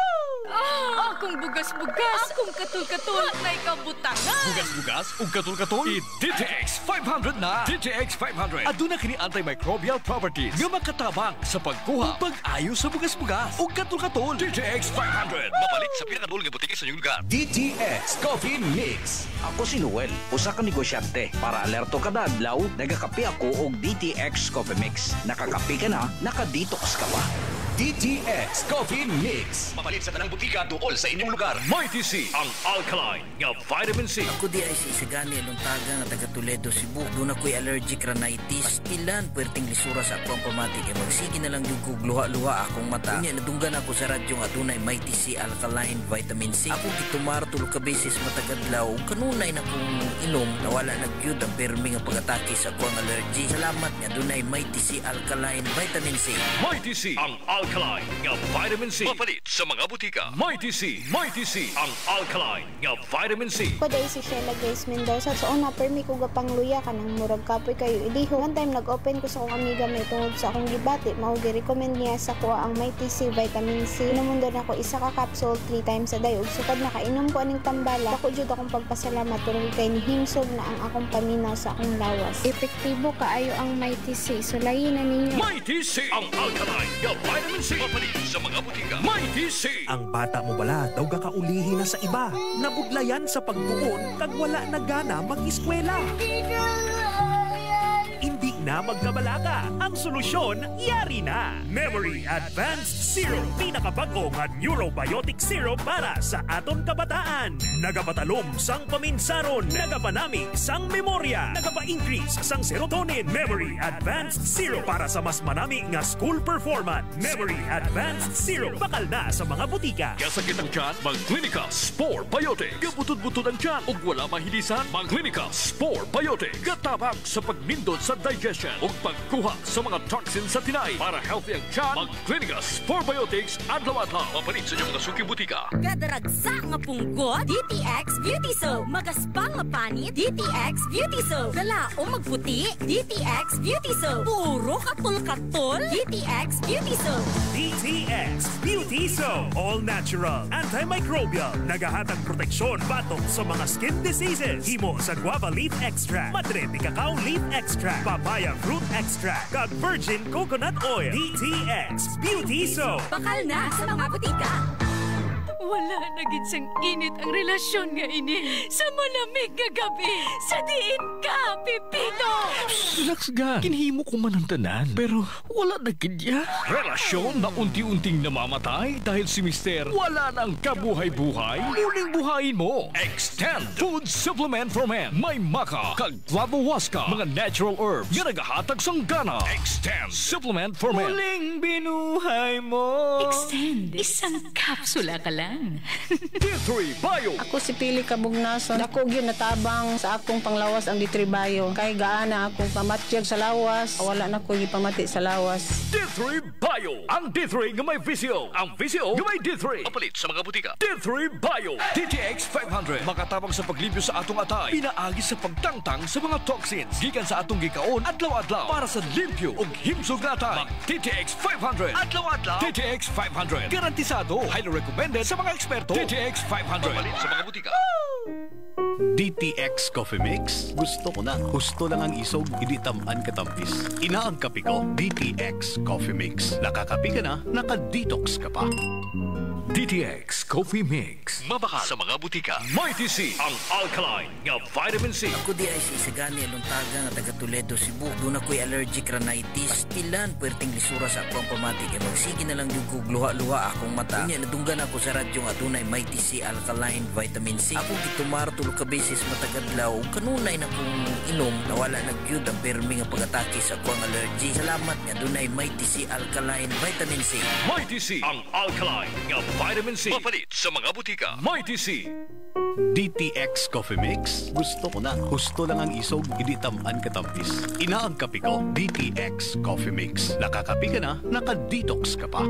Akong bugas-bugas, akong katul-katul, na ikabutangan. Bugas-bugas ug katul-katul. DTX 500 na. DTX 500. Aduna kini antimicrobial properties nga makatabang sa pagkuha ug pag-ayo sa bugas-bugas ug katul-katul. DTX 500. Mapalit sa pinakadul nga butika sa inyong lugar. DTX Coffee Mix. Ako si Noel, usa ka negosyante. Para alerto kada adlaw, nagakape ako og DTX Coffee Mix. Nakakape ka na, nakadetox ka pa. DTX Coffee Mix. Mapalit sa tanang butika duol sa inyong lugar. Mighty C, ang alkaline nga vitamin C. Ako di ay si Isagani Aluntaga nga taga Toledo, Cebu. Doon ako'y allergic rhinitis. Pastilan, puwerteng lisura sa akong pamatik. Magsige na lang yung kugluha-luha akong mata. Kanya nadunggan ako sa radyo nga doon ay Mighty C alkaline vitamin C. Ako gitumar tulog ka beses matagadlaw. Kanunay na kong inom, nawala nagyud ang permi nga pag-atake sa akong allergy. Salamat nga doon ay Mighty C alkaline vitamin C. Mighty C, ang alkaline nga vitamin C. Mapalit sa mga butika. Mighty C, ang alkaline nga vitamin C. Kuday si Sheila Grace Mendoza. So una permi ko gapang luya ka ng murag kapoy kayo iliho. One time nag-open ko sa akong amiga may tungod sa akong gibati. Mao gi-recommend niya sa kuha ang Mighty C vitamin C. Inumundon ako isa ka capsule 3 times a day. Ug sukad nakainom ko aning tambala. Ako jud akong pagpasalamat tungod kay himsog na ang akong paminaw sa akong lawas. Epektibo kaayo ang Mighty C. Sulayin na ninyo. Mighty C, ang alkaline nga vitamin C. Mapalit sa mga butika. Mighty C. Ang bata mo bala daw gakaulihi na sa iba. Nabudlayan sa pagtuon kag wala na gana mag-eskwela. Hindi na magkabalaka. Ang solusyon, yari na. Memory Advanced Syrup. Pinakabago nga neurobiotic syrup para sa aton kabataan. Nagapatalom sang paminsaron. Nagapanamig sang memorya. Nagapa-increase sang serotonin. Memory Advanced Syrup para sa mas manami nga school performance. Memory Advanced Syrup. Bakal na sa mga butika. Kasakit ang tiyan, mag-Clinica Spore Biotic. Gabutod-butod ang tiyan ug wala mahilisan, mag-Clinica Spore Biotic. Katabang sa pagnindot sa digestion ug pagkuha sa mga toxins sa tinay. Para healthy ang tiyan, mag-Clinica Spore Biotics adlaw-adlaw. Mapalit sa inyong mga suking butika. Kadaragsa nga punggot, DTX Beauty Soap. Magaspang nga panit, DTX Beauty Soap. Gala o magputi, DTX Beauty Soap. Puro katul-katul, DTX Beauty Soap. DTX Beauty Soap. All natural, antimicrobial. Nagahatag proteksyon batok sa mga skin diseases. Himo sa guava leaf extract, madre de cacao leaf extract, papaya fruit extract, kag virgin coconut oil. DTX Beauty Soap. Bakal na sa mga butika. Wala na gid sang init ang relasyon nga ini. Sa malamig nga gabi, sa diin ka, Pipito! Relax ga, kinhimo ko man ang tanan, pero wala na kidya. Relasyon na unti-unting namamatay dahil si Mister wala nang kabuhay-buhay. Muling buhayin mo. Extend Food Supplement for Men. May maka, kag flavowaska, mga natural herbs nga nagahatag sang gana. Extend Supplement for Men. Muling binuhay mo. Extend. Isang kapsula ka lang. D3 Bio. Ako si Pili Kabugnason. Dako gyud natabang sa akong panglawas ang D3 Bio. Kay gaana akong pamatyag sa lawas. Wala na ko gipamati sa lawas. D3 Bio. Ang D3 nga may visio. Ang visio nga may D3. Mapalit sa mga butika. D3 Bio. DTX 500. Makatabang sa paglibyo sa atong atay. Pinaagi sa pagtangtang sa mga toxins. Gikan sa atong gikaon adlaw-adlaw para sa limpyo ug himsog na atay. DTX 500. Adlaw-adlaw. DTX 500. Garantisado. Highly recommended sa mga eksperto. DTX 500. Mapalit sa mga butika. DTX Coffee Mix. Gusto ko na. Gusto lang ang isog, hindi tamaan katampis. Inaang kape ko, DTX Coffee Mix. Nakakape ka na, naka-detox ka pa. DTX Coffee Mix. Mabakal sa mga butika. Mighty C, ang alkaline nga vitamin C. Ako di ay isagani aluntaga nga taga Toledo, Cebu. Doon ako'y allergic rhinitis. Pastilan, puwerteng lisura sa akong pamatik. E magsige na lang yung kugluha-luha akong mata. Unya, nadunggan ako sa radyo nga doon ay Mighty C alkaline vitamin C. Ako gitumar tulog ka beses matagadlaw. Kanunay na kong inom, nawala nagyud ang permi nga pag-atake sa akong allergy. Salamat nga doon ay Mighty C alkaline vitamin C. Mighty C, ang alkaline nga vitamin C. Mapalit sa mga butika. Mighty C. DTX Coffee Mix. Gusto ko na. Gusto lang ang isog, hindi tamaan katampis. Inaang kape ko, DTX Coffee Mix. Nakakape ka na, naka-detox ka pa.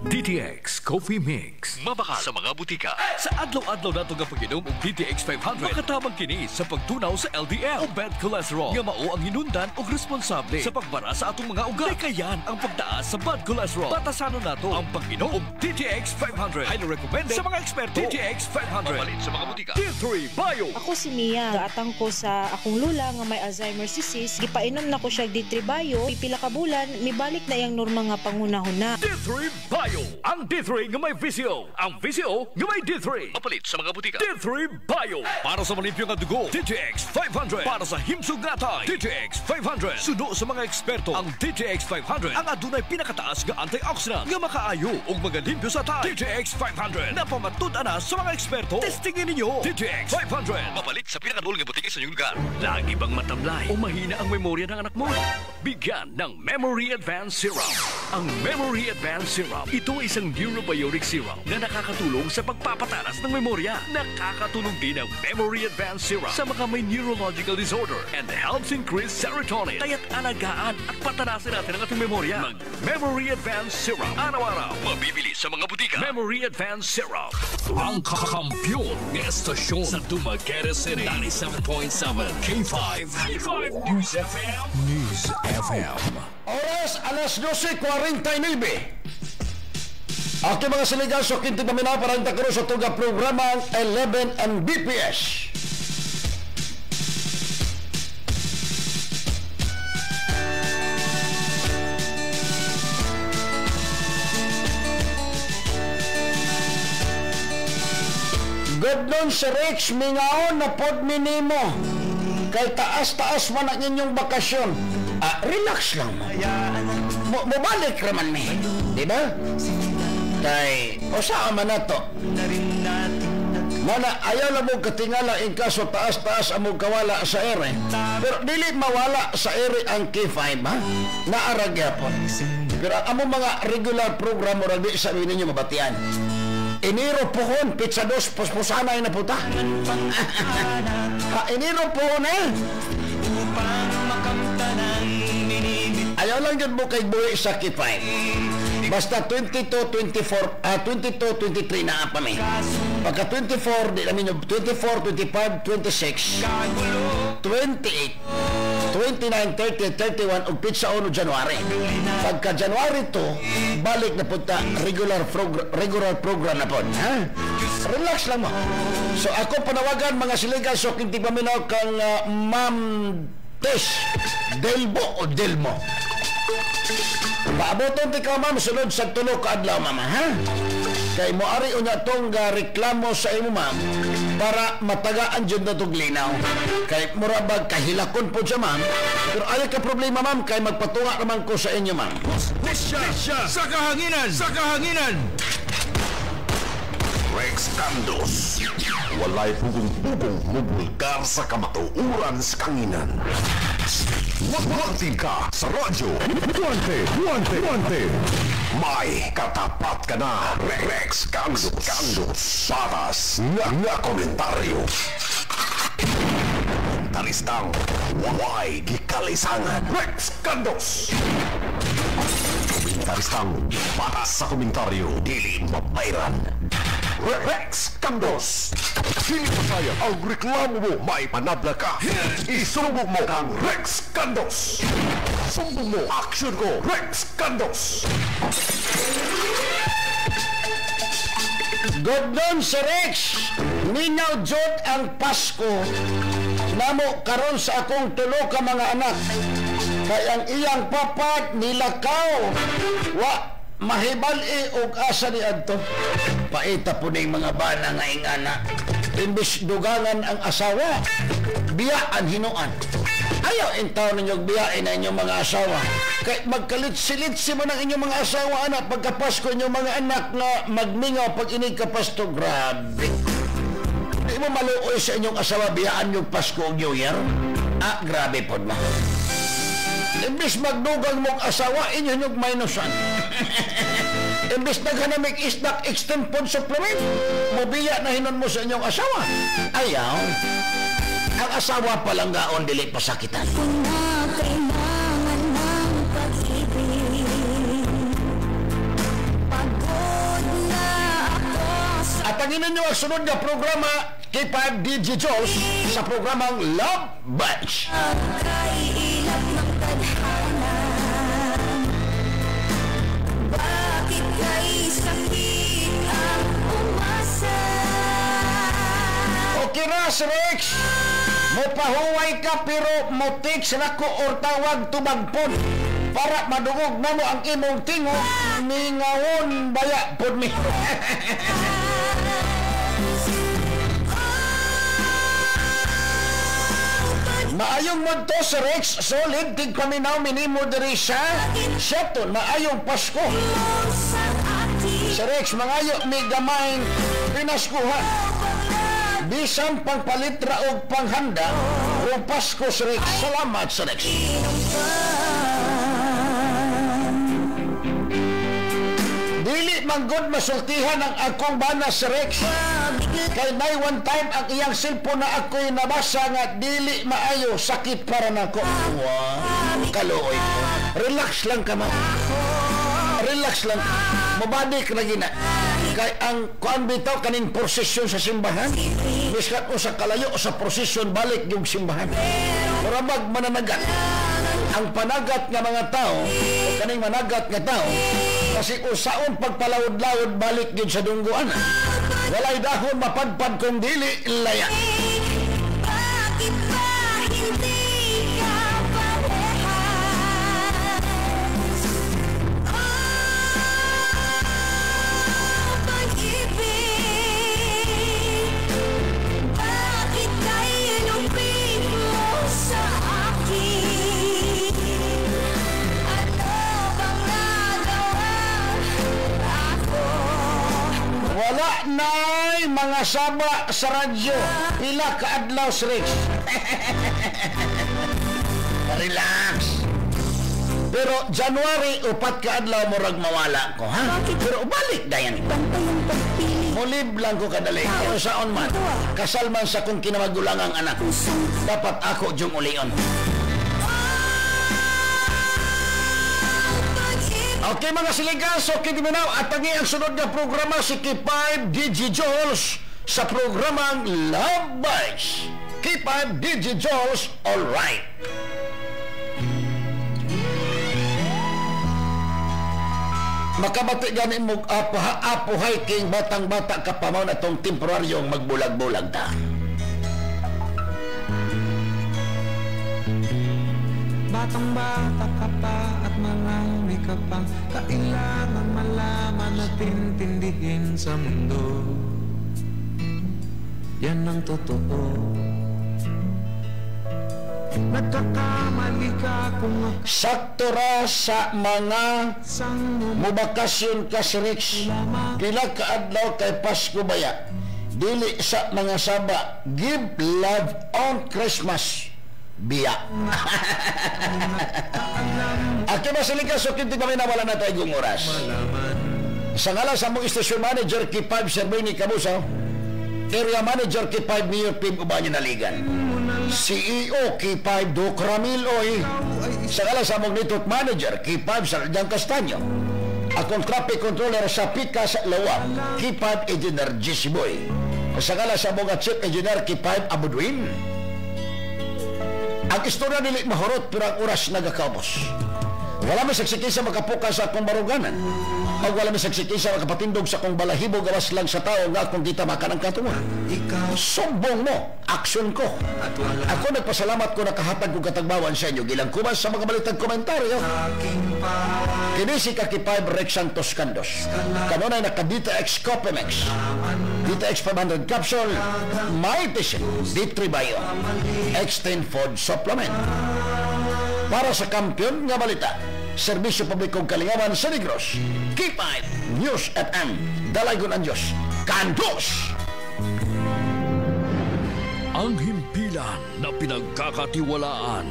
DTX Coffee Mix. Mabakal sa mga butika. Sa adlaw-adlaw nato nga pag-inom og DTX 500, makatabang kini sa pagtunaw sa LDL o bad cholesterol. Nga mao ang hinundan og responsable sa pagbara sa atong mga ugat. Kayan ang pagtaas sa bad cholesterol. Batasanon nato ang pag-inom og DTX 500. Highly recommended sa mga eksperto. DTX 500. Mapalit sa mga butika. D3 Bio. Ako si Mia. Gaatang ko sa akong lula nga may Alzheimer's disease. Gipainom na ko siya D3 Bio. Pipila ka bulan, mibalik na yang normal nga pangunahon na. D3 Bio. Ang D3 nga may VCO. Ang VCO nga may D3. Mapalit sa mga butika. D3 Bio. Para sa malimpyo nga dugo, DTX 500. Para sa himsog natay, DTX 500. Suno sa mga eksperto, ang DTX 500 ang adunay pinakataas nga antioxidant nga makaayo og magalimpyo sa tay. DTX 500 napamatud-an na sa mga eksperto. Testingin ninyo. DTX 500. Mapalit sa pinakadul nga butika sa inyong lugar. Lagi bang matamlay o mahina ang memorya ng anak mo? Bigyan ng Memory Advanced Serum. Ang Memory Advanced Serum, ito ay isang neurobiotic serum na nakakatulong sa pagpapatalas ng memorya. Nakakatulong din ang Memory Advanced Serum sa mga may neurological disorder and helps increase serotonin. Kaya't alagaan at patanasin natin ang ating memorya. Mag-Memory Advanced Serum. Araw-araw, mabibili sa mga butika. Memory Advanced Serum. Ang kakampyon ng estasyon sa Dumaguete City. 97.7 K5. K5 News FM. News FM. Oras, alas 12:49. Ako mga siligan, so kinti paminaw para ang takro sa tuga programang 11 Mbps. Godnon si Rich, mingaon na pod minimo. Kay taas-taas man ang inyong bakasyon. Relax lang mo. Mabalik raman mi. Diba? Kay, o saan man na to? Mana, ayaw na mo katingala in kaso taas-taas ang mong kawala sa ere. Pero dili mawala sa ere ang K5, ha? Naaragya po. Pero ang mga regular program mo ragdi sa ninyo mabatian. Enero pohon, pizza dos, puspusanay na puta. Enero pohon ayaw lang yun mo kay buhay sa K5. Basta 22-23 na pa may. Pagka 24, di namin yung 24, 25, 26, 28, 29, 30, 31 ug pizza 1 January. Pagka January 2, balik na punta regular program na po. Ha? Relax lang mo. So ako panawagan mga siligan, so kinti paminaw kang Ma'am Tess Delbo o Delmo. Paaboton ti ka ma'am, sunod sa tulo ka adlaw ma'am, ha? Kay moari unya tong reklamo sa imo ma'am para matagaan dyan na itong linaw. Kay murabag kahilakon po siya ma'am, pero ayaw ka problema ma'am, kay magpatunga naman ko sa inyo ma'am. Husya! Sa kahanginan! Sa kahanginan! Rex Candos. Walay pugong-pugong mubulgar sa kamatuuran sa kanginan. Magwantin ka sa radyo. Guante. May katapat ka na. Rex Candos. Patas nga komentaryo. Komentaristang walay gikalisangan. Rex Candos. Komentaristang patas sa komentaryo. Dili mabayran. Rex Candos. Hindi pa saya ang reklamo mo, may panabla ka. Isumbong mo kang Rex Candos. Sumbong mo, action ko, Rex Candos. Godnon si Rex, minaw jud ang Pasko namo karon sa akong tulo ka mga anak. Kay ang iyang papat nilakaw, wa mahibal-i og asa ni adto. Paita po ning mga bana nga ingana. Imbis dugangan ang asawa, biyaan hinuan. Ayaw intaw ninyo biyain na inyong mga asawa. Kay magkalit-silitsi mo ng inyong mga asawa, anak, pagkapasko inyong mga anak na magmingaw pag inikapasto. Grabe. Di mo maluoy sa inyong asawa, biyaan yung Pasko o New Year? Ah, grabe po na. Imbis magdugang mong asawa, inyo yung minusan. Imbis naghanamig isdak extend food supplement, mobiya na hinon mo sa inyong asawa. Ayaw. Ang asawa palang gaon, dili pasakitan. At ang ninyo ang sunod na programa, K5 DJ Jules, sa programang Love Bunch. Bakit kay sakit ang umasa? Okay na, Rex. Mopahuway ka pero motik sila ko or tawag tubagpon para madungog na mo ang imong tingog mingawon baya pod mi. Maayong monto si Rex, solid tig paminaw minimo diri sa Sheton, maayong Pasko. Si Rex mangayo mi gamay pinaskuhan. Bisan pangpalitra o panghanda o Pasko si Rex. Salamat sa Rex. Dili manggod masultihan ang akong bana si Rex. Kay may one time ang iyang cellphone na ako'y nabasa nga dili maayo, sakit para nako. Wow, kaluoy ko. Relax lang ka man. Relax lang. Mabadik na gina. Kay ang kuan bitaw kaning prosesyon sa simbahan. Biskat o sa kalayo o sa prosesyon balik yung simbahan. Murabag mananagat. Ang panagat nga mga tao, o kaning managat nga tao, kasi usaon pagpalawod-lawod balik yun sa dungguan. Walay dahon mapadpad kung dili laya. Bakit ba hindi ka parehas? Pag-ibig, bakit kayo lupit mo sa akin? Ano bang nagawa ako? Wala na'y mga saba sa radyo. Pila kaadlaw si Rex. Relax. Pero January, 4 kaadlaw mo rag mawala ko, ha? Pero balik dayan. Mulib lang ko kadali. Pero saon man, kasal man sa kung kinamagulangang anak. Dapat ako diyong ulion. Okay mga siligas, okay di minaw. At ang sunod na programa si K5 DJ Jules sa programang Love Bites. K5 DJ Jules, alright. Makabati ganin mo apuhay king batang-bata kapamaw na itong temporaryong magbulag-bulag ta. Batang-bata ka pa at marami ka pang kailangan malaman at intindihin sa mundo. Yan ang totoo. Nagkakamali ka kung sakto ra sa mga mubakasyon ka si Rex. Pila kaadlaw kay Pasko baya. Dili sa mga saba. Give love on Christmas. Biya. Aki Basilica, so kinti kami nawala na tayo yung oras. Sa ngalan sa mong station manager K5 Survey ni Kabusaw, area manager K5 Mayor Pim Ubanyo Naligan, CEO K5 Doc Ramiloy, sa ngalan sa mong network manager K5 Sardiang Castanyo, akong traffic controller sa Pikas Lawa K5 Engineer GC Boy, sa ngalan sa mong chief engineer K5 Abudwin. Ang istorya nila mahurot pero ang oras nagakabos. Wala may saksikisa makapuka sa akong baruganan. Pag wala may saksikisa makapatindog sa akong balahibo gawas lang sa tao nga akong kita makanang katunga. Sumbong mo, aksyon ko. Ako nagpasalamat ko nakahatag ko katagbawan sa inyo. Gilang kumas sa mga balitang komentaryo. Kini si Kakipay Rex Santos Candos. Kanunay naka-DTX Coffee-Mix. DTX 500 capsule, Mighty D3 Bio, Extend Food Supplement. Para sa kampiyon nga balita, Serbisyo Publikong Kalingawan sa Negros, K5 News FM, Dalagon ang Diyos, Candos! Ang himpilan na pinagkakatiwalaan